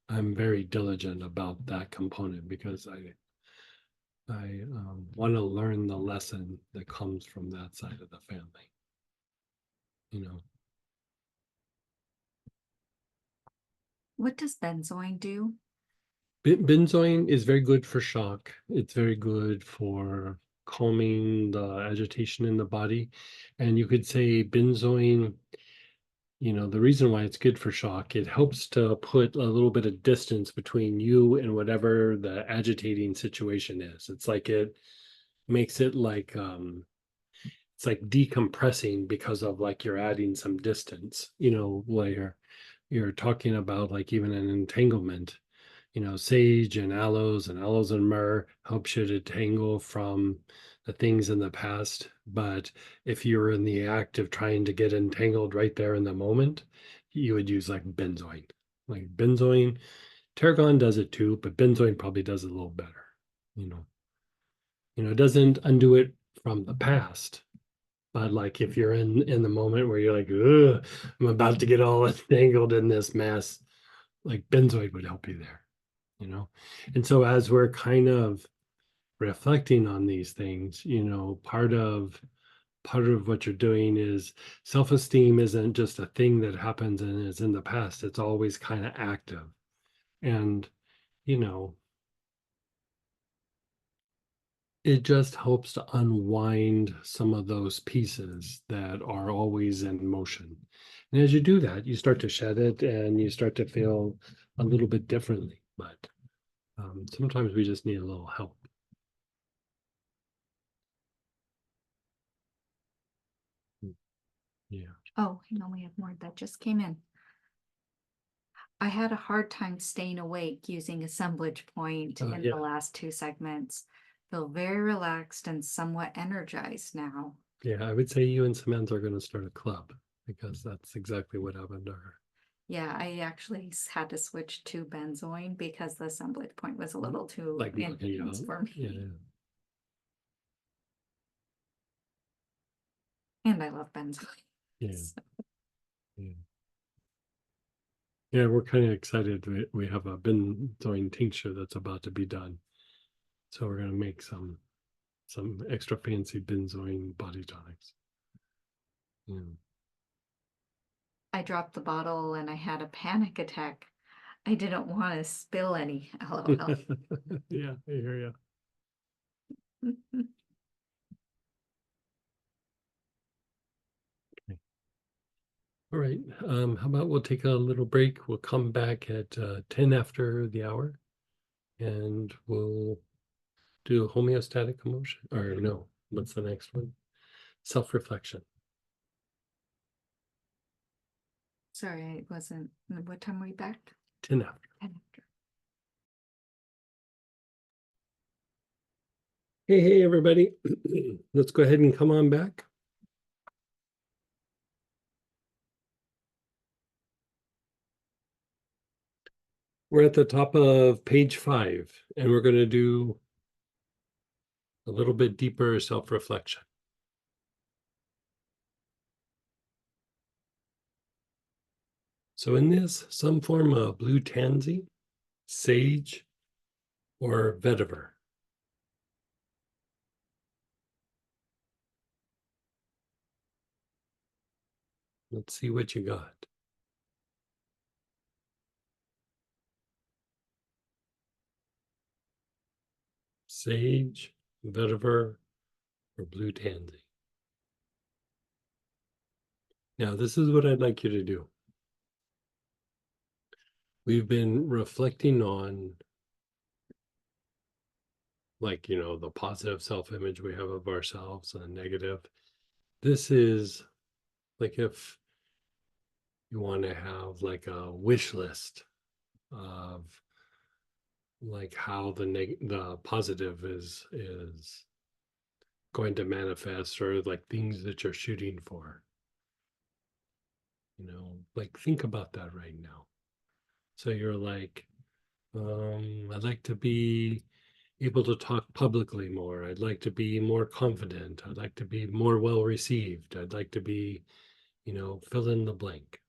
I'm very diligent about that component, because I want to learn the lesson that comes from that side of the family. You know, What does benzoin do? Benzoin is very good for shock. It's very good for calming the agitation in the body. And you could say benzoin, the reason why it's good for shock, it helps to put a little bit of distance between you and whatever the agitating situation is. It's like it makes it like it's like decompressing because of like you're adding some distance, where you're talking about like even an entanglement. Sage and aloes and myrrh helps you to tangle from the things in the past. But if you're in the act of trying to get entangled right there in the moment, you would use like benzoin. Like benzoin, tarragon does it too, but benzoin probably does it a little better. It doesn't undo it from the past. But like if you're in the moment where you're like, ugh, I'm about to get all entangled in this mess, like benzoin would help you there. And so as we're kind of reflecting on these things, part of what you're doing is self-esteem isn't just a thing that happens and is in the past. It's always kind of active. And you know it just helps to unwind some of those pieces that are always in motion. And as you do that, you start to shed it and you start to feel a little bit differently. But sometimes we just need a little help. Yeah. Oh, hang on, we have more that just came in. I had a hard time staying awake using assemblage point in Yeah. the last two segments. Feel very relaxed and somewhat energized now. Yeah, I would say you and Samantha are going to start a club because that's exactly what happened to her. Yeah, I actually had to switch to benzoin because the assemblage point was a little too Like knocking you intense out. for me. Yeah. And I love benzoin. Yeah. So, Yeah. Yeah, we're kind of excited. We have a benzoin tincture that's about to be done. So we're going to make some extra fancy benzoin body tonics. Yeah. I dropped the bottle and I had a panic attack. I didn't want to spill any. LOL. Yeah, I hear you. All right. How about we'll take a little break. We'll come back at 10 after the hour and we'll do homeostatic emotion. Or no, what's the next one? Self-reflection. Sorry, I wasn't. What time are we back? 10 after. 10 after. Hey, everybody. Let's go ahead and come on back. We're at the top of page 5, and we're going to do a little bit deeper self-reflection. So in this, some form of blue tansy, sage, or vetiver. Let's see what you got. Sage, vetiver, or blue tansy. Now, this is what I'd like you to do. We've been reflecting on, like, the positive self-image we have of ourselves and the negative. This is like if you want to have like a wish list of like how the positive is going to manifest, or like things that you're shooting for. Like think about that right now. So you're like, I'd like to be able to talk publicly more. I'd like to be more confident. I'd like to be more well received. I'd like to be, fill in the blank.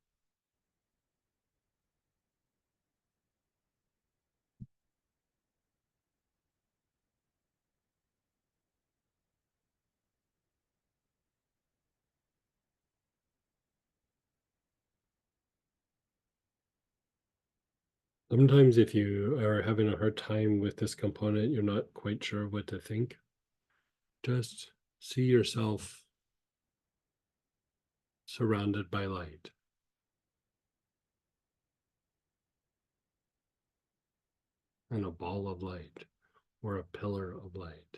Sometimes if you are having a hard time with this component, you're not quite sure what to think. Just see yourself surrounded by light. And a ball of light or a pillar of light.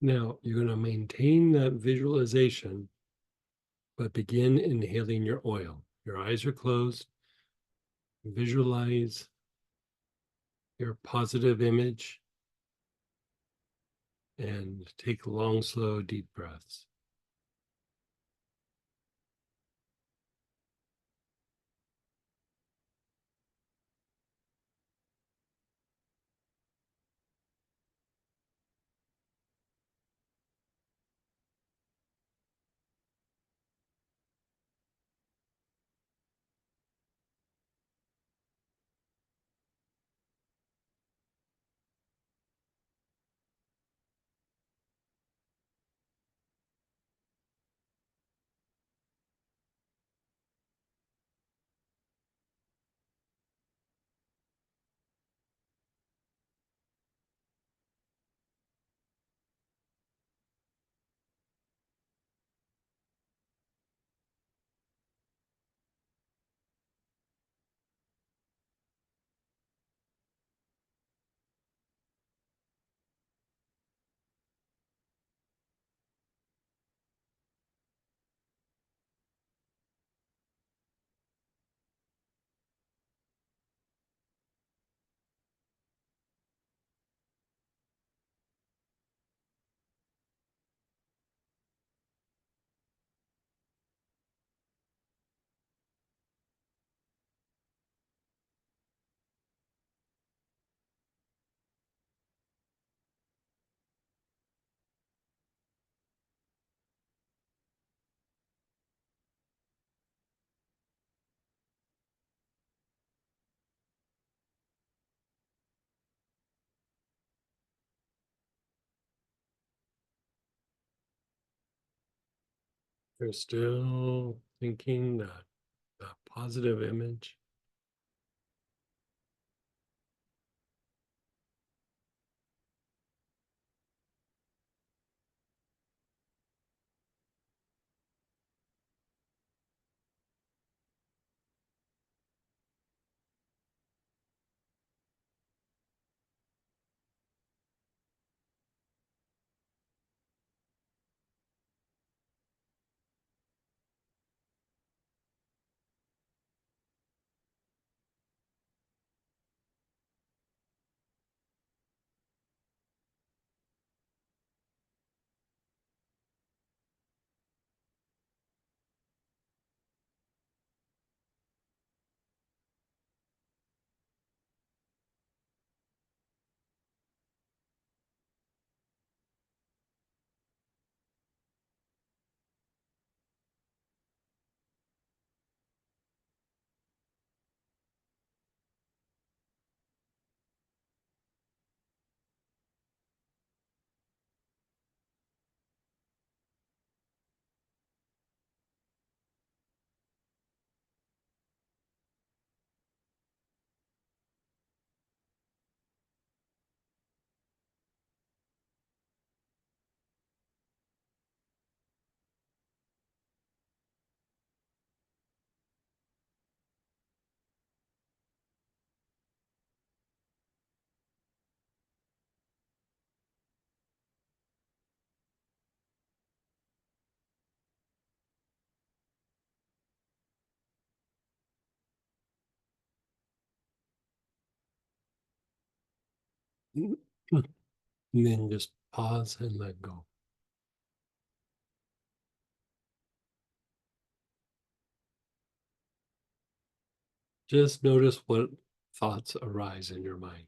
Now you're going to maintain that visualization, but begin inhaling your oil. Your eyes are closed. Visualize your positive image and take long, slow, deep breaths. You're still thinking that positive image. And then just pause and let go. Just notice what thoughts arise in your mind.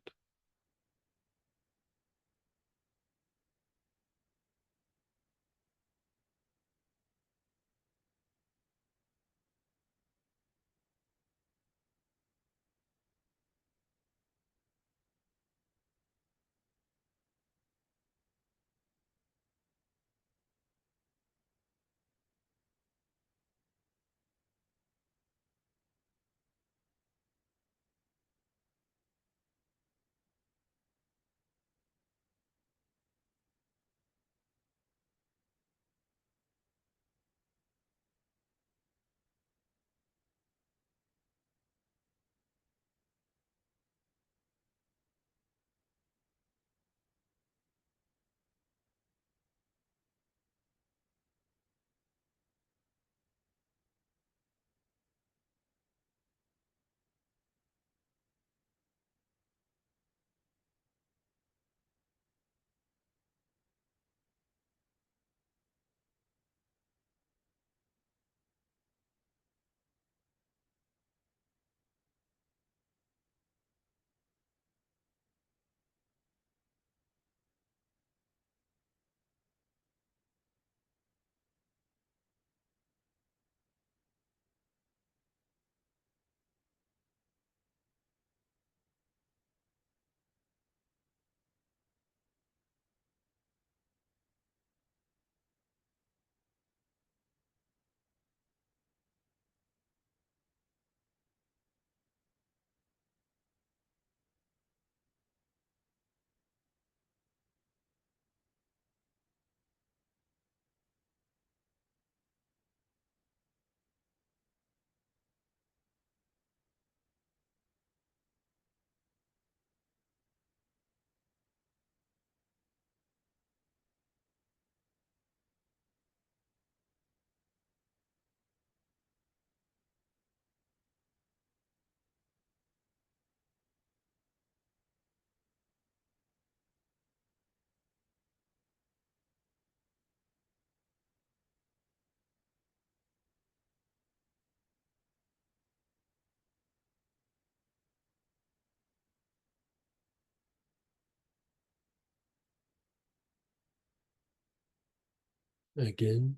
Again,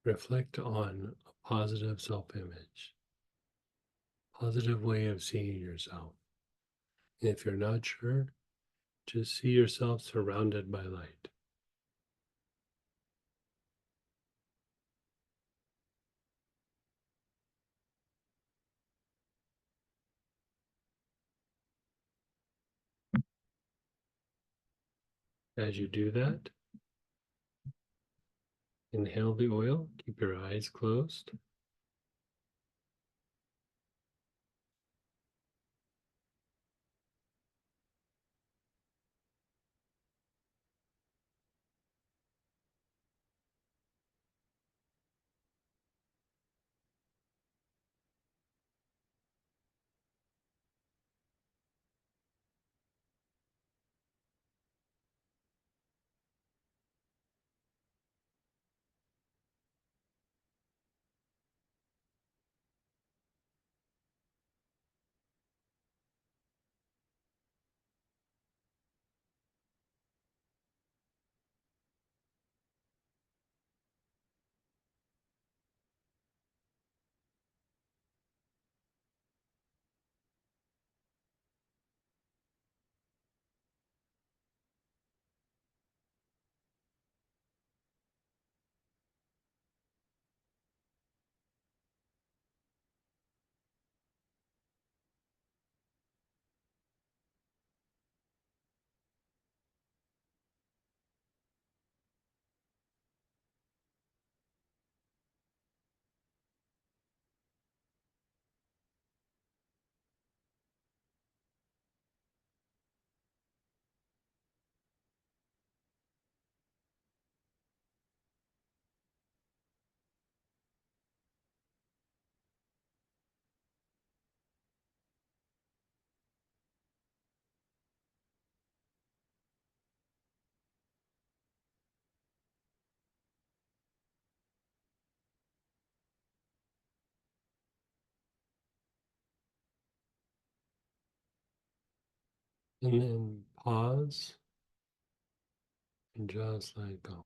reflect on a positive self-image, positive way of seeing yourself. And if you're not sure, just see yourself surrounded by light. As you do that, inhale the oil, keep your eyes closed. And then pause and just let go.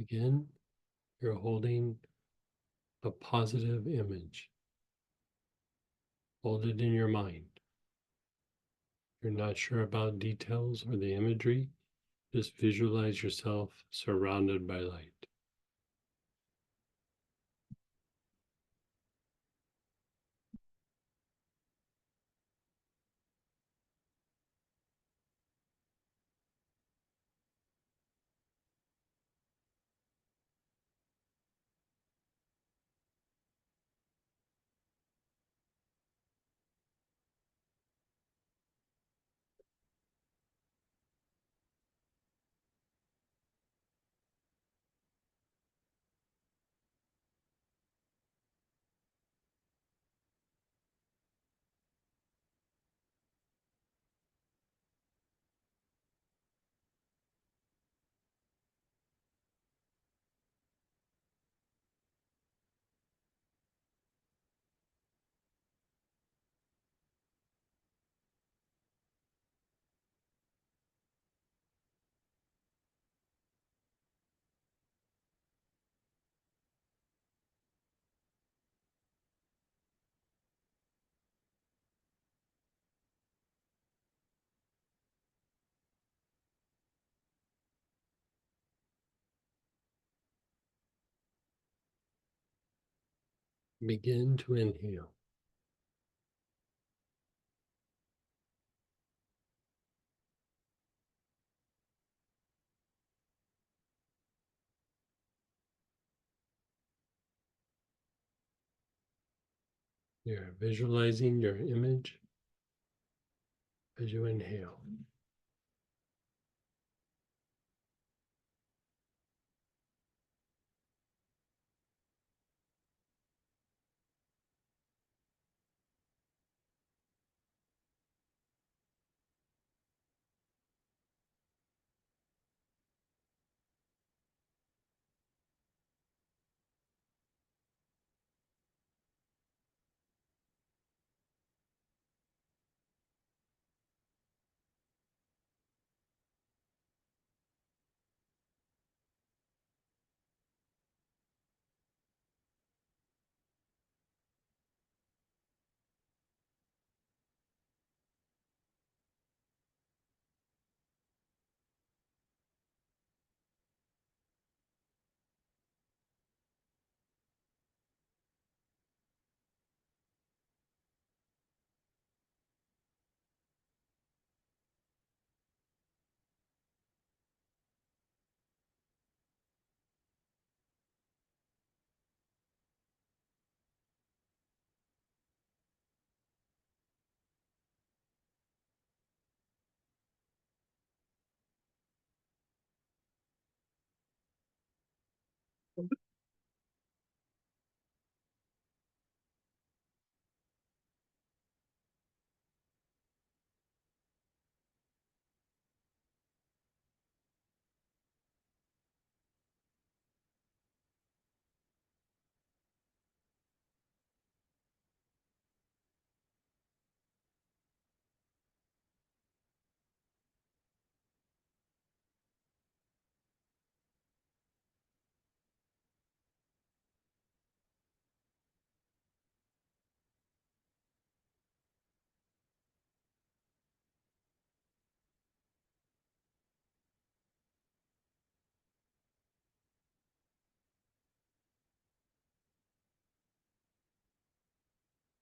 Again, you're holding a positive image. Hold it in your mind. You're not sure about details or the imagery, just visualize yourself surrounded by light. Begin to inhale. You're visualizing your image as you inhale.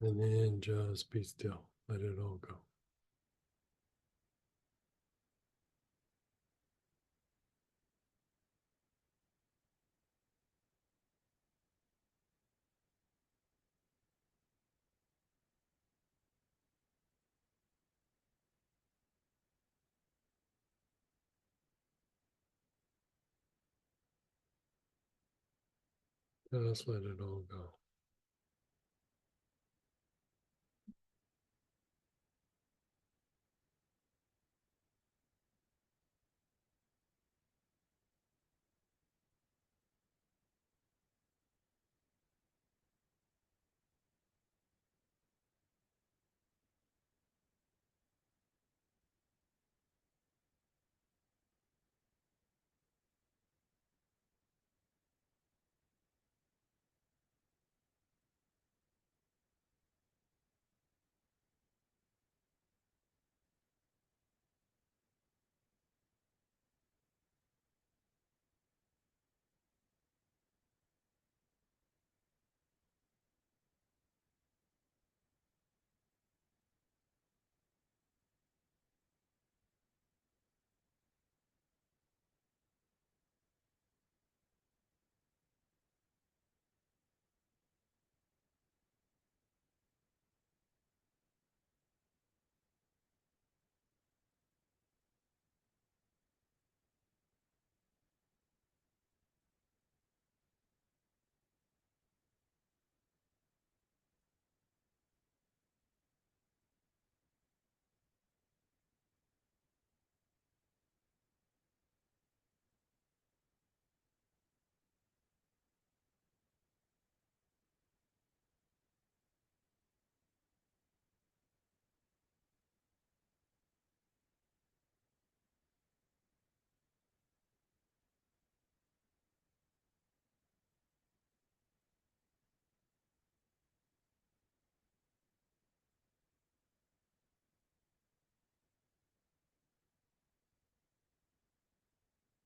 And then just be still. Let it all go. Just let it all go.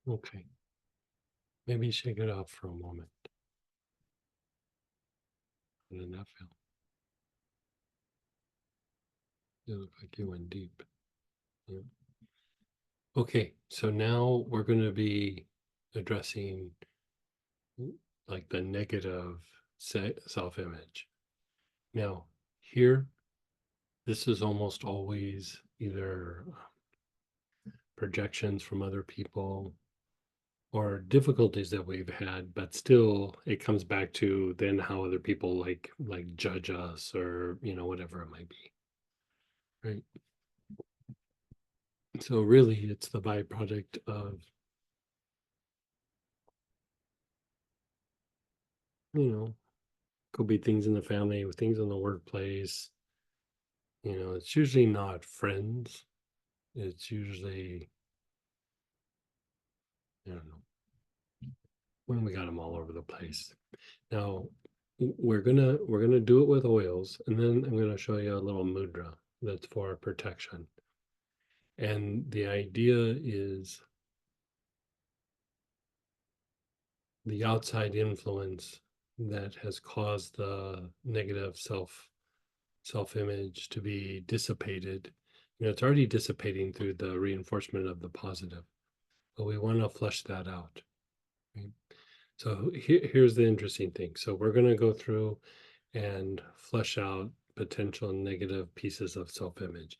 Okay. Maybe shake it off for a moment. How did that feel? You look like you went deep. Yeah. Okay, so now we're going to be addressing like the negative self-image. Now, here, this is almost always either projections from other people or difficulties that we've had, but still it comes back to then how other people like judge us or whatever it might be. Right. So really it's the byproduct of could be things in the family, things in the workplace. It's usually not friends. It's usually, I don't know, when we got them all over the place. Now we're gonna do it with oils, and then I'm gonna show you a little mudra that's for protection. And the idea is the outside influence that has caused the negative self-image to be dissipated. It's already dissipating through the reinforcement of the positive, but we want to flush that out. Right? So here's the interesting thing. So we're going to go through and flush out potential negative pieces of self-image.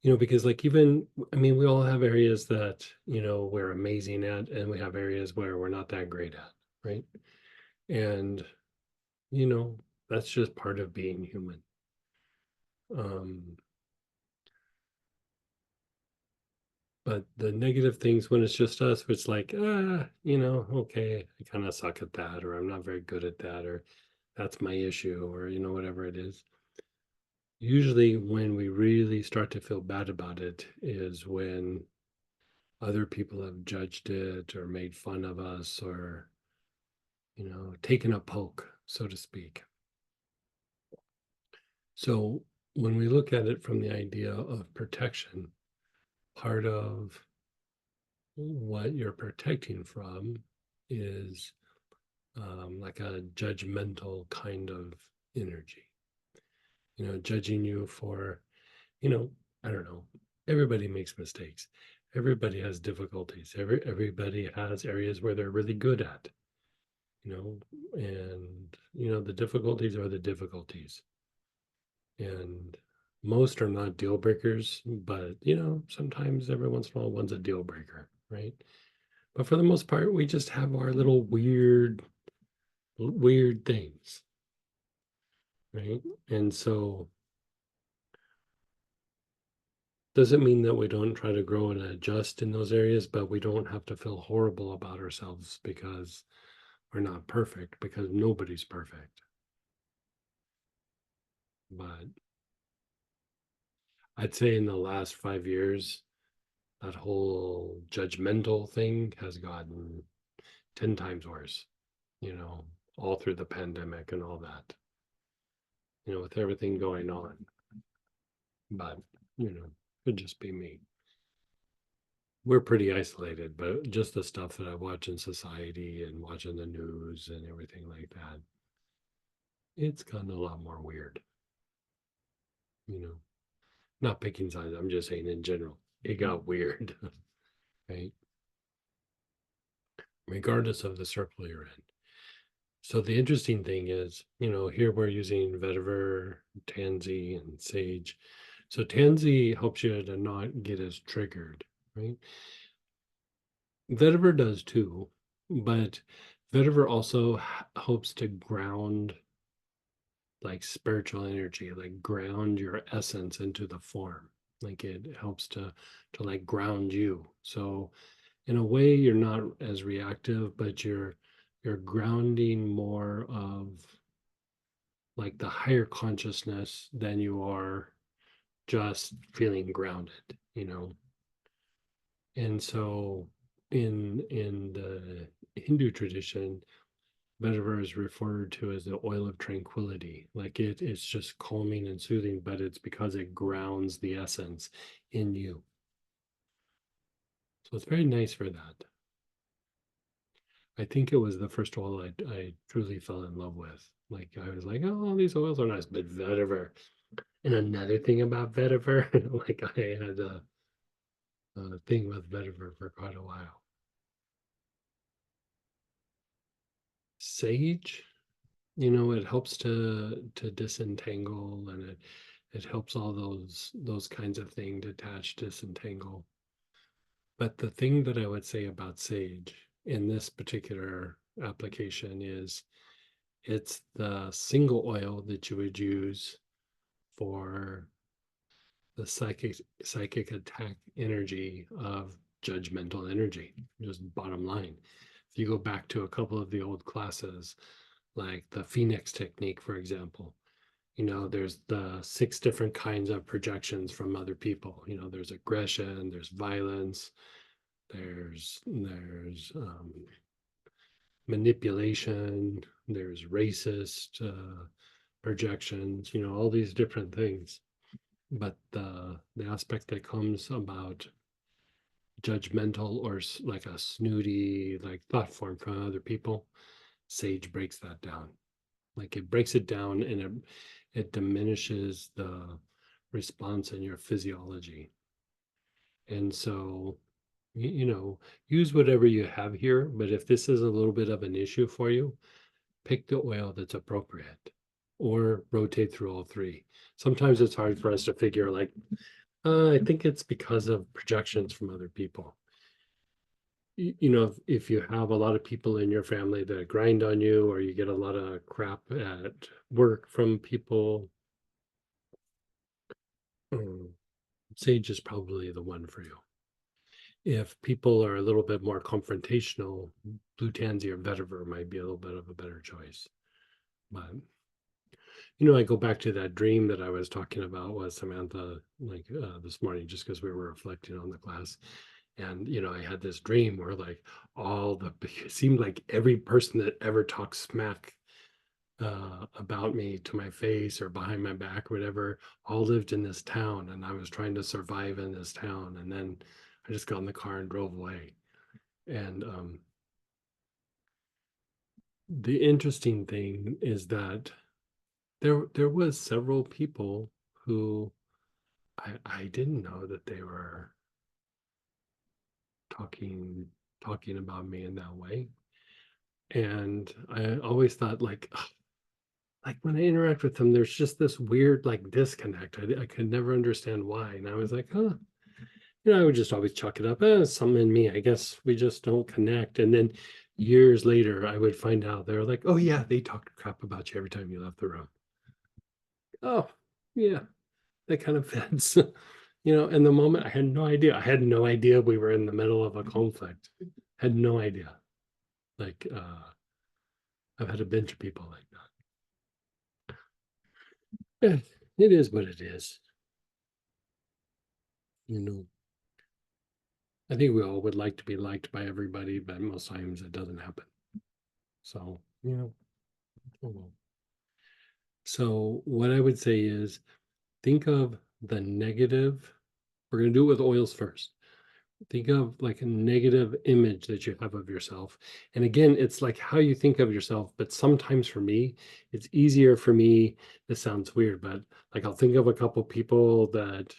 Because we all have areas that, we're amazing at, and we have areas where we're not that great at, right? And, that's just part of being human. But the negative things, when it's just us, it's like, okay, I kind of suck at that, or I'm not very good at that, or that's my issue, or, whatever it is. Usually when we really start to feel bad about it is when other people have judged it or made fun of us or, taken a poke, so to speak. So when we look at it from the idea of protection, part of what you're protecting from is like a judgmental kind of energy. judging you for, I don't know. Everybody makes mistakes. Everybody has difficulties. Everybody has areas where they're really good at, and the difficulties are the difficulties. And most are not deal breakers, but sometimes every once in a while one's a deal breaker, right? But for the most part, we just have our little weird things, right? And so doesn't mean that we don't try to grow and adjust in those areas, but we don't have to feel horrible about ourselves because we're not perfect, because nobody's perfect. But I'd say in the last 5 years, that whole judgmental thing has gotten 10 times worse, all through the pandemic and all that, with everything going on. But, could just be me. We're pretty isolated, but just the stuff that I watch in society and watching the news and everything like that, it's gotten a lot more weird. Not picking sides, I'm just saying in general, it got weird, right? Regardless of the circle you're in. So the interesting thing is, here we're using vetiver, tansy, and sage. So tansy helps you to not get as triggered, right? Vetiver does too, but vetiver also helps to ground like spiritual energy, like ground your essence into the form. Like it helps to like ground you. So in a way you're not as reactive, but you're grounding more of like the higher consciousness than you are just feeling grounded. And so in the Hindu tradition, vetiver is referred to as the oil of tranquility. Like it's just calming and soothing, but it's because it grounds the essence in you. So it's very nice for that. I think it was the first oil I truly fell in love with. Like I was like, oh, these oils are nice, but vetiver. And another thing about vetiver, like I had a thing with vetiver for quite a while. Sage, it helps to disentangle, and it helps all those kinds of things detach, disentangle. But the thing that I would say about sage in this particular application is it's the single oil that you would use for the psychic attack energy of judgmental energy. Just bottom line. If you go back to a couple of the old classes, like the Phoenix technique, for example, there's the 6 different kinds of projections from other people. There's aggression, there's violence, there's manipulation, there's racist projections, all these different things. But the aspect that comes about judgmental or like a snooty like thought form from other people, sage breaks that down. Like it breaks it down, and it diminishes the response in your physiology. And so use whatever you have here, but if this is a little bit of an issue for you, pick the oil that's appropriate or rotate through all 3. Sometimes it's hard for us to figure like, I think it's because of projections from other people. If you have a lot of people in your family that grind on you, or you get a lot of crap at work from people, sage is probably the one for you. If people are a little bit more confrontational, blue tansy or vetiver might be a little bit of a better choice. But I go back to that dream that I was talking about with Samantha, like this morning, just because we were reflecting on the class. And I had this dream where like it seemed like every person that ever talked smack about me to my face or behind my back or whatever all lived in this town, and I was trying to survive in this town. And then I just got in the car and drove away. And the interesting thing is that there was several people who I didn't know that they were talking about me in that way. And I always thought like when I interact with them, there's just this weird like disconnect. I could never understand why. And I was like, huh, I would just always chalk it up as something in me. I guess we just don't connect. And then years later, I would find out they're like, oh yeah, they talked crap about you every time you left the room. Oh, yeah, that kind of fits. In the moment I had no idea. I had no idea we were in the middle of a conflict. Had no idea. Like I've had a bunch of people like that. It is what it is. I think we all would like to be liked by everybody, but most times it doesn't happen. So, oh well. So what I would say is think of the negative. We're going to do it with oils first. Think of like a negative image that you have of yourself. And again, it's like how you think of yourself. But sometimes for me, it's easier for me. This sounds weird, but like I'll think of a couple people that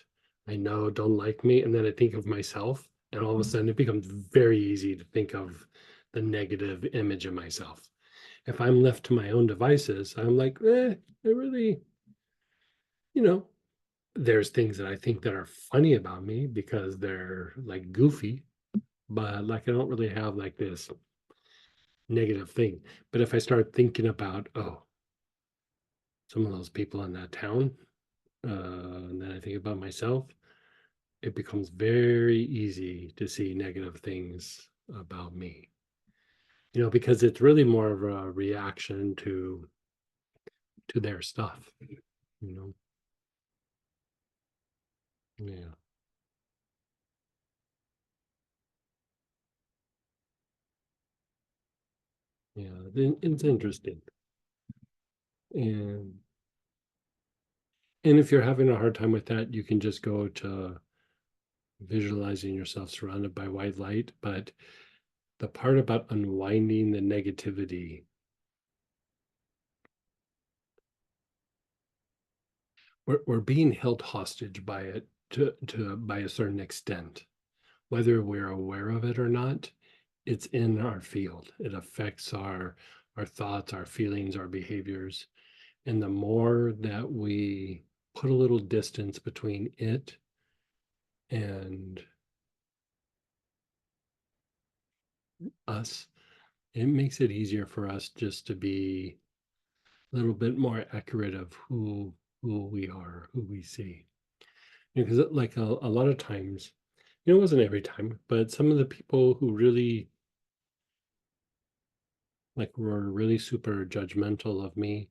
I know don't like me. And then I think of myself. And all of a sudden it becomes very easy to think of the negative image of myself. If I'm left to my own devices, I'm like, I really, you know, there's things that I think that are funny about me because they're like goofy, but like I don't really have like this negative thing. But if I start thinking about, oh, some of those people in that town, and then I think about myself, it becomes very easy to see negative things about me. Because it's really more of a reaction to their stuff, you know. Yeah. Yeah, it's interesting. And if you're having a hard time with that, you can just go to visualizing yourself surrounded by white light. But the part about unwinding the negativity, we're being held hostage by it to by a certain extent. Whether we're aware of it or not, it's in our field. It affects our thoughts, our feelings, our behaviors. And the more that we put a little distance between it and us, it makes it easier for us just to be a little bit more accurate of who we are, who we see. Because like a lot of times, it wasn't every time, but some of the people who really like were really super judgmental of me,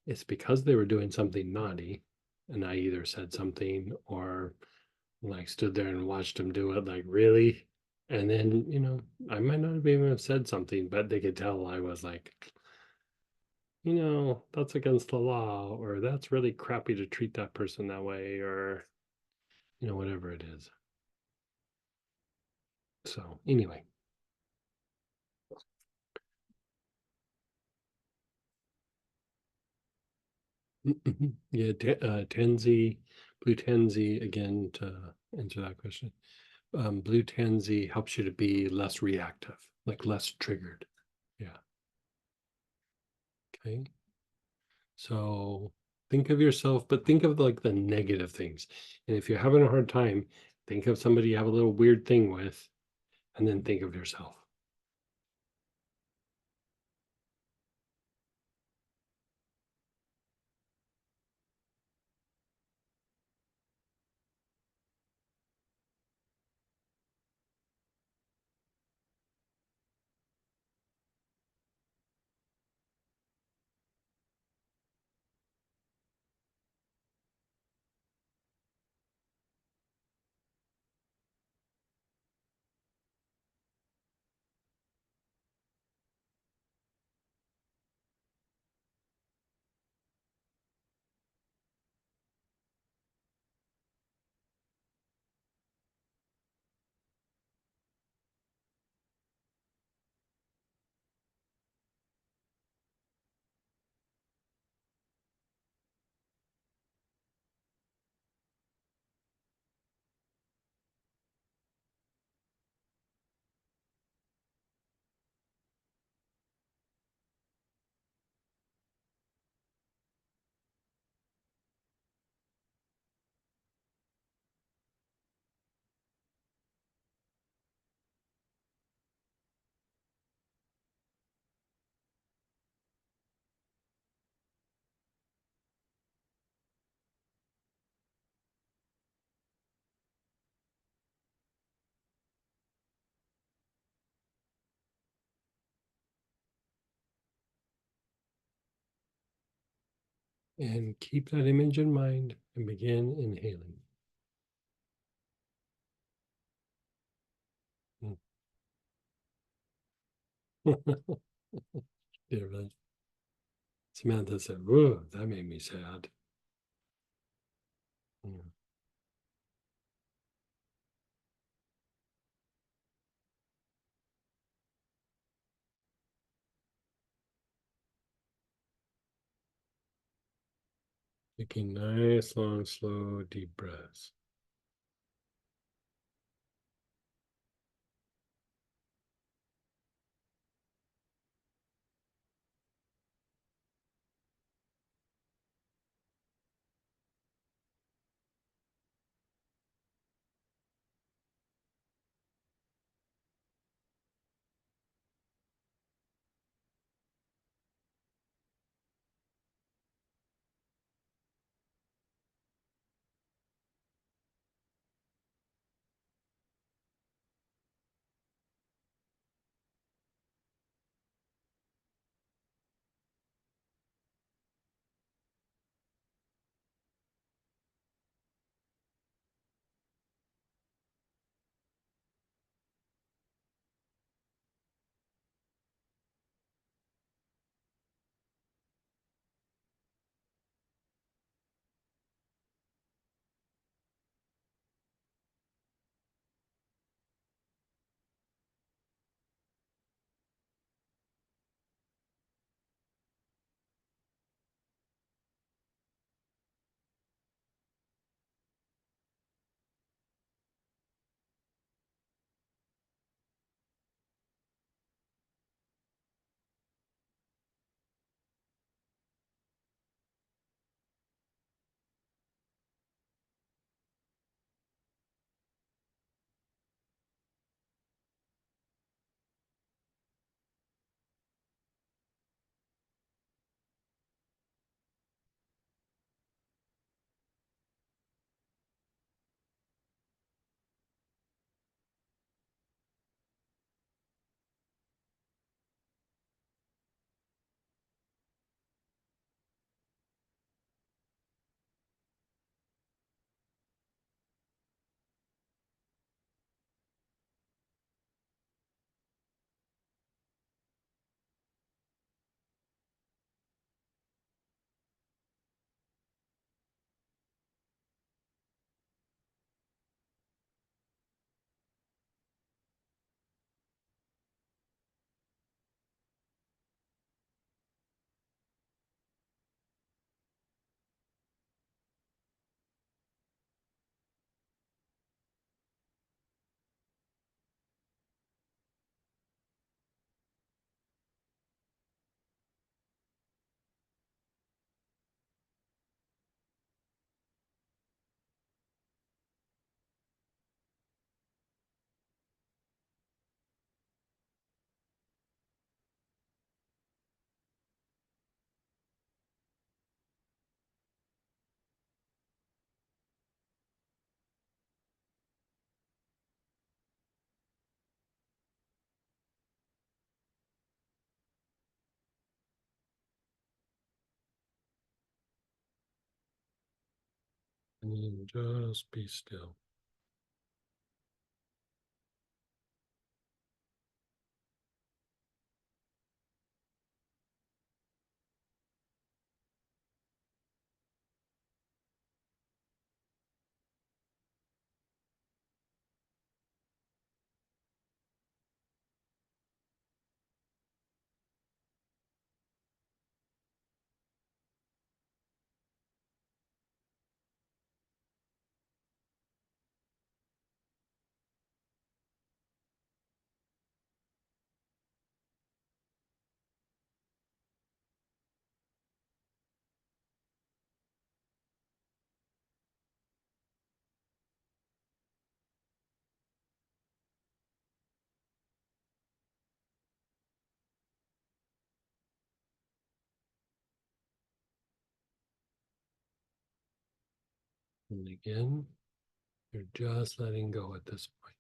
it's because they were doing something naughty, and I either said something or like stood there and watched them do it, like really. And then, I might not have even have said something, but they could tell I was like, that's against the law, or that's really crappy to treat that person that way, or, whatever it is. So, anyway. Yeah, Tansy, blue Tansy, again, to answer that question. Blue Tansy helps you to be less reactive, like less triggered. Yeah. Okay. So think of yourself, but think of like the negative things. And if you're having a hard time, think of somebody you have a little weird thing with, and then think of yourself. And keep that image in mind and begin inhaling. Dear, Samantha said, "Whoa, that made me sad." Yeah. Taking nice, long, slow, deep breaths. And then just be still. And again, you're just letting go at this point.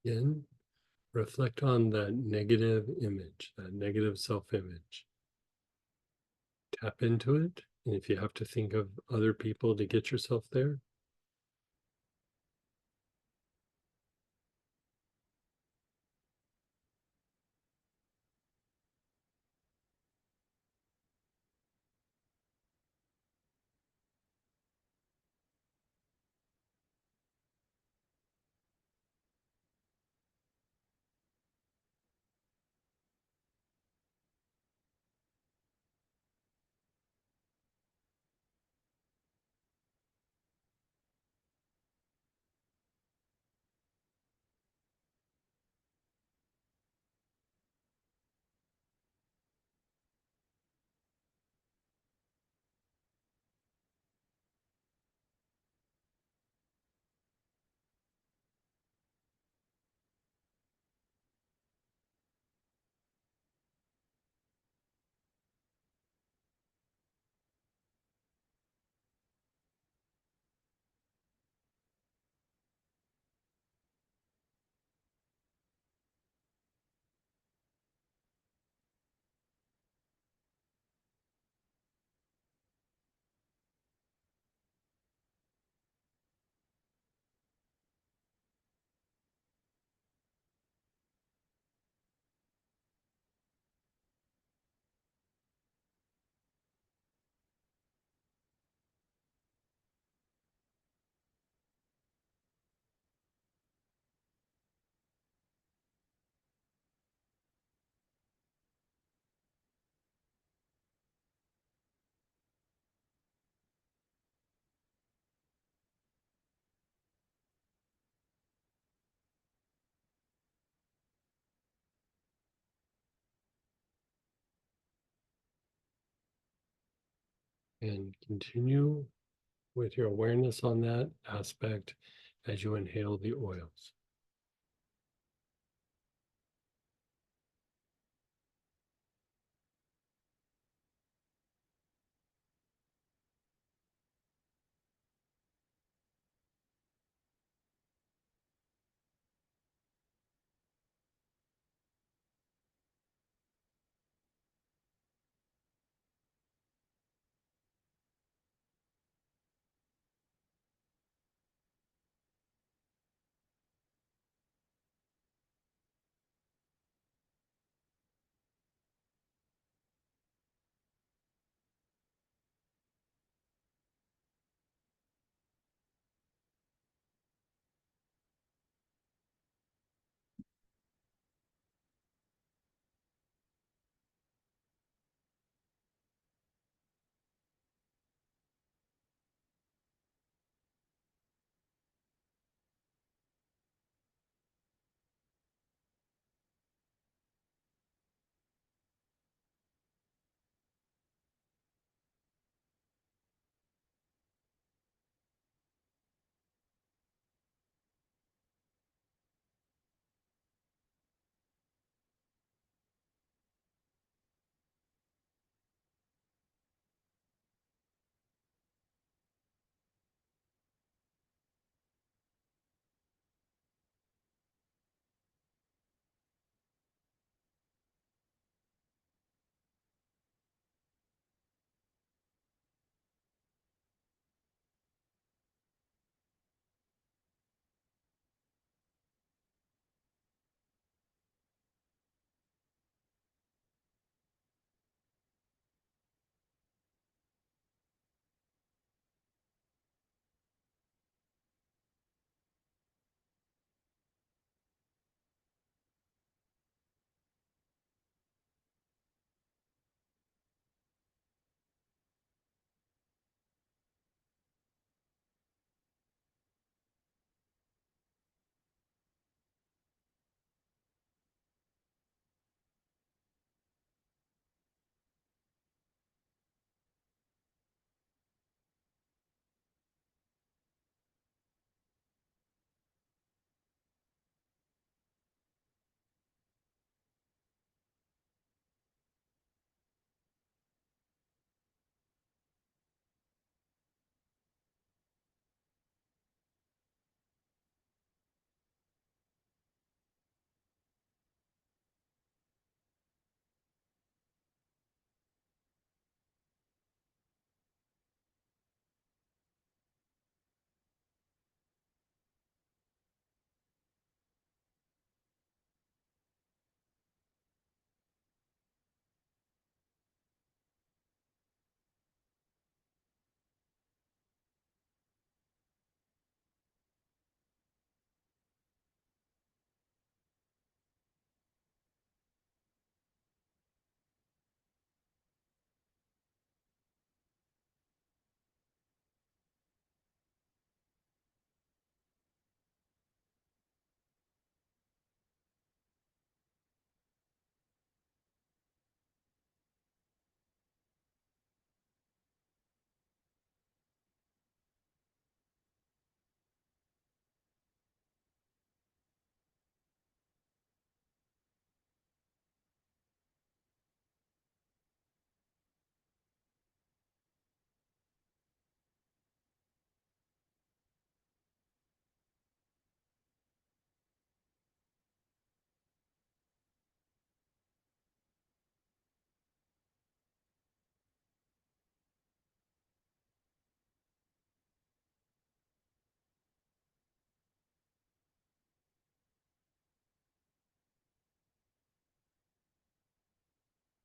Again, reflect on that negative image, that negative self-image. Tap into it. And if you have to think of other people to get yourself there, and continue with your awareness on that aspect as you inhale the oils.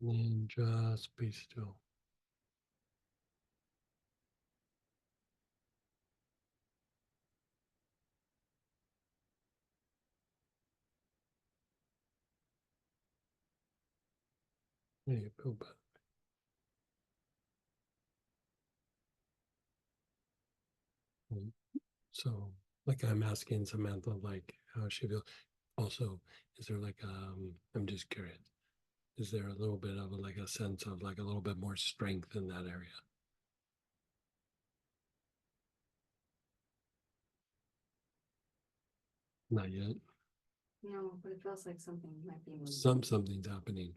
And just be still. How do you feel better? So, like I'm asking Samantha, like how she feels. Also, is there like I'm just curious. Is there a little bit of like a sense of like a little bit more strength in that area? Not yet. No, but it feels like something might be moving. Something's happening.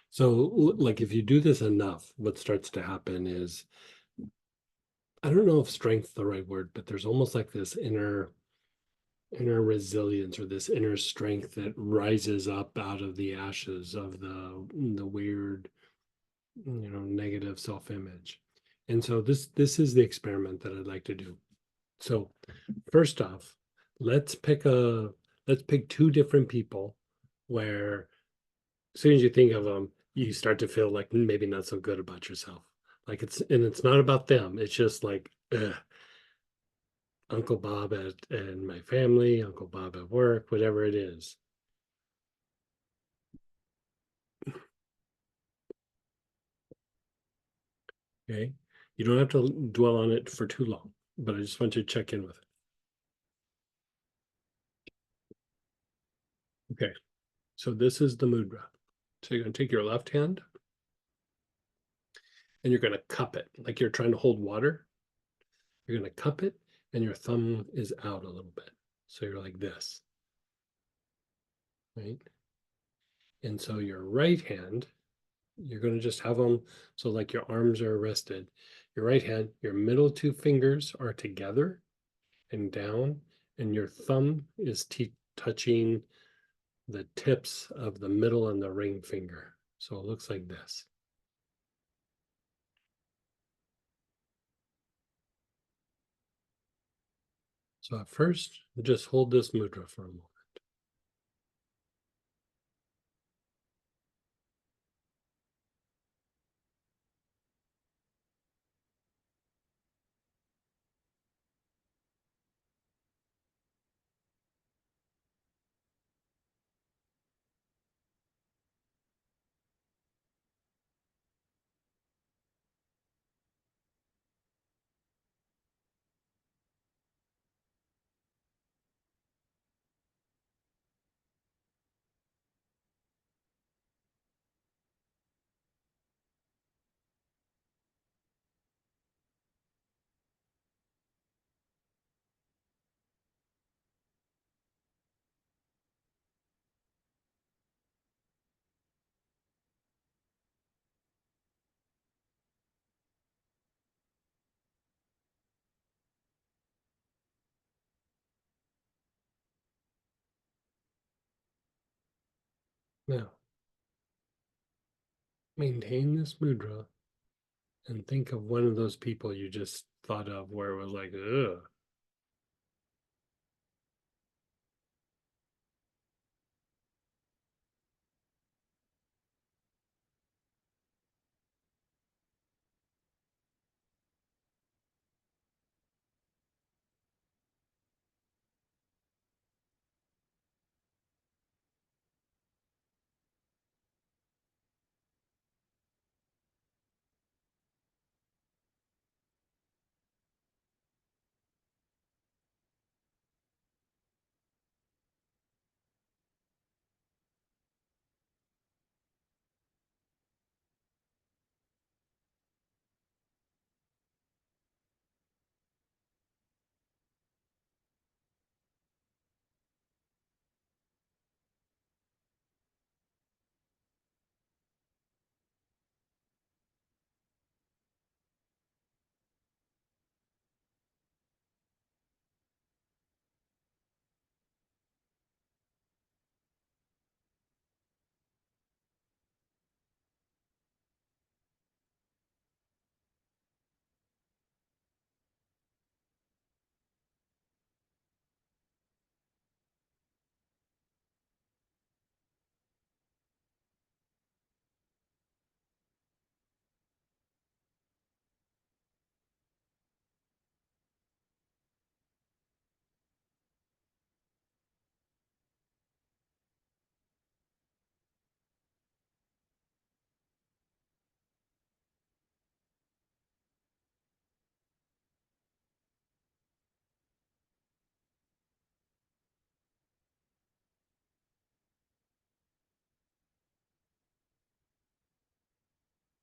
So like if you do this enough, what starts to happen is I don't know if strength the right word, but there's almost like this inner resilience or this inner strength that rises up out of the ashes of the weird, negative self-image. And so this is the experiment that I'd like to do. So first off, let's pick two different people where as soon as you think of them, you start to feel like maybe not so good about yourself. Like it's not about them. It's just like ugh, Uncle Bob and my family, Uncle Bob at work, whatever it is. Okay. You don't have to dwell on it for too long, but I just want you to check in with it. Okay. So this is the mudra. So you're going to take your left hand and you're going to cup it like you're trying to hold water. You're going to cup it and your thumb is out a little bit. So you're like this, right? And so your right hand, you're going to just have them so like your arms are rested. Your right hand, your middle two fingers are together and down, and your thumb is touching the tips of the middle and the ring finger. So it looks like this. So at first, just hold this mudra for a moment. Now, maintain this mudra and think of one of those people you just thought of where it was like, ugh.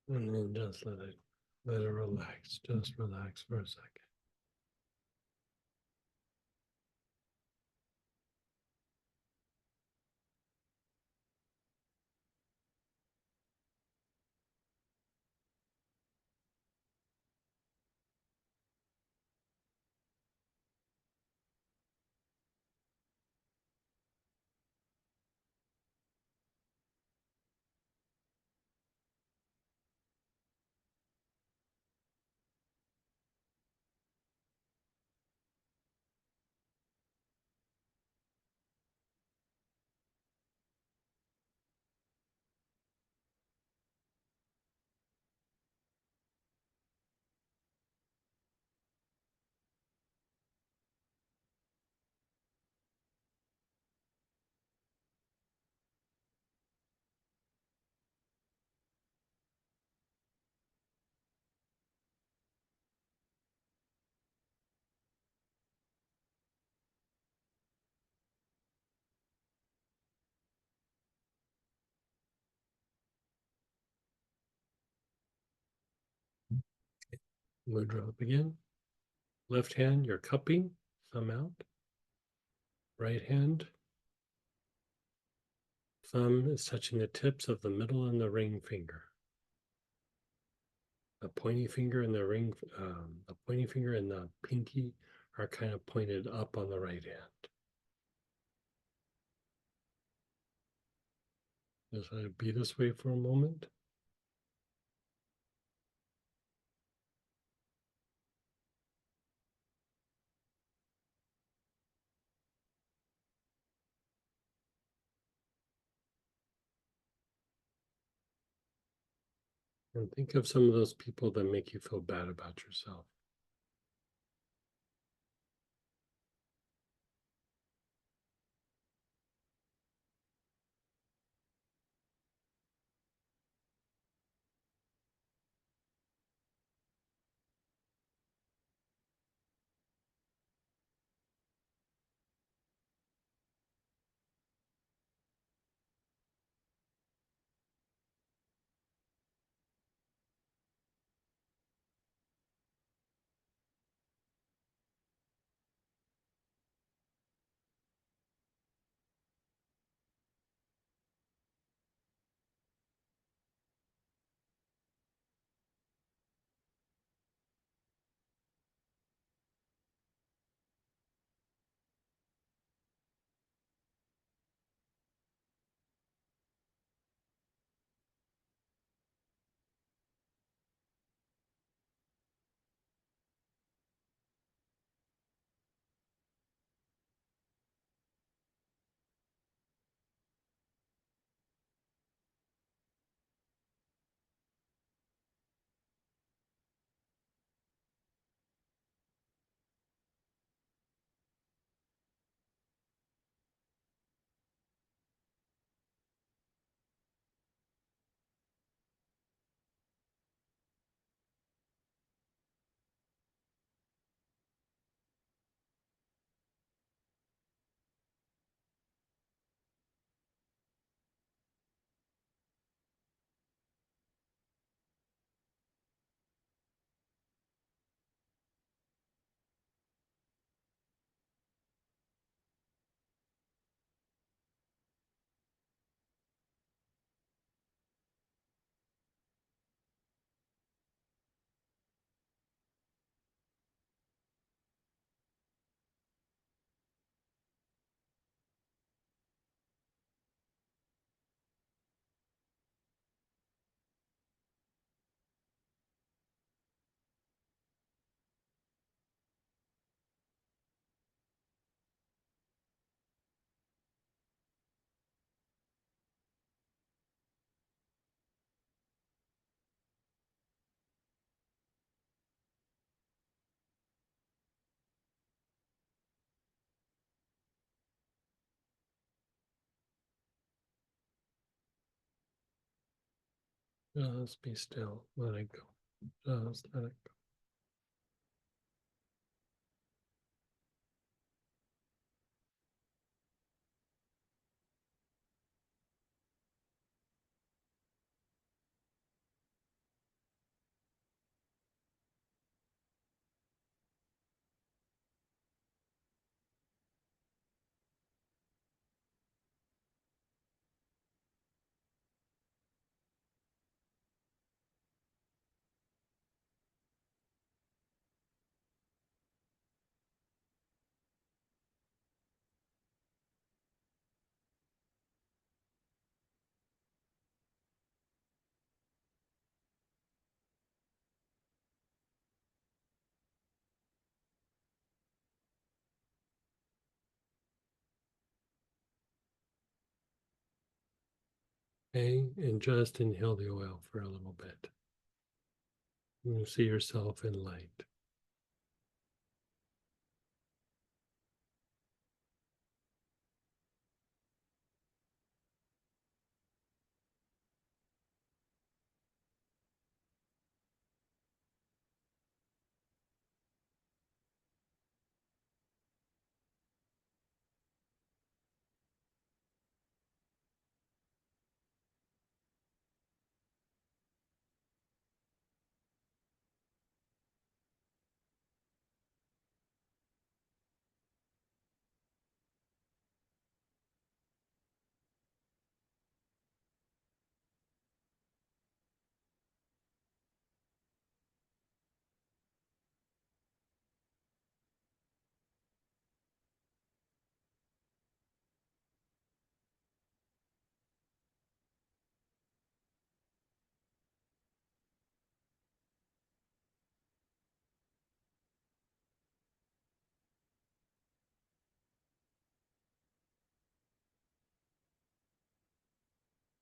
And then just let it relax. Just relax for a second. Mudra up again. Left hand, you're cupping, thumb out. Right hand, thumb is touching the tips of the middle and the ring finger. The pointy finger and the the pointy finger and the pinky are kind of pointed up on the right hand. Just let it be this way for a moment. And think of some of those people that make you feel bad about yourself. Just be still. Let it go. Just let it go. Okay, and just inhale the oil for a little bit. You see yourself in light.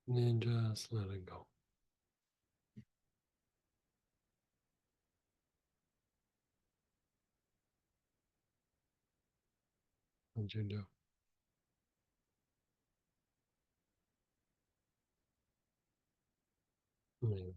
And then just let it go. What'd you do? Yeah.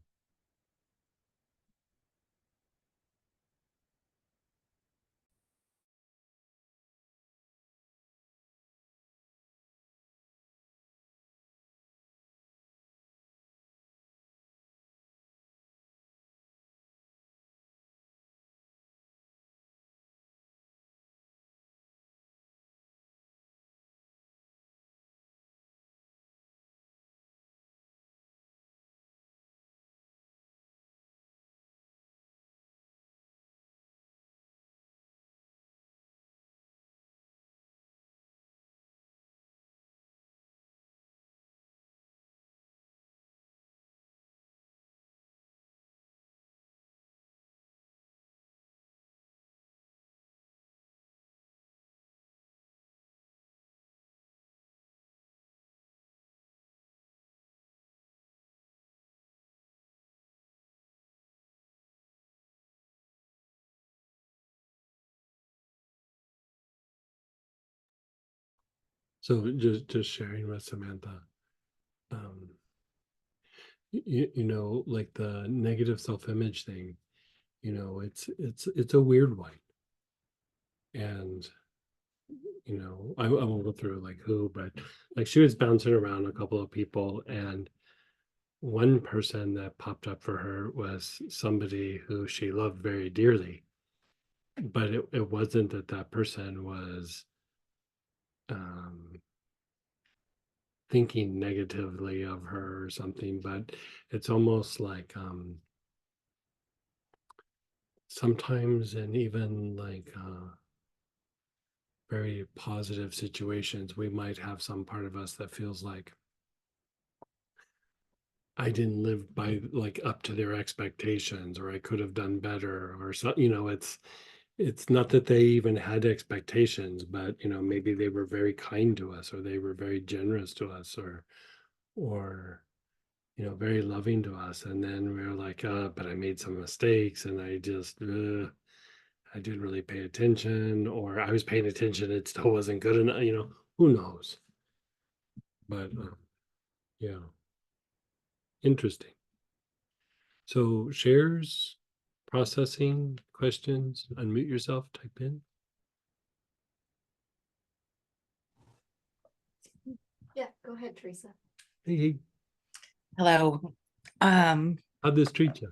So just sharing with Samantha, um, you know, like the negative self-image thing, you know, it's a weird one. And you know, I won't go through like who, but like she was bouncing around a couple of people, and one person that popped up for her was somebody who she loved very dearly, but it wasn't that that person was um thinking negatively of her or something, but it's almost like sometimes, and even like very positive situations, we might have some part of us that feels like I didn't live by like up to their expectations, or I could have done better, or so, you know, it's not that they even had expectations, but you know, maybe they were very kind to us, or they were very generous to us, or you know, very loving to us. And then we were like, but I made some mistakes, and I didn't really pay attention, or I was paying attention, it still wasn't good enough, you know, who knows? But yeah, interesting. So shares, processing, questions, unmute yourself, type in. Yeah, go ahead, Teresa. Hey, Hello. how'd this treat you?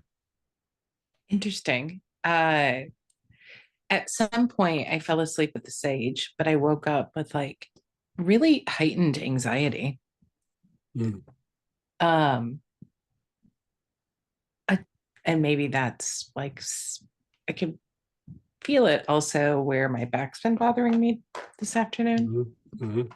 Interesting. At some point I fell asleep with the sage, but I woke up with like really heightened anxiety. Mm. Um, and maybe that's like I can feel it also where my back's been bothering me this afternoon. Mhm, mhm.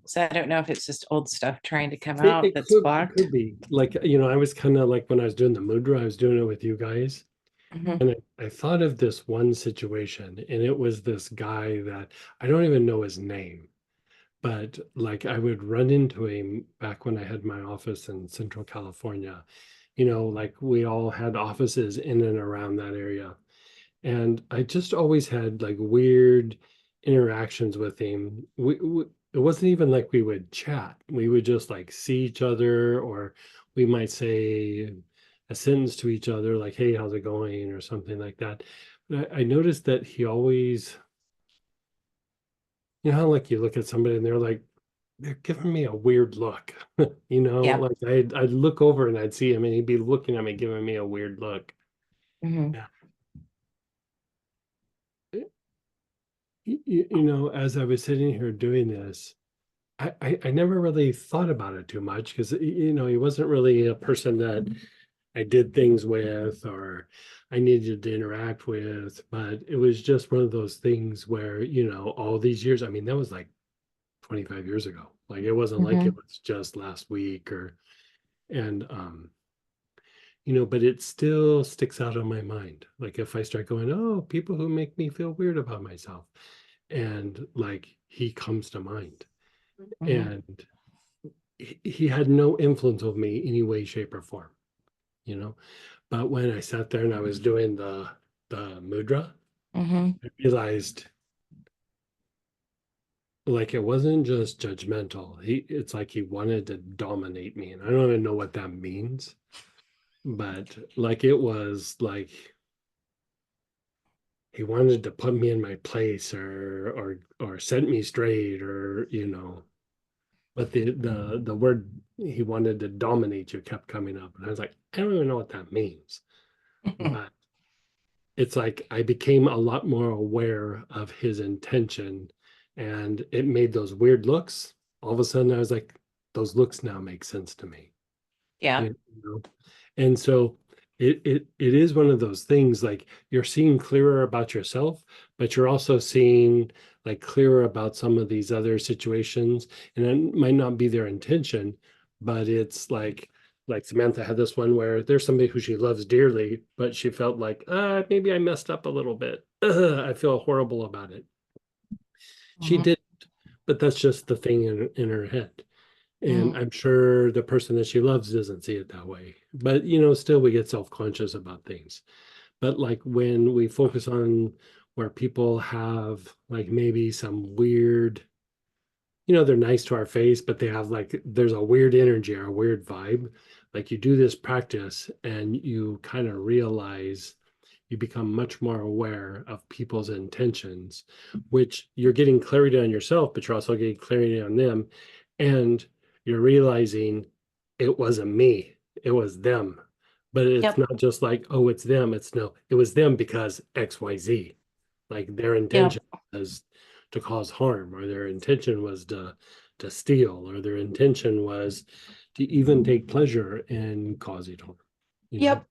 So I don't know if it's just old stuff trying to come It, out it that's could it blocked. could be like, you know, I was kind of like when I was doing the mudra, I was doing it with you guys. Mhm. And I thought of this one situation, and it was this guy that I don't even know his name, but like I would run into him back when I had my office in Central California. Like we all had offices in and around that area. And I just always had like weird interactions with him. It wasn't even like we would chat. We would just like see each other, or we might say a sentence to each other like, "Hey, how's it going?" or something like that. But I noticed that he always, how like you look at somebody and they're giving me a weird look. Yeah. Like I'd look over and I'd see him and he'd be looking at me, giving me a weird look. Mhm. Yeah. As I was sitting here doing this, I never really thought about it too much because, he wasn't really a person that I did things with or I needed to interact with. But it was just one of those things where, all these years, I mean, that was like 25 years ago. Like it wasn't like it Mhm. was just last week and, but it still sticks out on my mind. Like if I start going, oh, people who make me feel weird about myself, and like he comes to mind. Mhm. And he had no influence over me any way, shape, or form, you know. But when I sat there and I was doing the mudra, Mhm. I realized like it wasn't just judgmental. It's like he wanted to dominate me. And I don't even know what that means, but like it was like he wanted to put me in my place or set me straight or but the word he wanted to dominate you kept coming up, and I was like, I don't even know what that means. But it's like I became a lot more aware of his intention, and it made those weird looks. All of a sudden I was like, those looks now make sense to me. Yeah. you know and so it is one of those things, like you're seeing clearer about yourself, but you're also seeing like clearer about some of these other situations, and it might not be their intention, but it's like Samantha had this one where there's somebody who she loves dearly, but she felt like, maybe I messed up a little bit. I feel horrible about it. She Mhm. did, but that's just the thing in her head. And Mhm. I'm sure the person that she loves doesn't see it that way. But, still we get self-conscious about things. But like when we focus on where people have like maybe some weird, they're nice to our face, but they have like, there's a weird energy or a weird vibe. Like you do this practice and you kind of realize, you become much more aware of people's intentions, which you're getting clarity on yourself, but you're also getting clarity on them. And you're realizing it wasn't me, it was them. But it's Yep. not just like, oh, it's them. It's no, it was them because XYZ. Like their Yep. intention was to cause harm, or their intention was to steal, or their intention was to even take pleasure in causing harm, you know? Yep.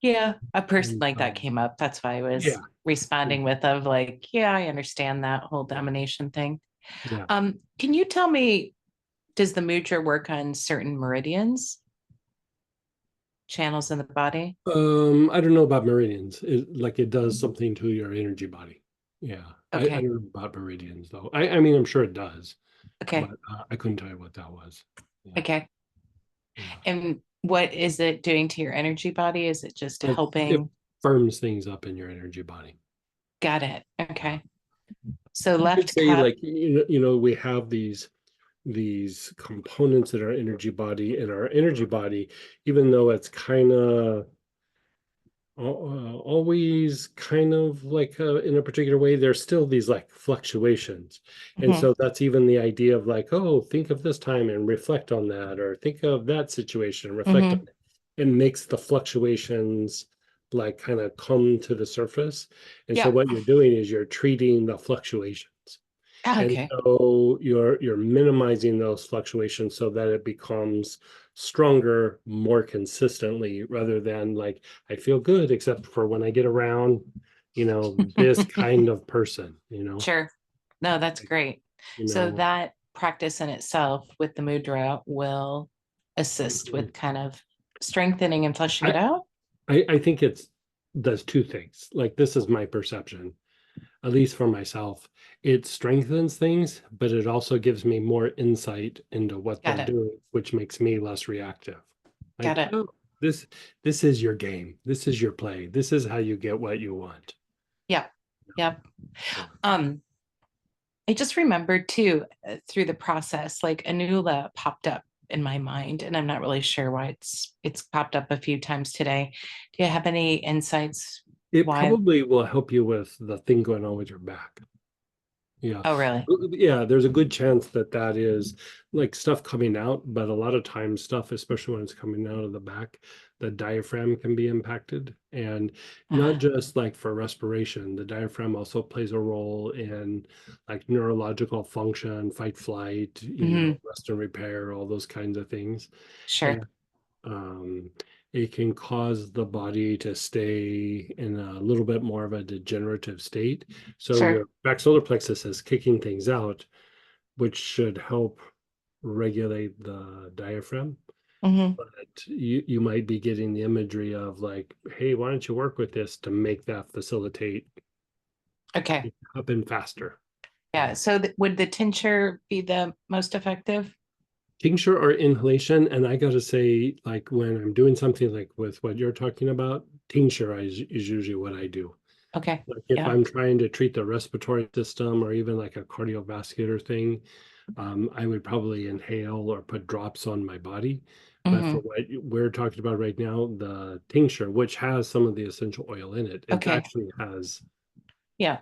Yeah. A person And like so, that came up. That's why I yeah. was responding with of like, yeah, I understand that whole domination thing. Yeah. Can you tell me, does the mudra work on certain meridians, channels in the body? I don't know about meridians. It does something to your energy body. Yeah. I Okay. don't know about meridians though. I mean, I'm sure it does, but Okay. I couldn't tell you what that was. Yeah. Okay. Yeah. And what is it doing to your energy body? Is it just It helping? firms things up in your energy body. Got it. Yeah. Okay. So You could left say cap. like, we have these components in our energy body, even though it's kind of always kind of like in a particular way, there's still these like fluctuations. And Mhm. so that's even the idea of like, oh, think of this time and reflect on that, or think of that situation and reflect on Mhm. it. It makes the fluctuations like kind of come to the surface. And so Yep. what you're doing is you're treating the fluctuations. And Okay. so you're minimizing those fluctuations so that it becomes stronger more consistently, rather than like, I feel good except for when I get around, this kind of person, Sure. No, that's like, great. you So know. that practice in itself with the mudra will assist Mhm. with kind of strengthening and fleshing it I, out. I think it's does two things. Like this is my perception. at least for myself, it strengthens things, but it also gives me more insight into what Got they're it. doing, which makes me less reactive. Got Like, it. oh, this is your game. This is your play. This is how you get what you want. Yeah. Yep. Yeah. I just remembered too, through the process, like Anula popped up in my mind, and I'm not really sure why it's popped up a few times today. Do you have any insights It why? probably will help you with the thing going on with your back. Yeah. Oh, really? Yeah, there's a good chance that that is like stuff coming out, but a lot of times stuff, especially when it's coming out of the back, the diaphragm can be impacted. And not Ah, just like for respiration, the diaphragm also plays a role in like neurological function, fight, flight, mhm, rest and repair, all those kinds of things. sure, And um, it can cause the body to stay in a little bit more of a degenerative state. So sure. your back solar plexus is kicking things out, which should help regulate the diaphragm. Hmm. But you might be getting the imagery of like, hey, why don't you work with this to make that facilitate Okay. happen faster? Yeah. So would the tincture be the most effective? Tincture or inhalation, and I gotta say, like when I'm doing something like with what you're talking about, tincture is usually what I do. Okay. Like if Yeah. I'm trying to treat the respiratory system or even like a cardiovascular thing, I would probably inhale or put drops on my body. But for Hmm. what we're talking about right now, the tincture, which has some of the essential oil in it, it Okay. actually has Yeah.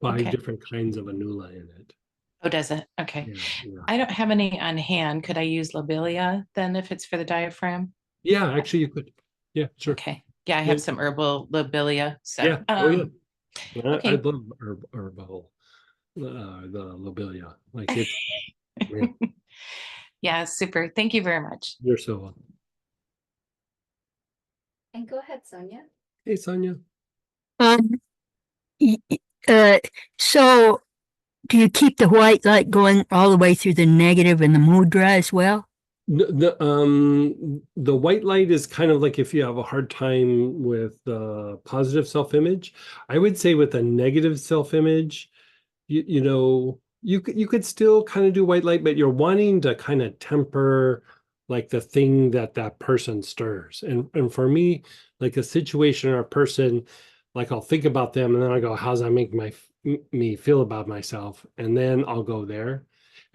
5 Okay. different kinds of anula in it. Oh, does it? Okay. Yeah, yeah. I don't have any on hand. Could I use lobelia then if it's for the diaphragm? Yeah, actually you could. Yeah, sure. Okay. Yeah, I Yeah, have some herbal lobelia. So, yeah. Oh yeah. I okay. love herbal the lobelia. Like it's yeah, Yeah, super. Thank you very much. you're so welcome. And go ahead, Sonia. Hey Sonia. Um, y- y- uh, so do you keep the white light going all the way through the negative and the mudra as well? The white light is kind of like if you have a hard time with positive self-image. I would say with a negative self-image, you could still kind of do white light, but you're wanting to kind of temper like the thing that person stirs. And for me, like a situation or a person, like I'll think about them and then I go, how's that make me feel about myself? And then I'll go there.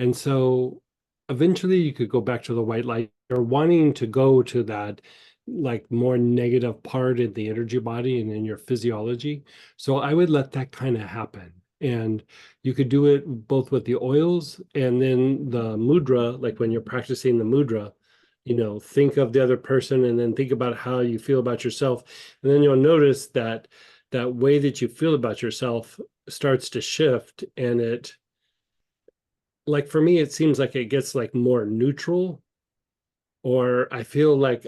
And so eventually you could go back to the white light. You're wanting to go to that like more negative part in the energy body and in your physiology. So I would let that kind of happen. And you could do it both with the oils and then the mudra, like when you're practicing the mudra, think of the other person and then think about how you feel about yourself. And then you'll notice that that way that you feel about yourself starts to shift. And it, like for me, it seems like it gets like more neutral, or I feel like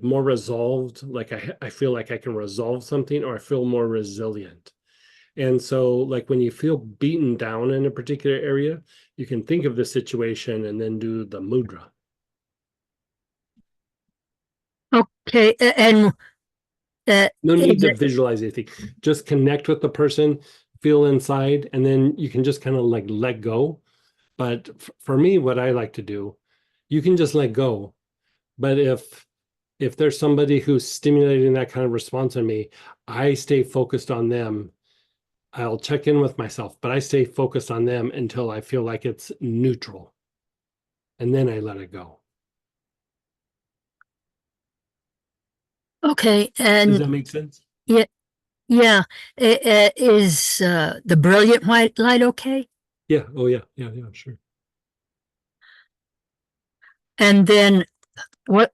more resolved, like I feel like I can resolve something, or I feel more resilient. And so, like when you feel beaten down in a particular area, you can think of the situation and then do the mudra. Okay, and No need is to it, visualize anything. Just connect with the person, feel inside, and then you can just kind of like let go. But for me, what I like to do, you can just let go. But if there's somebody who's stimulating that kind of response in me, I stay focused on them. I'll check in with myself, but I stay focused on them until I feel like it's neutral. And then I let it go. okay, Does and that make sense? yeah, yeah, is the brilliant white light okay? Yeah. Oh, yeah. Yeah. Yeah. Sure. And then what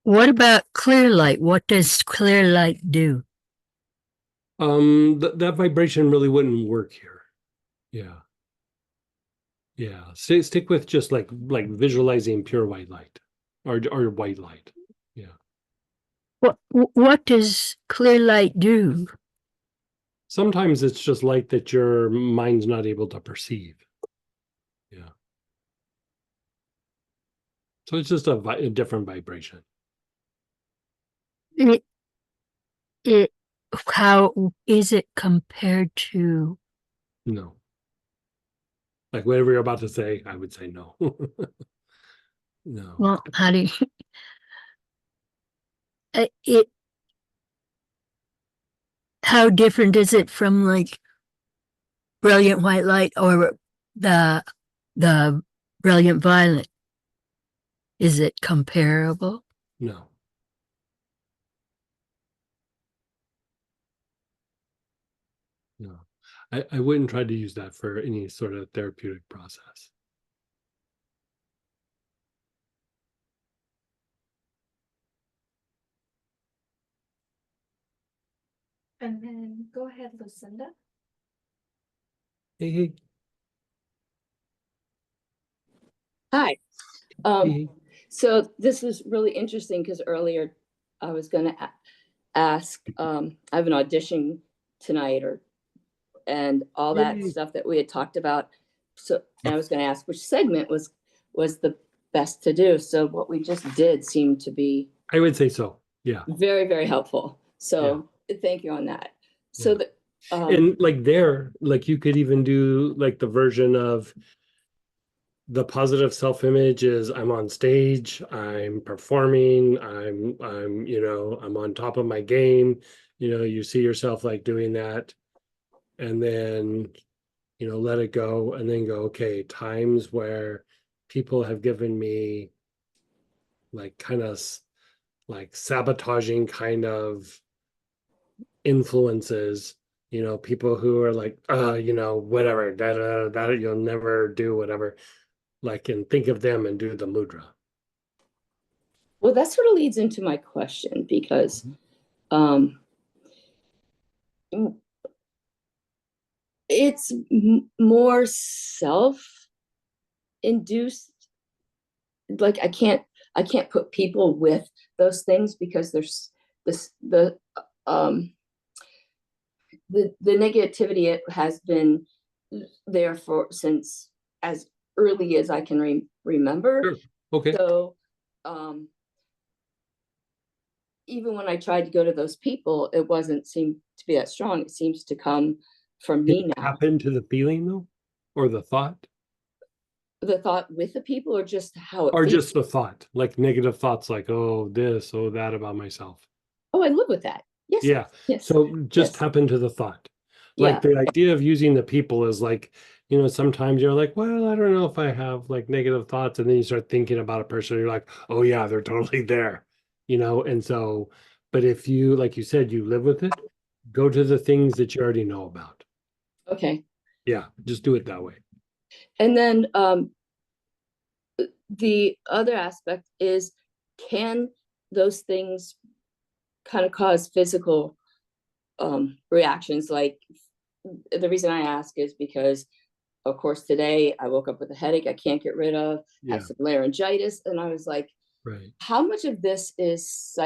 what about clear light? What does clear light do? That vibration really wouldn't work here. Yeah. Yeah. Stick with just like visualizing pure white light, or white light. Yeah. What does clear light do? Sometimes it's just light that your mind's not able to perceive. Yeah. So it's just a different vibration. It, it how is it compared to, No. Like whatever you're about to say, I would say no. No. well, how do you, it, how different is it from like brilliant white light or the, the brilliant violet? Is it comparable? No. No. I wouldn't try to use that for any sort of therapeutic process. And then go ahead, Lucinda. Hey, hey, Hi. hey. So this is really interesting because earlier I was going to ask, I have an audition tonight and all that Yay. stuff that we had talked about. So and I was going to ask which segment was the best to do. So what we just did seemed to be I would say so. Yeah. very, very helpful. So thank you on that. So Yeah. that And like there, like you could even do like the version of the positive self-image is I'm on stage, I'm performing, I'm on top of my game. You see yourself like doing that, and then let it go, and then go, okay, times where people have given me like kind of like sabotaging kind of influences, people who are like, whatever, that you'll never do whatever, like, and think of them and do the mudra. well, that sort of leads into my question because it's more self-induced. Like I can't put people with those things because there's this um the negativity, it has been there for since as early as I can remember. Sure. Okay. So even when I tried to go to those people, it wasn't seem to be that strong. It seems to come from Did me it now. happen to the feeling though, or the thought, The thought with the people, or just how it or feels. just the thought, like negative thoughts, like, oh, this, oh, that about myself? Oh, I live with that. Yes. Yeah. Yes. So just Yes. happen to the thought. Yeah. Like the idea of using the people is like, sometimes you're like, well, I don't know if I have like negative thoughts. And then you start thinking about a person, you're like, oh yeah, they're totally there, and so, but if you, like you said, you live with it, go to the things that you already know about. Okay. Yeah, just do it that way. And then the other aspect is, can those things kind of cause physical reactions? Like, the reason I ask is because, of course, today I woke up with a headache I can't get rid of, Yeah. have some laryngitis, and I was like, Right. how much of this is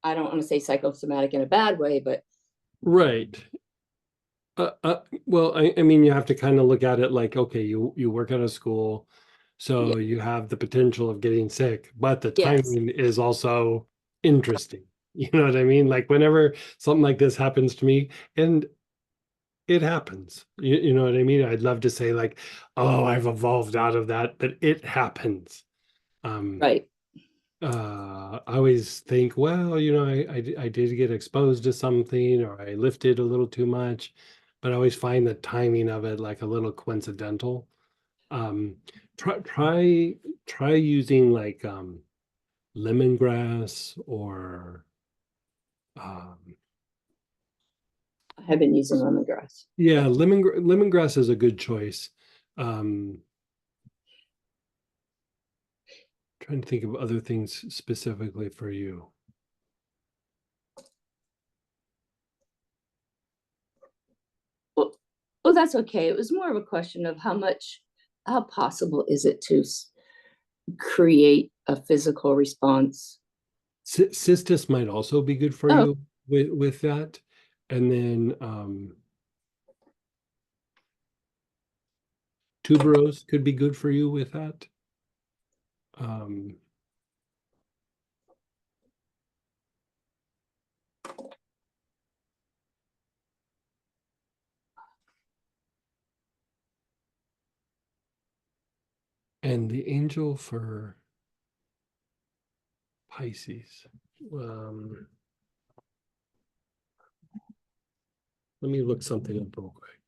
I don't want to say psychosomatic in a bad way, but Right. Well, I mean, you have to kind of look at it like, okay, you work at a school, so you have the potential of getting sick, but the yes. timing is also interesting. You know what I mean? Like whenever something like this happens to me, and it happens, you know what I mean? I'd love to say like, oh, I've evolved out of that, but it happens. Right. I always think, well, I did get exposed to something, or I lifted a little too much, but I always find the timing of it like a little coincidental. Um, try using like lemongrass or um, I have been using lemongrass. yeah, lemongrass is a good choice. Um, Trying to think of other things specifically for you. Well, that's okay. It was more of a question of how possible is it to create a physical response? Cystis might also be good for Oh. you with that. And then tuberose could be good for you with that. Um, And the angel for Pisces. Let me look something up real quick.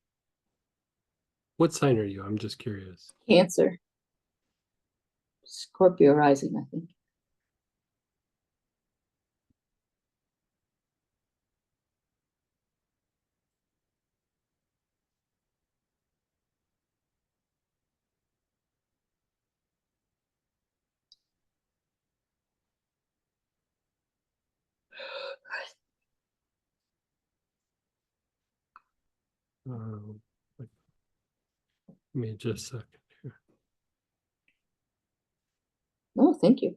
What sign are you? I'm just curious. Cancer. Scorpio rising, I think. Give me just a second here. Oh, thank you.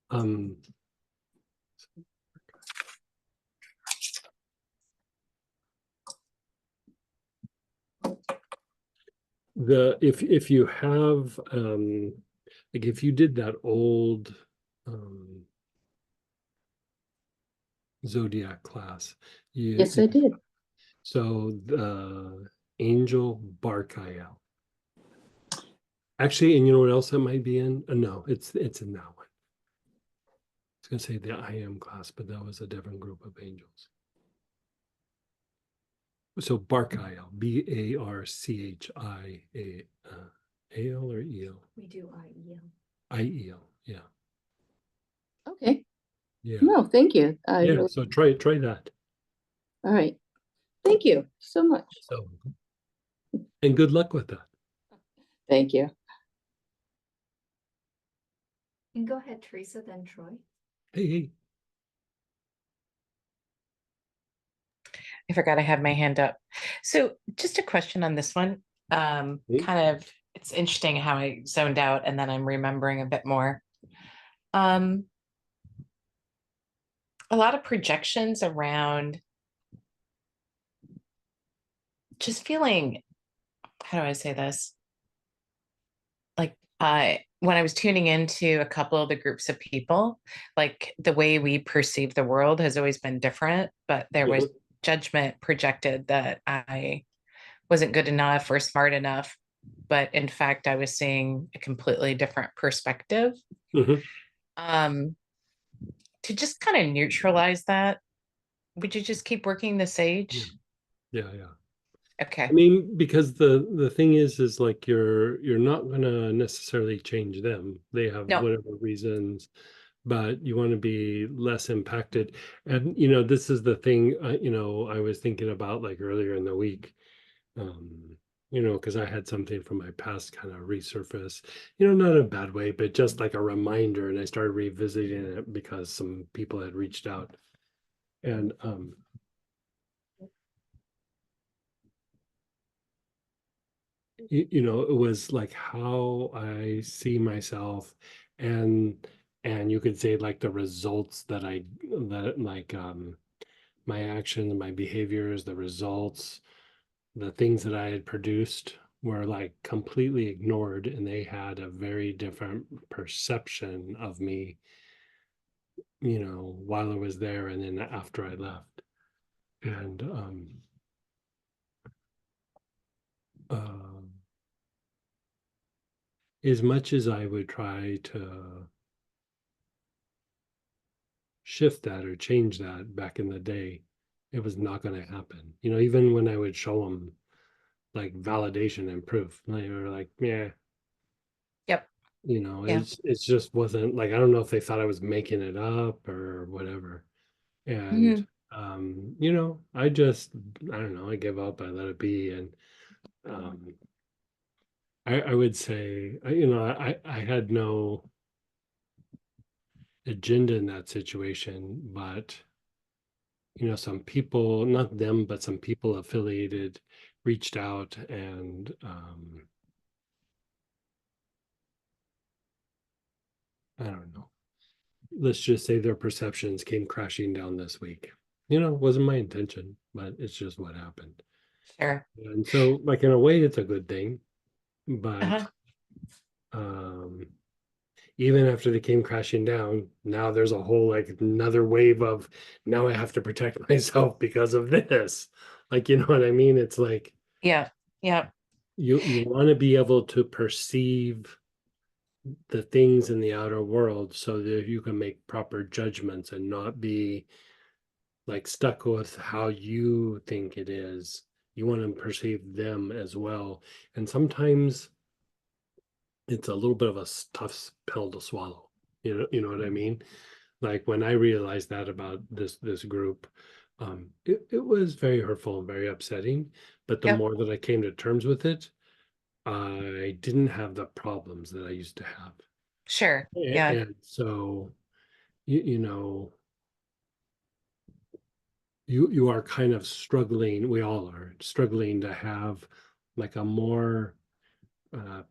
Um, if you have like if you did that old zodiac class, Yes, I did. so the angel Barkael. Actually, and you know what else that might be in? No, it's in that one. I was gonna say the I am class, but that was a different group of angels. So Barkael, Barchia, or EL? We do IEL. IEL, yeah. Okay. Yeah. No, thank you. Yeah, so try that. All right. Thank you so much. So, and good luck with that. Thank you. And go ahead, Teresa, then Troy. Hey. I forgot I had my hand up. So just a question on this one. Kind of, it's interesting how I zoned out and then I'm remembering a bit more. A lot of projections around just feeling, how do I say this? Like when I was tuning into a couple of the groups of people, like the way we perceive the world has always been different, but there was judgment projected that I wasn't good enough or smart enough. But in fact, I was seeing a completely different perspective. To just kind of neutralize that, would you just keep working the sage? Yeah. Okay. I mean, because the thing is like you're not gonna necessarily change them. They have whatever reasons, but you want to be less impacted. And you know, this is the thing. You know, I was thinking about like earlier in the week. You know, because I had something from my past kind of resurface. You know, not in a bad way, but just like a reminder. And I started revisiting it because some people had reached out, and you know, it was like how I see myself, and you could say like the results that my actions, my behaviors, the results, the things that I had produced were like completely ignored, and they had a very different perception of me, you know, while I was there and then after I left. And as much as I would try to shift that or change that back in the day, it was not going to happen. You know, even when I would show them like validation and proof, they were like, yeah. Yep. You know, it's just wasn't like, I don't know if they thought I was making it up or whatever. And you know, I don't know, I give up, I let it be. And I would say, you know, I had no agenda in that situation, but you know, some people, not them, but some people affiliated reached out, and I don't know, let's just say their perceptions came crashing down this week. You know, it wasn't my intention, but it's just what happened. Sure. And so like in a way it's a good thing, but even after they came crashing down, now there's a whole like another wave of now I have to protect myself because of this. Like, you know what I mean? It's like Yeah, yeah, you want to be able to perceive the things in the outer world so that you can make proper judgments and not be like stuck with how you think it is. You want to perceive them as well. And sometimes it's a little bit of a tough pill to swallow. You know what I mean? Like when I realized that about this group, it was very hurtful and very upsetting. But the yep, more that I came to terms with it, I didn't have the problems that I used to have. sure, yeah, And so you know, you are kind of struggling, we all are struggling to have like a more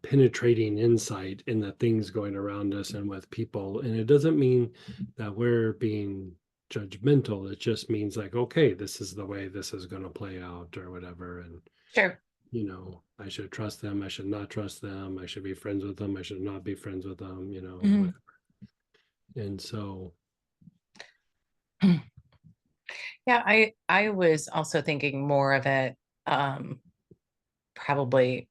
penetrating insight in the things going around us and with people. And it doesn't mean that we're being judgmental. It just means like, okay, this is the way this is going to play out or whatever. And, sure. you know, I should trust them. I should not trust them. I should be friends with them. I should not be friends with them, you know, Mhm. whatever. And so, Yeah, I was also thinking more of it, probably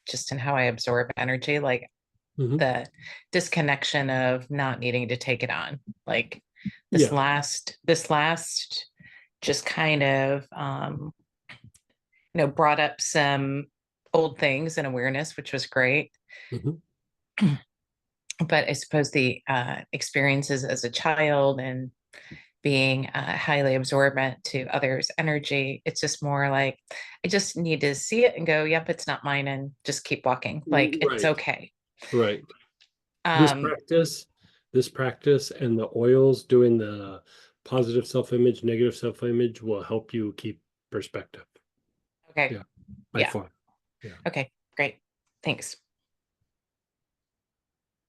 just in how I absorb energy, like mhm. the disconnection of not needing to take it on. Like Yeah. this last just kind of brought up some old things and awareness, which was great. Mhm. But I suppose the experiences as a child and being highly absorbent to others' energy, it's just more like I just need to see it and go, yep, it's not mine, and just keep walking. Like it's Right. okay. Right. This Um, practice, this practice and the oils doing the positive self-image, negative self-image will help you keep perspective. okay. Yeah, by Yeah. far. Yeah. Okay. Great. Thanks.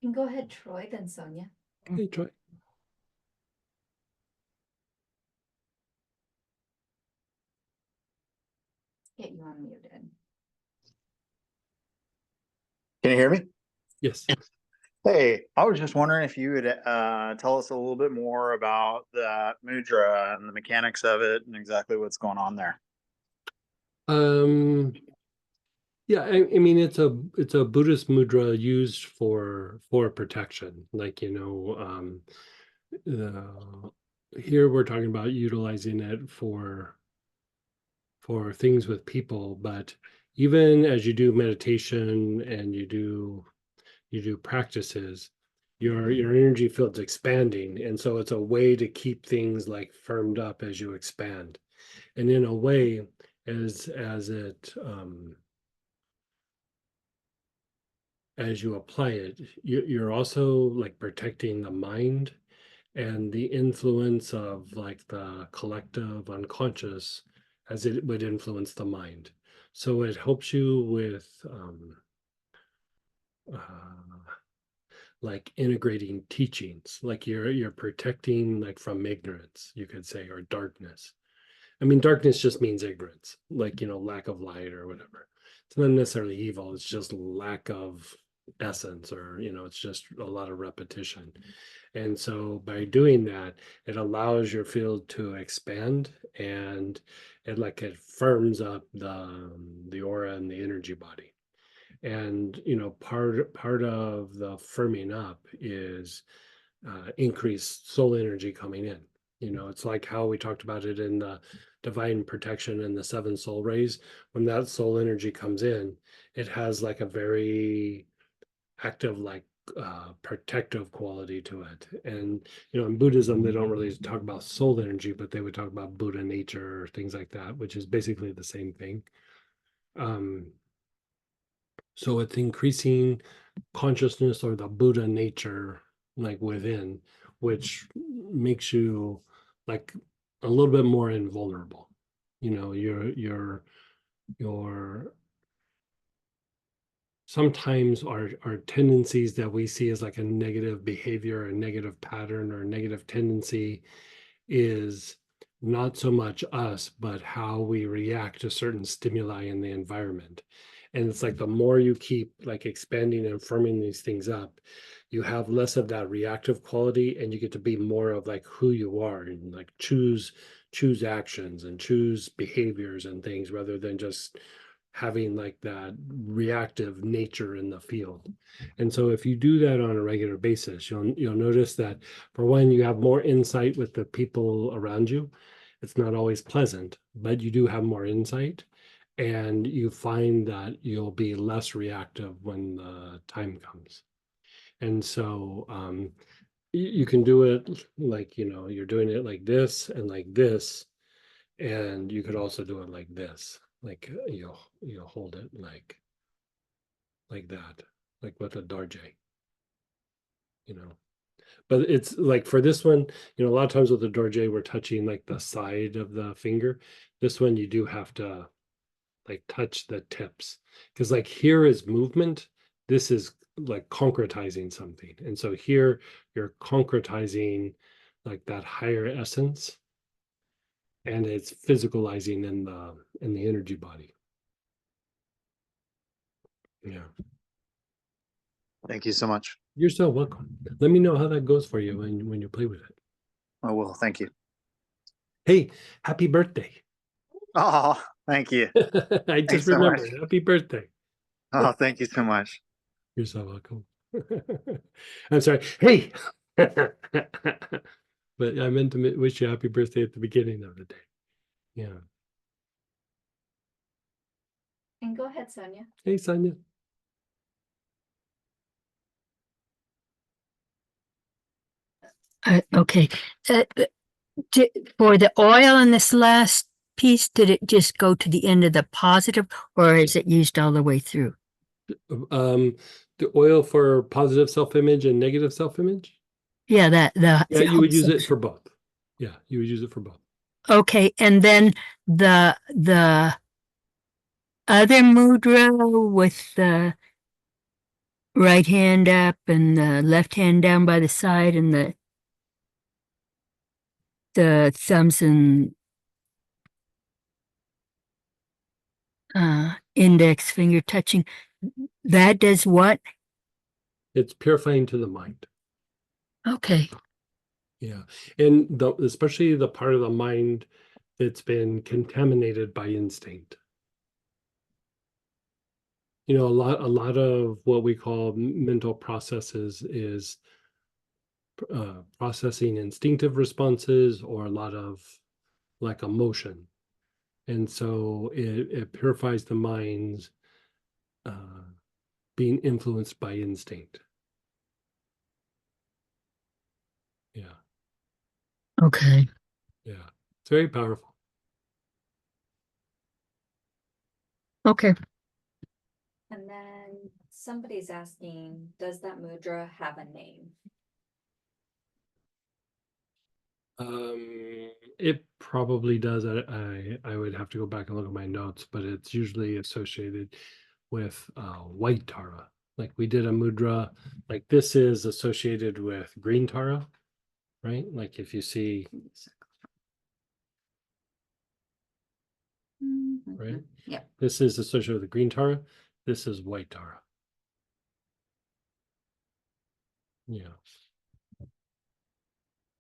You can go ahead, Troy, then Sonia. Hey, Troy. Get you unmuted. Can you hear me? Yes. Hey, I was just wondering if you would tell us a little bit more about the mudra and the mechanics of it and exactly what's going on there. Yeah, I mean it's a Buddhist mudra used for protection. Like, you know, here we're talking about utilizing it for things with people, but even as you do meditation and you do practices, your energy field's expanding, and so it's a way to keep things like firmed up as you expand. And in a way, as it as you apply it, you're also like protecting the mind and the influence of like the collective unconscious as it would influence the mind. So it helps you with uh, like integrating teachings, like you're protecting like from ignorance, you could say, or darkness. I mean, darkness just means ignorance, like, you know, lack of light or whatever. It's not necessarily evil, it's just lack of essence, or, you know, it's just a lot of repetition. And so by doing that, it allows your field to expand, and it firms up the aura and the energy body. And, you know, part of the firming up is increased soul energy coming in. You know, it's like how we talked about it in the divine protection and the seven soul rays. When that soul energy comes in, it has like a very active, like protective quality to it. And, you know, in Buddhism, they don't really talk about soul energy, but they would talk about Buddha nature or things like that, which is basically the same thing. Um, so it's increasing consciousness or the Buddha nature like within, which makes you like a little bit more invulnerable. You know, your sometimes our tendencies that we see as like a negative behavior, a negative pattern, or a negative tendency is not so much us, but how we react to certain stimuli in the environment. And it's like the more you keep like expanding and firming these things up, you have less of that reactive quality, and you get to be more of like who you are, and like choose actions and choose behaviors and things, rather than just having like that reactive nature in the field. And so if you do that on a regular basis, you'll notice that, for one, you have more insight with the people around you. It's not always pleasant, but you do have more insight, and you find that you'll be less reactive when the time comes. And so you can do it like, you're doing it like this and like this, and you could also do it like this, like you'll hold it like that, like with a darje, you know. But it's like for this one, a lot of times with the dorje, we're touching like the side of the finger. This one, you do have to like touch the tips, because like here is movement. This is like concretizing something. And so here you're concretizing like that higher essence, and it's physicalizing in the energy body. Yeah. Thank you so much. You're so welcome. Let me know how that goes for you when you play with it. I will. Thank you. Hey, happy birthday. Oh, thank you. I just Thanks so much. remembered. Happy birthday. Oh, thank you so much. You're so welcome. I'm sorry. Hey. But I meant to wish you happy birthday at the beginning of the day. Yeah. And go ahead, Sonia. Hey, Sonia. Okay. For the oil in this last piece, did it just go to the end of the positive, or is it used all the way through? The oil for positive self-image and negative self-image. Yeah, Yeah, the you would use it for both. Yeah, you would use it for both. Okay, and then the other mudra with the right hand up and the left hand down by the side, and the thumbs and index finger touching. That does what? It's purifying to the mind. Okay. Yeah, and especially the part of the mind that's been contaminated by instinct. A lot of what we call mental processes is processing instinctive responses, or a lot of like emotion. And so it purifies the mind's being influenced by instinct. Yeah. Okay. Yeah. It's very powerful. Okay. And then somebody's asking, does that mudra have a name? It probably does. I would have to go back and look at my notes, but it's usually associated with white Tara. Like we did a mudra, like this is associated with green Tara, right? Like if you see, right? Yeah. This is associated with the green Tara. This is white Tara. Yeah.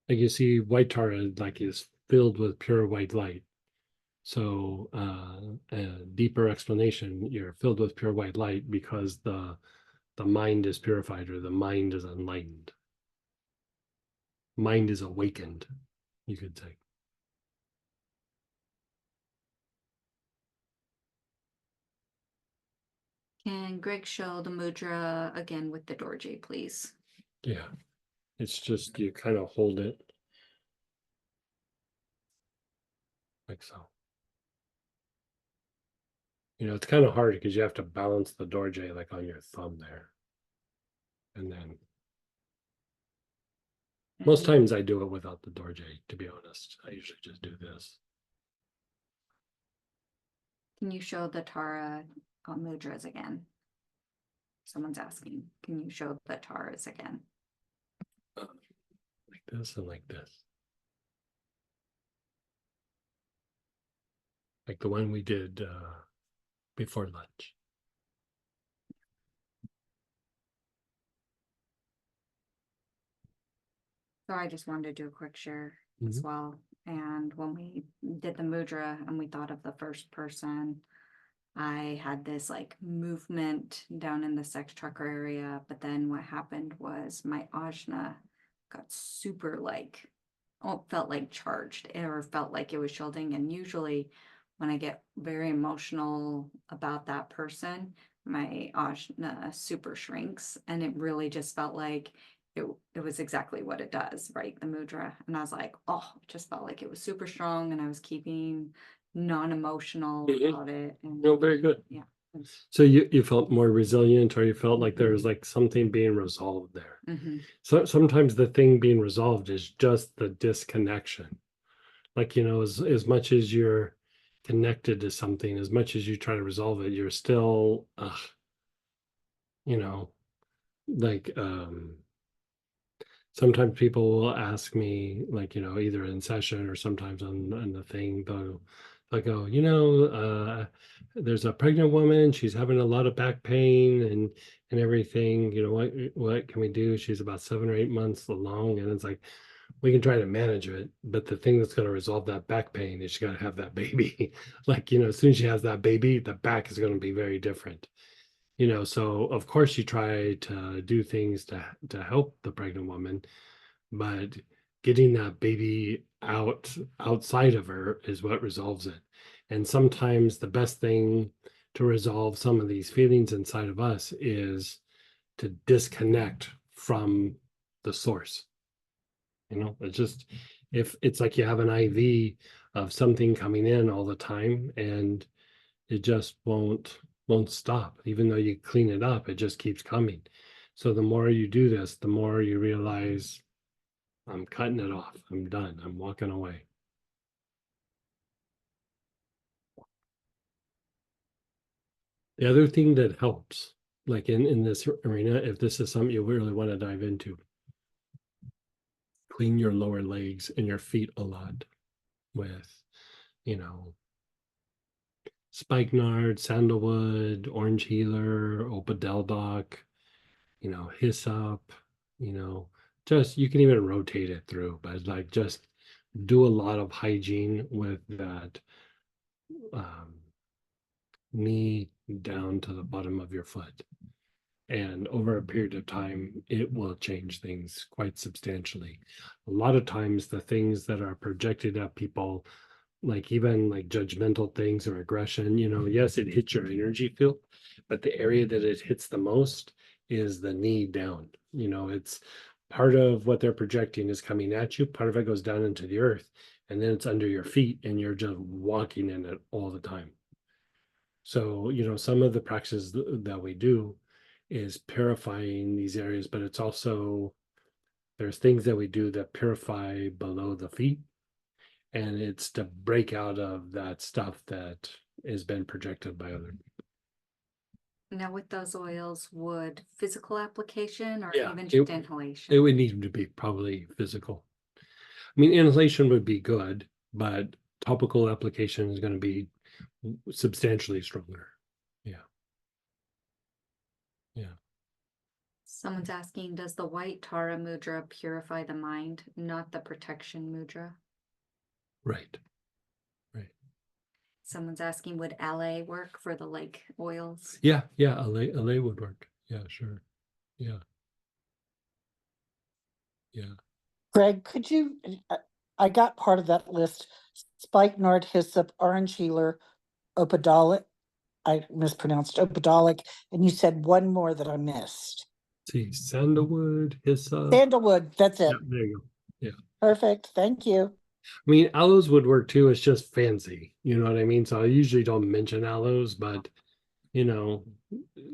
Like you see, white Tara like is filled with pure white light. So a deeper explanation, you're filled with pure white light because the mind is purified, or the mind is enlightened. Mind is awakened, you could say. Can Greg show the mudra again with the dorje, please? Yeah. It's just you kind of hold it like so. It's kind of hard because you have to balance the dorje like on your thumb there. And then most times I do it without the dorje, to be honest. I usually just do this. Can you show the Tara mudras again? Someone's asking, can you show the Taras again? Like this and like this. Like the one we did before lunch. So I just wanted to do a quick share as well. And when we did the mudra and we thought of the first person, I had this like movement down in the sex chakra area. But then what happened was my ajna got super like, oh, felt like charged or felt like it was shielding. And usually when I get very emotional about that person, my ajna super shrinks. And it really just felt like it was exactly what it does, right? The mudra. And I was like, oh, it just felt like it was super strong and I was keeping non-emotional about it. And No, very good. yeah. So you felt more resilient, or you felt like there was like something being resolved there. So sometimes the thing being resolved is just the disconnection. Like, you know, as much as you're connected to something, as much as you try to resolve it, you're still, you know, like, sometimes people will ask me, like, you know, either in session or sometimes on the thing, they'll go, you know, there's a pregnant woman, she's having a lot of back pain and everything, you know, what can we do? She's about 7 or 8 months along, and it's like, we can try to manage it, but the thing that's going to resolve that back pain is she got to have that baby. Like, you know, as soon as she has that baby, the back is going to be very different. You know, so of course you try to do things to help the pregnant woman, but getting that baby outside of her is what resolves it. And sometimes the best thing to resolve some of these feelings inside of us is to disconnect from the source. You know, it's just, if it's like you have an IV of something coming in all the time and it just won't stop. Even though you clean it up, it just keeps coming. So the more you do this, the more you realize, I'm cutting it off. I'm done. I'm walking away. The other thing that helps, like in this arena, if this is something you really want to dive into, clean your lower legs and your feet a lot with, you know, spikenard, sandalwood, orange healer, opadeldoc, you know, hyssop, you know, just, you can even rotate it through, but like just do a lot of hygiene with that knee down to the bottom of your foot. And over a period of time, it will change things quite substantially. A lot of times, the things that are projected at people, like even like judgmental things or aggression, you know, yes, it hits your energy field, but the area that it hits the most is the knee down. You know, it's part of what they're projecting is coming at you, part of it goes down into the earth, and then it's under your feet, and you're just walking in it all the time. So, you know, some of the practices that we do is purifying these areas, but it's also, there's things that we do that purify below the feet, and it's to break out of that stuff that has been projected by others. Now with those oils, would physical application or Yeah, even just inhalation? It would need to be probably physical. I mean, inhalation would be good, but topical application is going to be substantially stronger. Yeah. Yeah. Someone's asking, does the white Tara mudra purify the mind, not the protection mudra? Right. Someone's asking, would LA work for the like oils? Yeah. LA would work. Yeah, sure. Yeah. Greg, could you, I got part of that list, spikenard, hyssop, orange healer, opodolic, I mispronounced opodolic, and you said one more that I missed. See, sandalwood, hyssop. Sandalwood, that's it. Yeah, there you go. Yeah. Perfect, thank you. I mean, aloes would work too. It's just fancy. You know what I mean? So I usually don't mention aloes, but you know,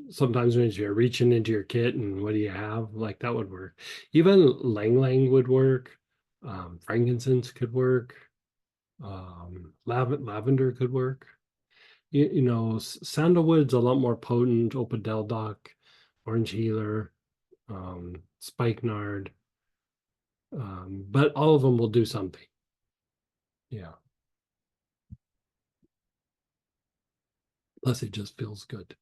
sometimes when you're reaching into your kit and what do you have, like that would work. Even lang lang would work. Frankincense could work. Lavender could work. You know, sandalwood's a lot more potent. Opadeldoc, orange healer, spikenard. But all of them will do something. Yeah. Plus it just feels good.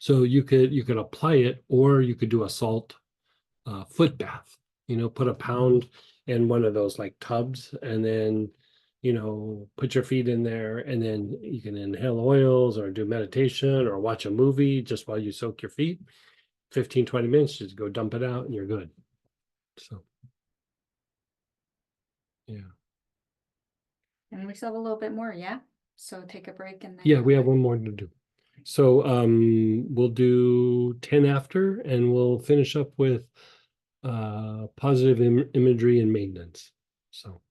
So you could apply it, or you could do a salt foot bath. You know, put a pound in one of those like tubs, and then, you know, put your feet in there, and then you can inhale oils or do meditation or watch a movie just while you soak your feet. 15-20 minutes, just go dump it out and you're good. So yeah. And we still have a little bit more, yeah? So take a break and then. Yeah, come we have back. one more to do. So we'll do 10 after, and we'll finish up with positive imagery and maintenance. So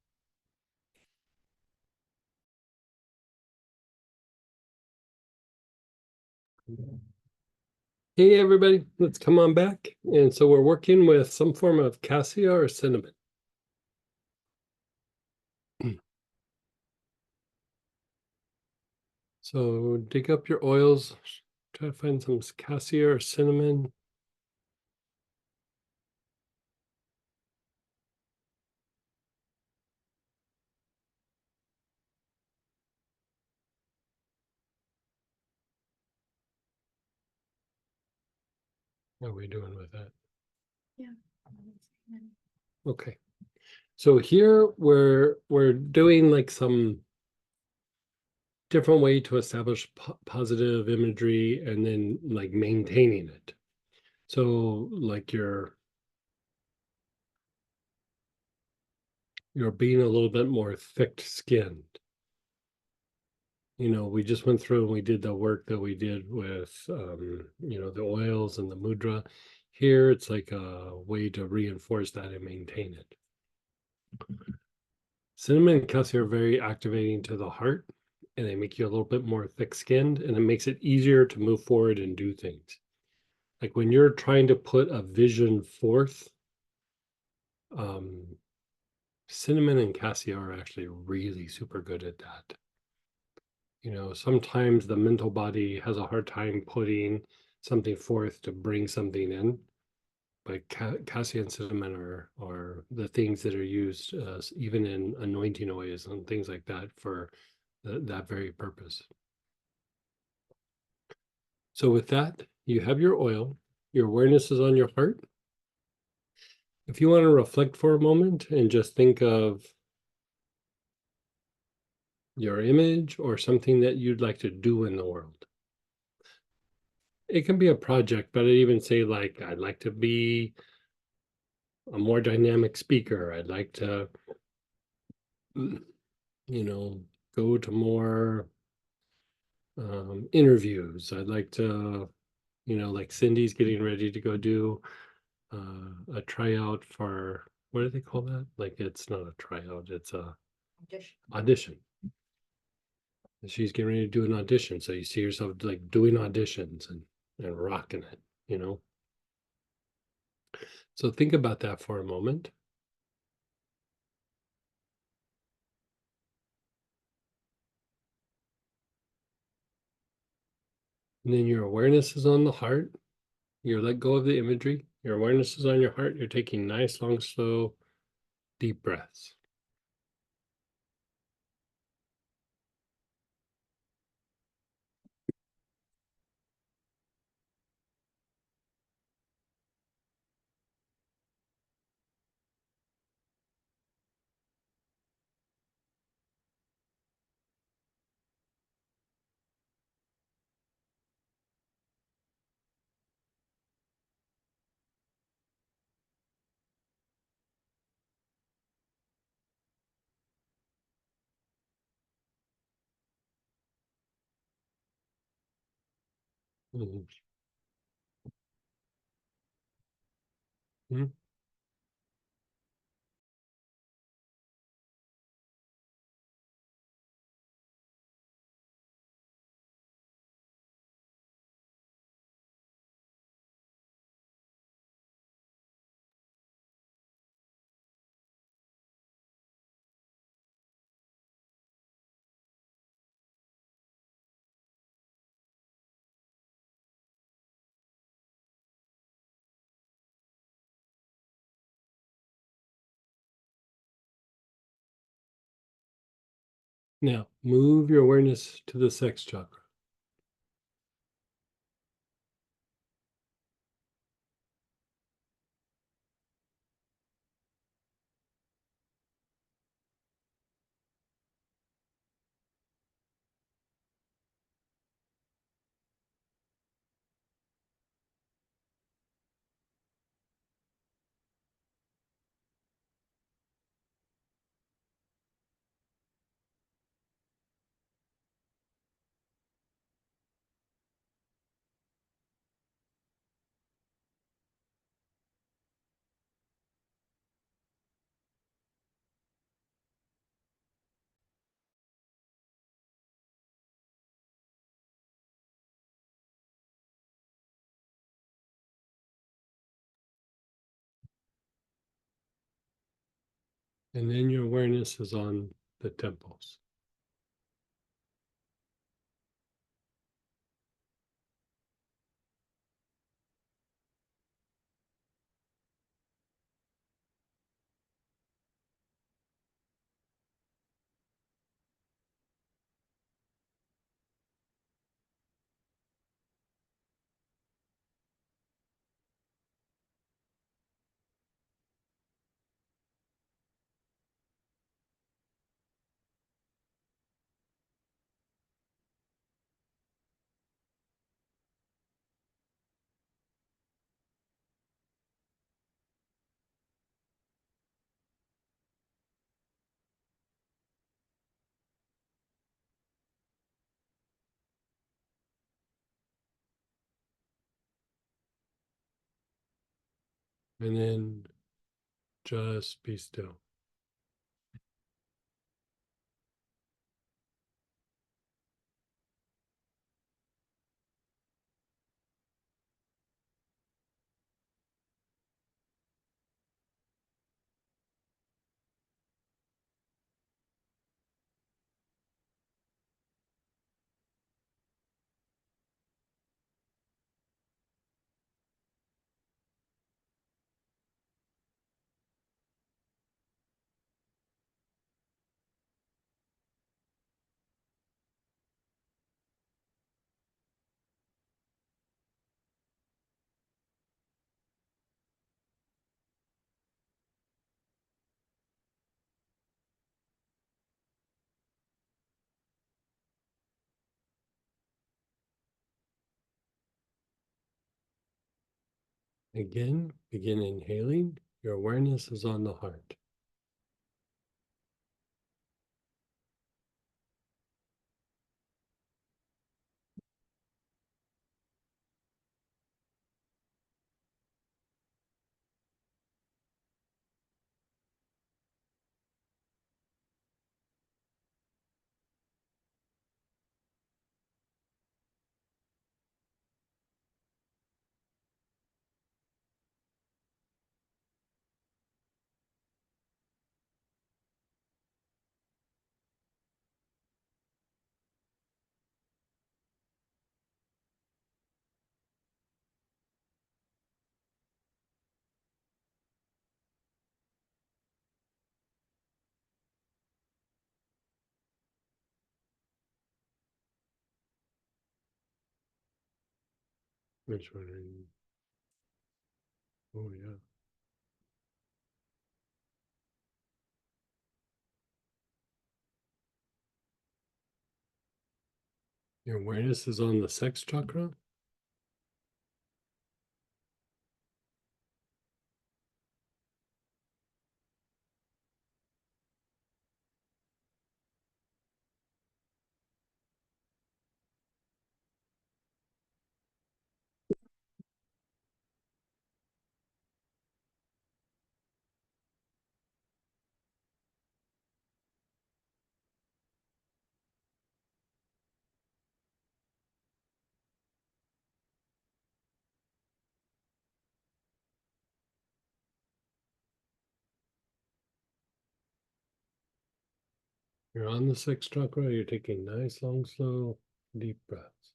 hey everybody, let's come on back. And so we're working with some form of cassia or cinnamon. So dig up your oils, try to find some cassia or cinnamon. How are we doing with that? Yeah. Okay. So here we're doing like some different way to establish positive imagery and then like maintaining it. So like you're being a little bit more thick-skinned. You know, we just went through and we did the work that we did with you know, the oils and the mudra. Here it's like a way to reinforce that and maintain it. Cinnamon and cassia are very activating to the heart, and they make you a little bit more thick-skinned, and it makes it easier to move forward and do things. Like when you're trying to put a vision forth, cinnamon and cassia are actually really super good at that. You know, sometimes the mental body has a hard time putting something forth to bring something in, but cassia and cinnamon are the things that are used even in anointing oils and things like that for that very purpose. So with that, you have your oil, your awareness is on your heart. If you want to reflect for a moment and just think of your image or something that you'd like to do in the world. It can be a project, but I even say like, I'd like to be a more dynamic speaker. I'd like to, you know, go to more interviews. I'd like to, you know, like Cindy's getting ready to go do a tryout for, what do they call that? Like, it's not a tryout, it's a audition. She's getting ready to do an audition. So you see yourself like doing auditions and rocking it, you know? So think about that for a moment. And then your awareness is on the heart. You let go of the imagery. Your awareness is on your heart. You're taking nice, long, slow, deep breaths. Mhm. Mhm. Now, move your awareness to the sex chakra. And then your awareness is on the temples. And then just be still. Again, begin inhaling. Your awareness is on the heart. Which one are you? Oh, yeah. Your awareness is on the sex chakra. You're on the sex chakra. You're taking nice, long, slow, deep breaths.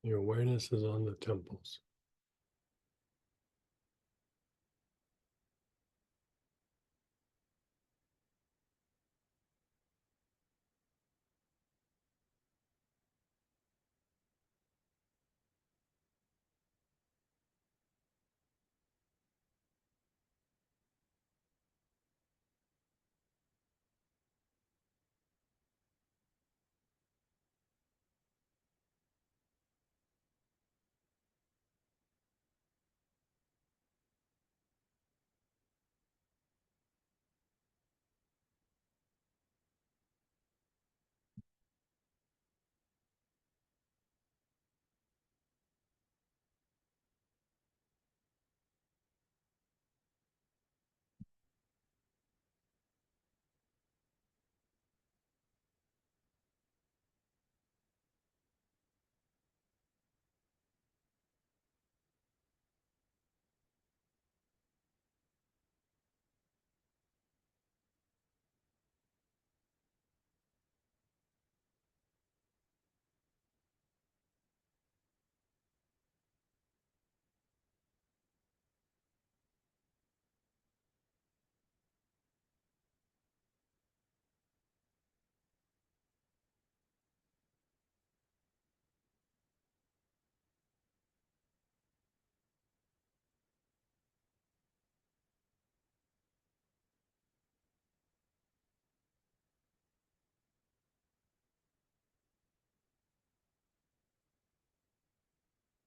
Your awareness is on the temples.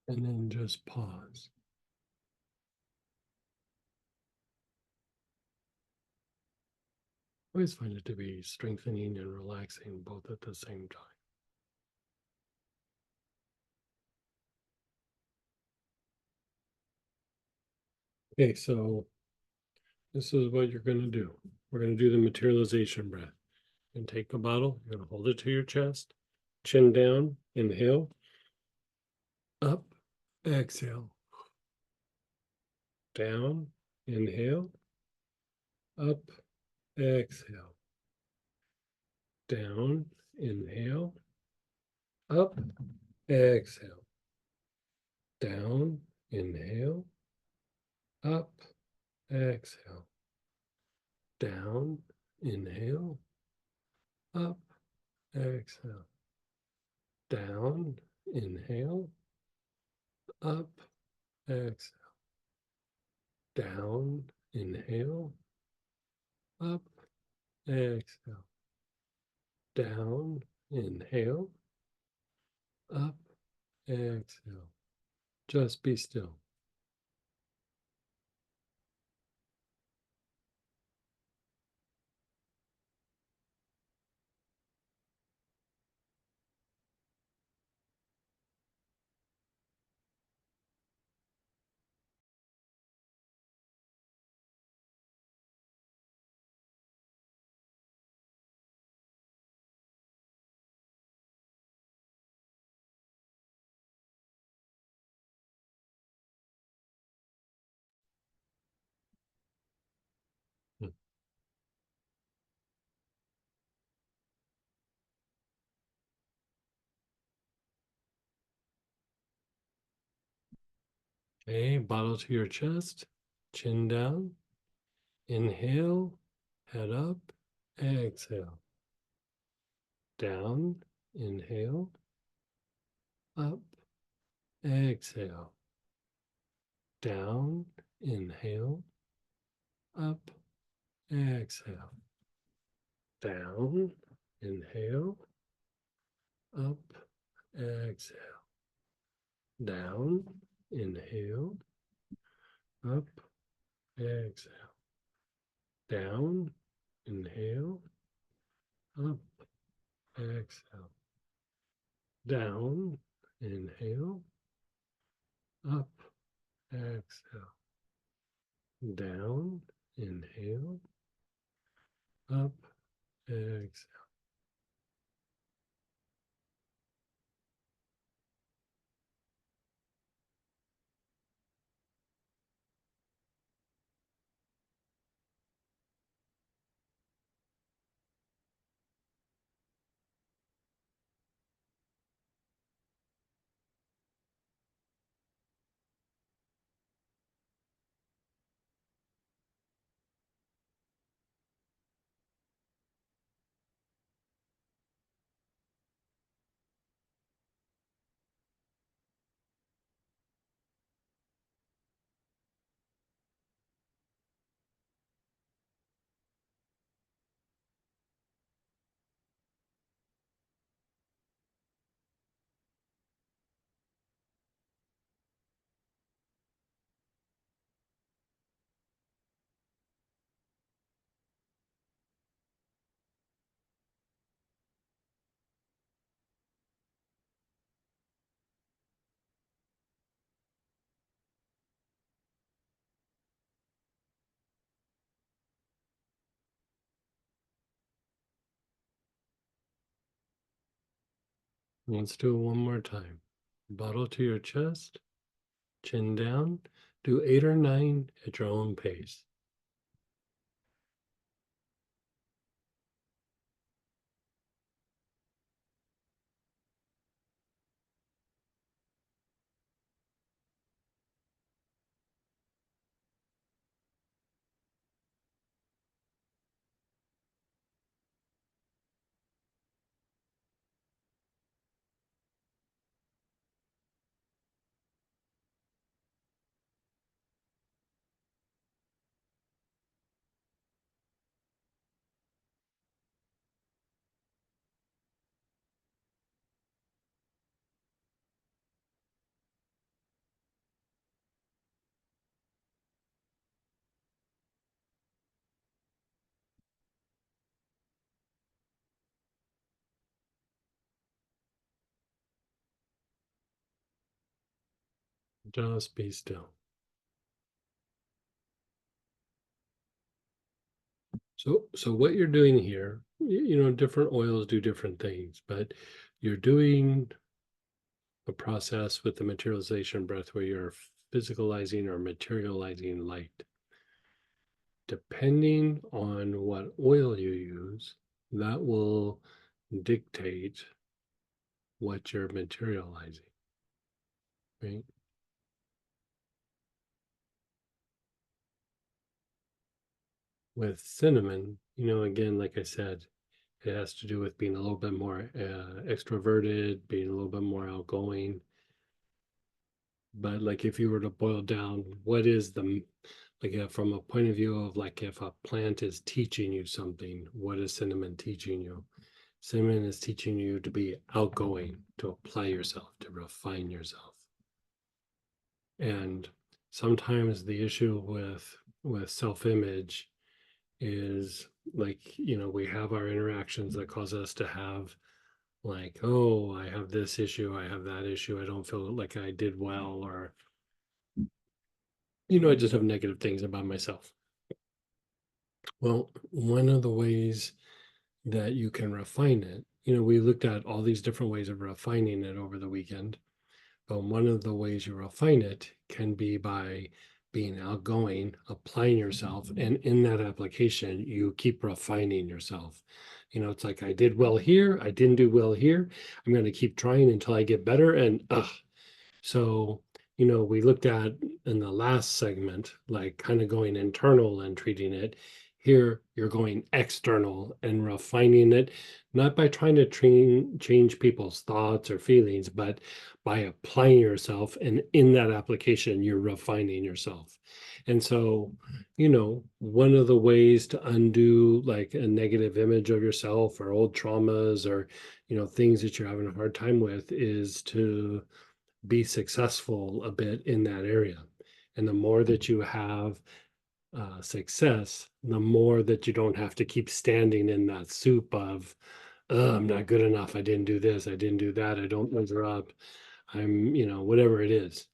And then just pause. I always find it to be strengthening and relaxing both at the same time. Okay, so this is what you're going to do. We're going to do the materialization breath. And take the bottle, you're going to hold it to your chest, chin down, inhale, up, exhale, down, inhale, up, exhale, down, inhale, up, exhale, down, inhale, up, exhale, down, inhale, up, exhale, down, inhale, up, exhale, down, inhale, up, exhale, down, inhale, up, exhale. Just be still. Okay, bottle to your chest, chin down, inhale, head up, exhale, down, inhale, up, exhale, down, inhale, up, exhale, down, inhale, up, exhale, down, inhale, up, exhale, down, inhale, up, exhale, down, inhale, up, exhale, down, inhale, up, exhale. Let's do it one more time. Bottle to your chest, chin down. Do 8 or 9 at your own pace. Just be still. So what you're doing here, you know, different oils do different things, but you're doing a process with the materialization breath where you're physicalizing or materializing light. Depending on what oil you use, that will dictate what you're materializing, right? With cinnamon, you know, again, like I said, it has to do with being a little bit more extroverted, being a little bit more outgoing. But like if you were to boil down, what is the, like from a point of view of like if a plant is teaching you something, what is cinnamon teaching you? Cinnamon is teaching you to be outgoing, to apply yourself, to refine yourself. And sometimes the issue with self-image is like, you know, we have our interactions that cause us to have like, oh, I have this issue, I have that issue, I don't feel like I did well, or, you know, I just have negative things about myself. Well, one of the ways that you can refine it, you know, we looked at all these different ways of refining it over the weekend. But one of the ways you refine it can be by being outgoing, applying yourself, and in that application, you keep refining yourself. You know, it's like I did well here, I didn't do well here. I'm going to keep trying until I get better. And so, you know, we looked at in the last segment, like kind of going internal and treating it. Here, you're going external and refining it, not by trying to change people's thoughts or feelings, but by applying yourself. And in that application, you're refining yourself. And so, you know, one of the ways to undo like a negative image of yourself or old traumas or, you know, things that you're having a hard time with is to be successful a bit in that area. And the more that you have success, the more that you don't have to keep standing in that soup of, I'm not good enough. I didn't do this. I didn't do that. I don't measure up. I'm, you know, whatever it is.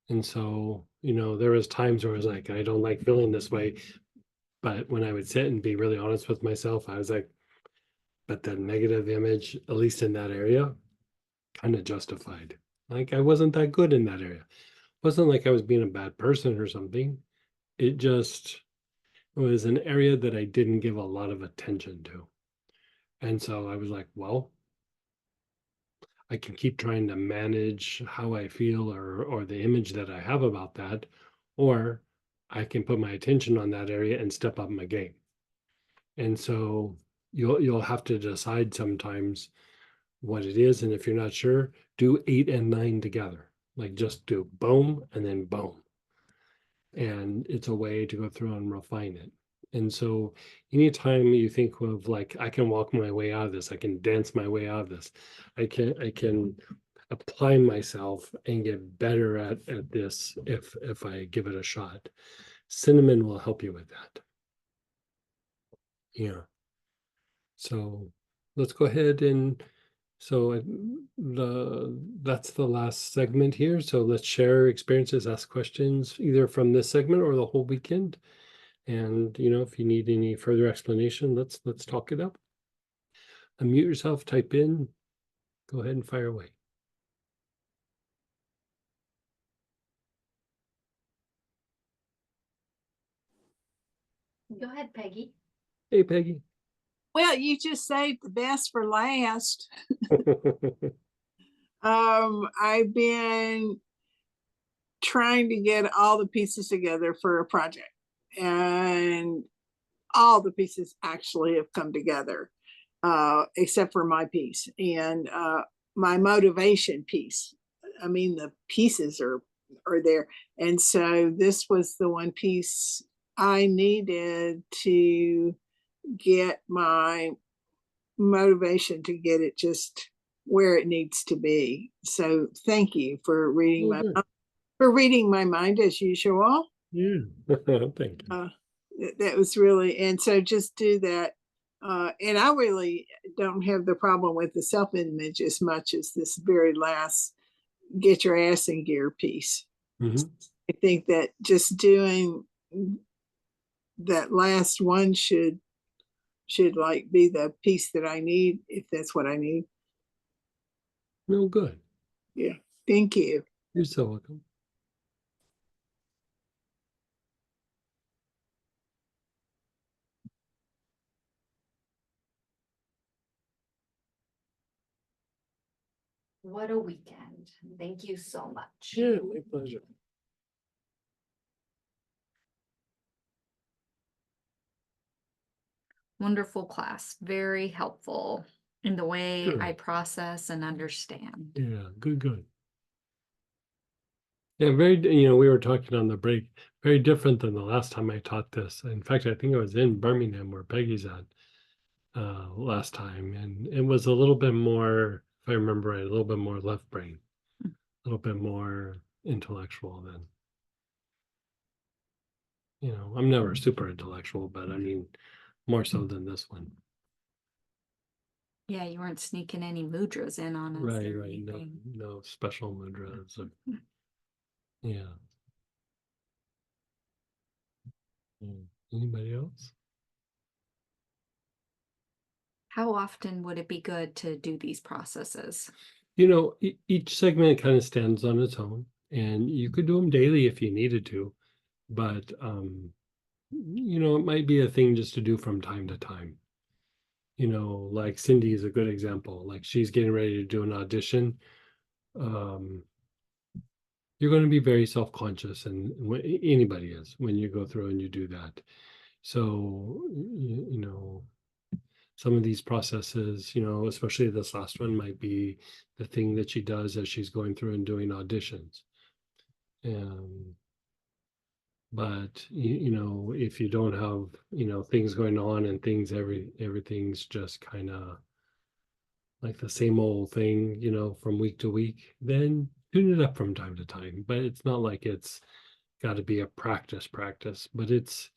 And so, you know, there was times where I was like, I don't like feeling this way. But when I would sit and be really honest with myself, I was like, but the negative image, at least in that area, kind of justified. Like I wasn't that good in that area. It wasn't like I was being a bad person or something. It just was an area that I didn't give a lot of attention to. And so I was like, well, I can keep trying to manage how I feel or the image that I have about that, or I can put my attention on that area and step up my game. And so you'll have to decide sometimes what it is. And if you're not sure, do 8 and 9 together. Like just do boom and then boom. And it's a way to go through and refine it. And so anytime you think of like, I can walk my way out of this, I can dance my way out of this, I can apply myself and get better at this if I give it a shot. Cinnamon will help you with that. Yeah. So let's go ahead and so that's the last segment here. So let's share experiences, ask questions either from this segment or the whole weekend. And you know, if you need any further explanation, let's talk it up. Unmute yourself, type in Go ahead and fire away. Go ahead, Peggy. Hey, Peggy. Well, you just saved the best for last. I've been trying to get all the pieces together for a project, and all the pieces actually have come together, except for my piece and my motivation piece. I mean, the pieces are there, and so this was the one piece I needed to get my motivation to get it just where it needs to be. So thank you for reading Oh, good. for reading my mind as usual. Yeah. Thank you. That was really, and so just do that. And I really don't have the problem with the self-image as much as this very last get your ass in gear piece. Mhm. I think that just doing that last one should like be the piece that I need, if that's what I need. No, good. Yeah. Thank you. You're so welcome. What a weekend. Thank you so much. Yeah, my pleasure. Wonderful class, very helpful in the way I Good. process and understand. Yeah, good. Yeah, very, we were talking on the break, very different than the last time I taught this. In fact, I think I was in Birmingham where Peggy's at last time, and it was a little bit more, if I remember right, a little bit more left brain, a little bit more intellectual than, I'm never super intellectual, but I mean, more so than this one. Yeah, you weren't sneaking any mudras in on us Right, or right. No, anything. no special mudras. Yeah. Anybody else? How often would it be good to do these processes? Each segment kind of stands on its own, and you could do them daily if you needed to, but it might be a thing just to do from time to time. Like Cindy is a good example. Like she's getting ready to do an audition. You're going to be very self-conscious, and anybody is when you go through and you do that. So, some of these processes, especially this last one, might be the thing that she does as she's going through and doing auditions. But if you don't have, things going on and everything's just kind of like the same old thing, from week to week, then tune it up from time to time. But it's not like it's got to be a practice, but it's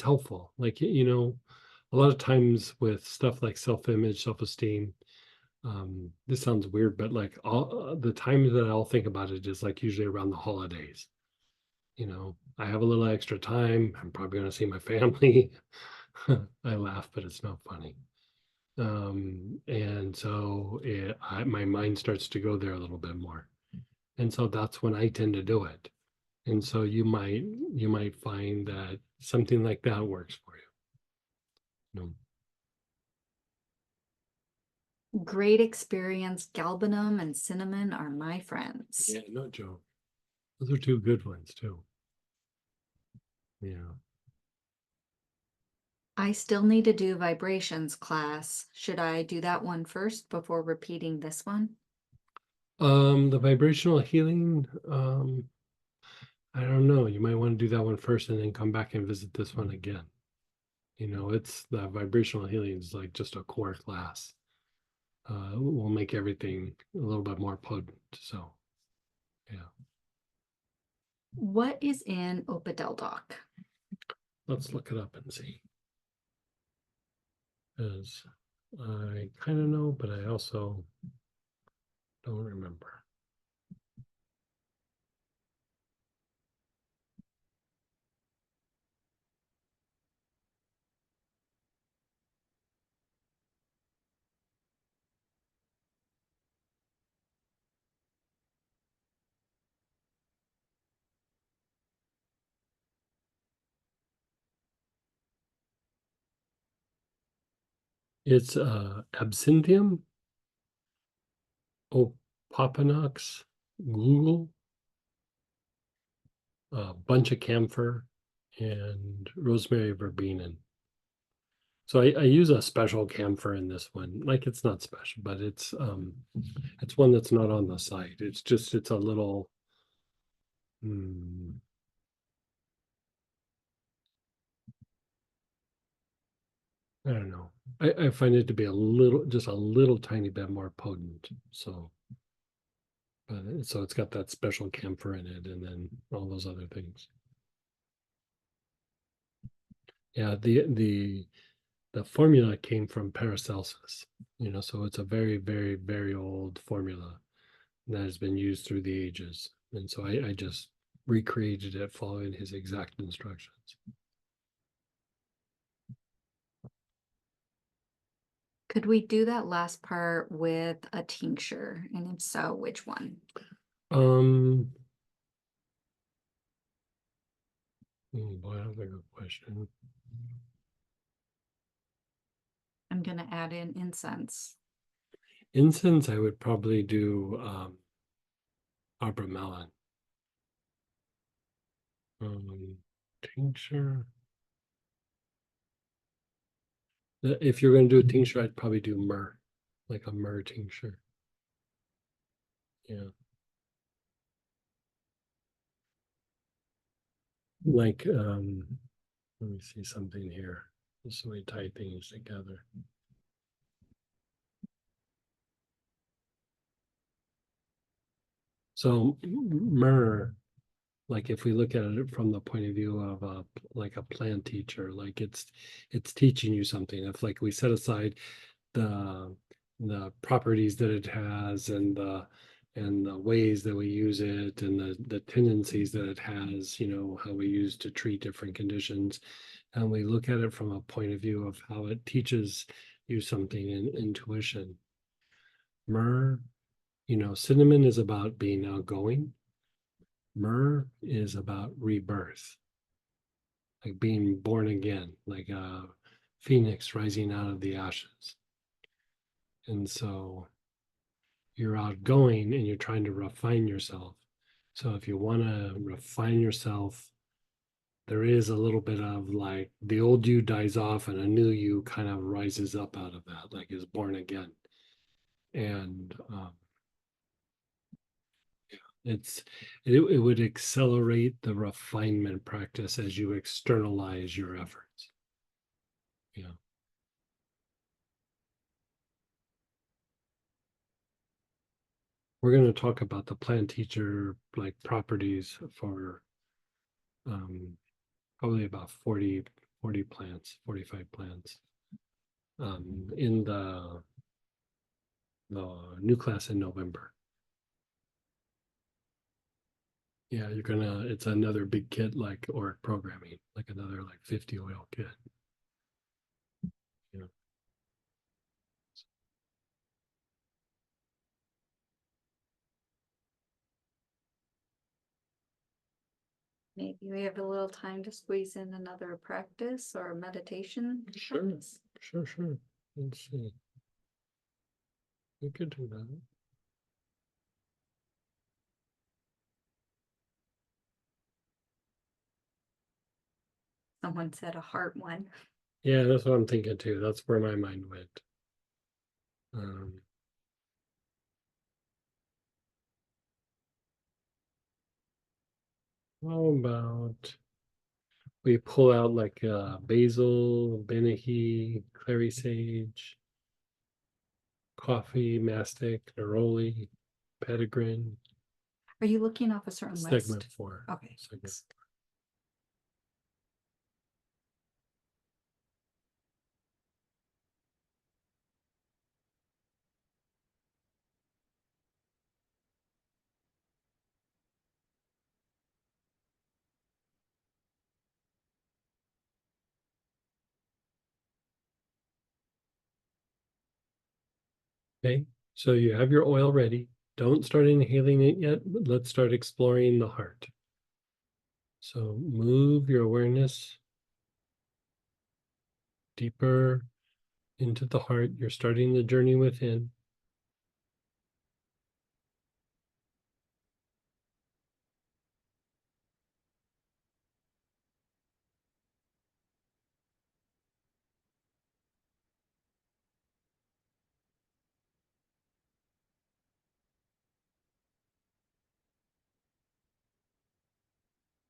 helpful. Like, a lot of times with stuff like self-image, self-esteem, this sounds weird, but like all the times that I'll think about it is like usually around the holidays. I have a little extra time. I'm probably going to see my family. I laugh, but it's not funny. And so my mind starts to go there a little bit more. And so that's when I tend to do it. And so you might find that something like that works for you. Great experience. Galbanum and cinnamon are my friends. Yeah, no joke. Those are two good ones too. Yeah. I still need to do vibrations class. Should I do that one first before repeating this one? The vibrational healing, I don't know. You might want to do that one first and then come back and visit this one again. It's the vibrational healing is like just a core class. Will make everything a little bit more potent. So, yeah. What is in Opadeldoc? Let's look it up and see. Because I kind of know, but I also don't remember. It's absinthium, opopanax, Google, a bunch of camphor, and rosemary verbena. So I use a special camphor in this one. Like it's not special, but it's one that's not on the site. It's a little I don't know. I find it to be just a little tiny bit more potent. So so it's got that special camphor in it and then all those other things. Yeah, the formula came from Paracelsus, so it's a very, very, very old formula that has been used through the ages. And so I just recreated it following his exact instructions. Could we do that last part with a tincture? And if so, which one? Boy, that's a good question. I'm gonna add in incense. Incense, I would probably do arbor melon. Tincture. If you're going to do a tincture, I'd probably do myrrh, like a myrrh tincture. Yeah. Like, let me see something here. Just so we tie things together. So myrrh, like if we look at it from the point of view of like a plant teacher, like it's teaching you something. If like we set aside the properties that it has and the ways that we use it and the tendencies that it has, how we use to treat different conditions, and we look at it from a point of view of how it teaches you something in intuition. Myrrh, cinnamon is about being outgoing. Myrrh is about rebirth, like being born again, like a phoenix rising out of the ashes. And so you're outgoing and you're trying to refine yourself. So if you want to refine yourself, there is a little bit of like the old you dies off and a new you kind of rises up out of that, like is born again. And it would accelerate the refinement practice as you externalize your efforts. Yeah. We're going to talk about the plant teacher like properties for probably about 40 plants, 45 plants in the new class in November. Yeah, it's another big kit like ORIC programming, like another like 50 oil kit. Yeah. Maybe we have a little time to squeeze in another practice or meditation. Sure. practice. Sure. Let's see. We could do that. Someone said a heart one. Yeah, that's what I'm thinking too. That's where my mind went. How about we pull out like basil, benihee, clary sage, coffee, mastic, neroli, petitgrain. Are you looking off a certain Segment list? 4. Okay. Segment. thanks. Okay, so you have your oil ready. Don't start inhaling it yet, but let's start exploring the heart. So move your awareness deeper into the heart. You're starting the journey within.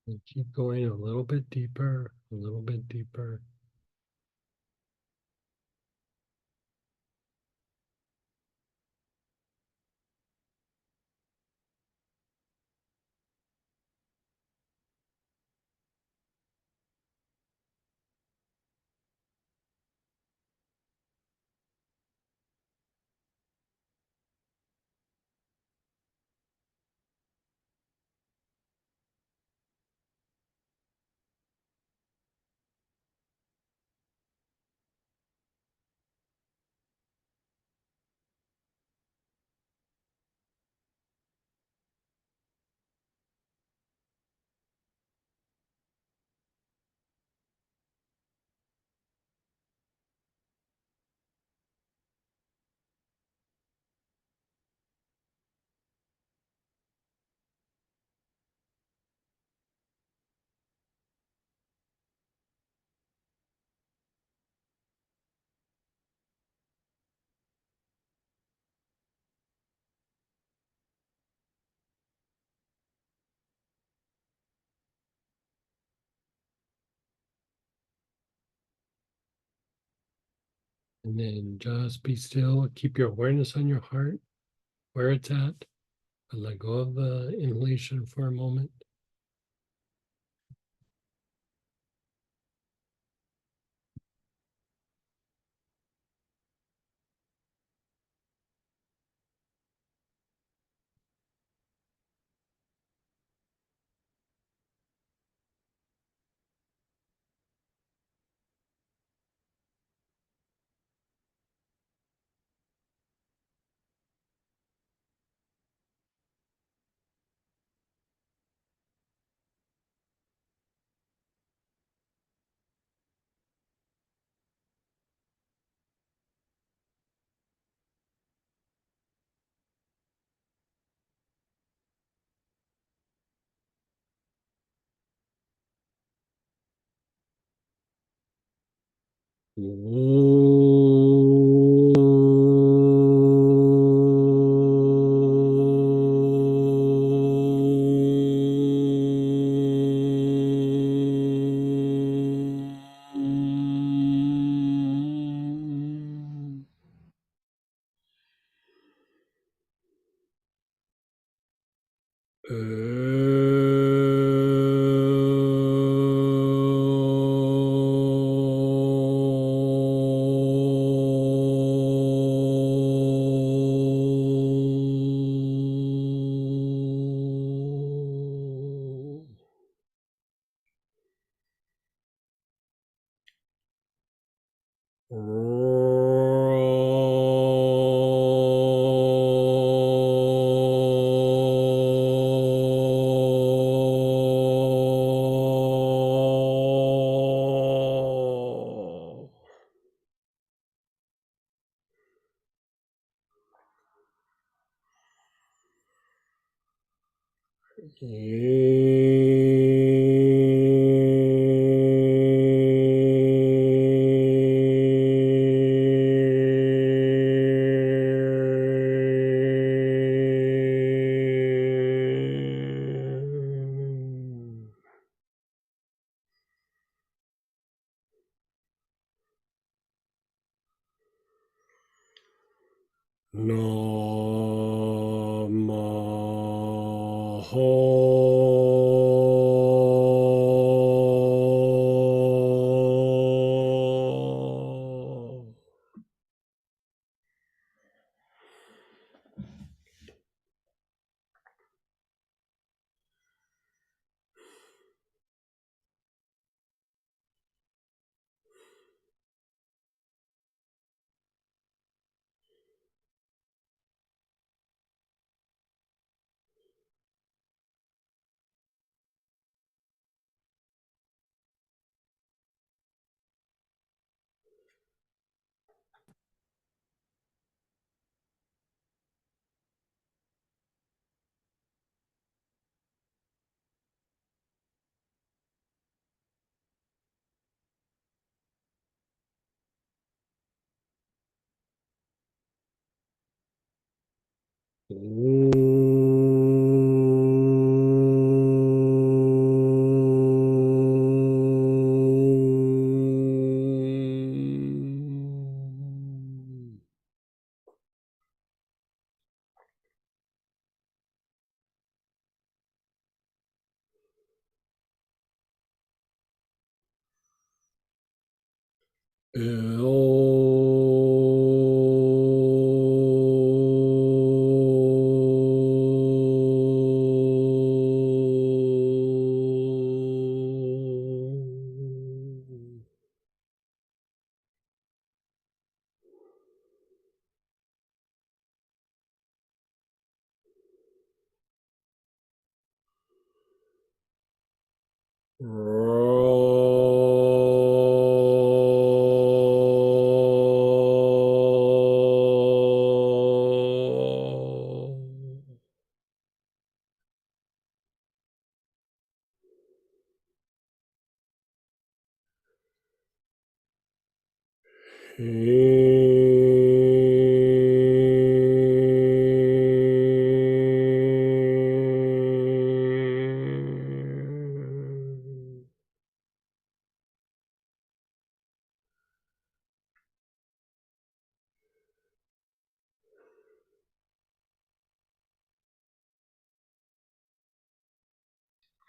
And keep going a little bit deeper, a little bit deeper. And then just be still. Keep your awareness on your heart, where it's at. But let go of the inhalation for a moment. Namaho.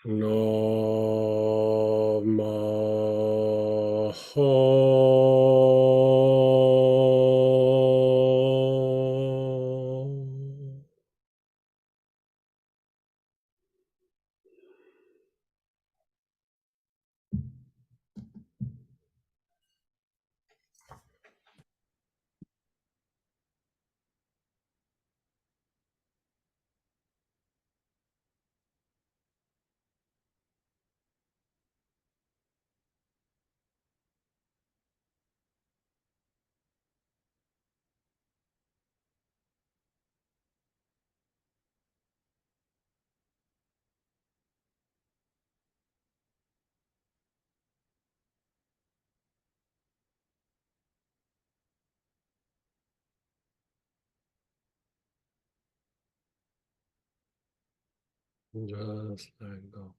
Namaha. Just let go.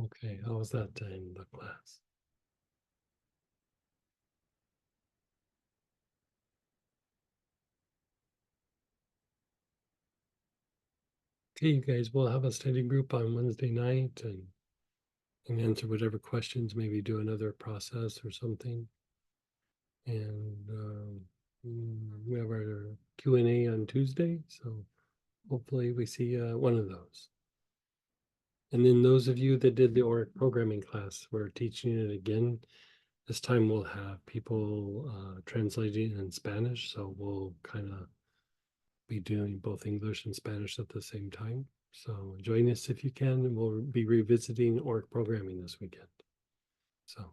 Okay, how was that in the class? Okay, you guys, we'll have a study group on Wednesday night and answer whatever questions, maybe do another process or something. And we have our Q&A on Tuesday, so hopefully we see one of those. And then those of you that did the ORIC programming class, we're teaching it again. This time we'll have people translating in Spanish, so we'll kind of be doing both English and Spanish at the same time. So join us if you can, and we'll be revisiting ORIC programming this weekend. So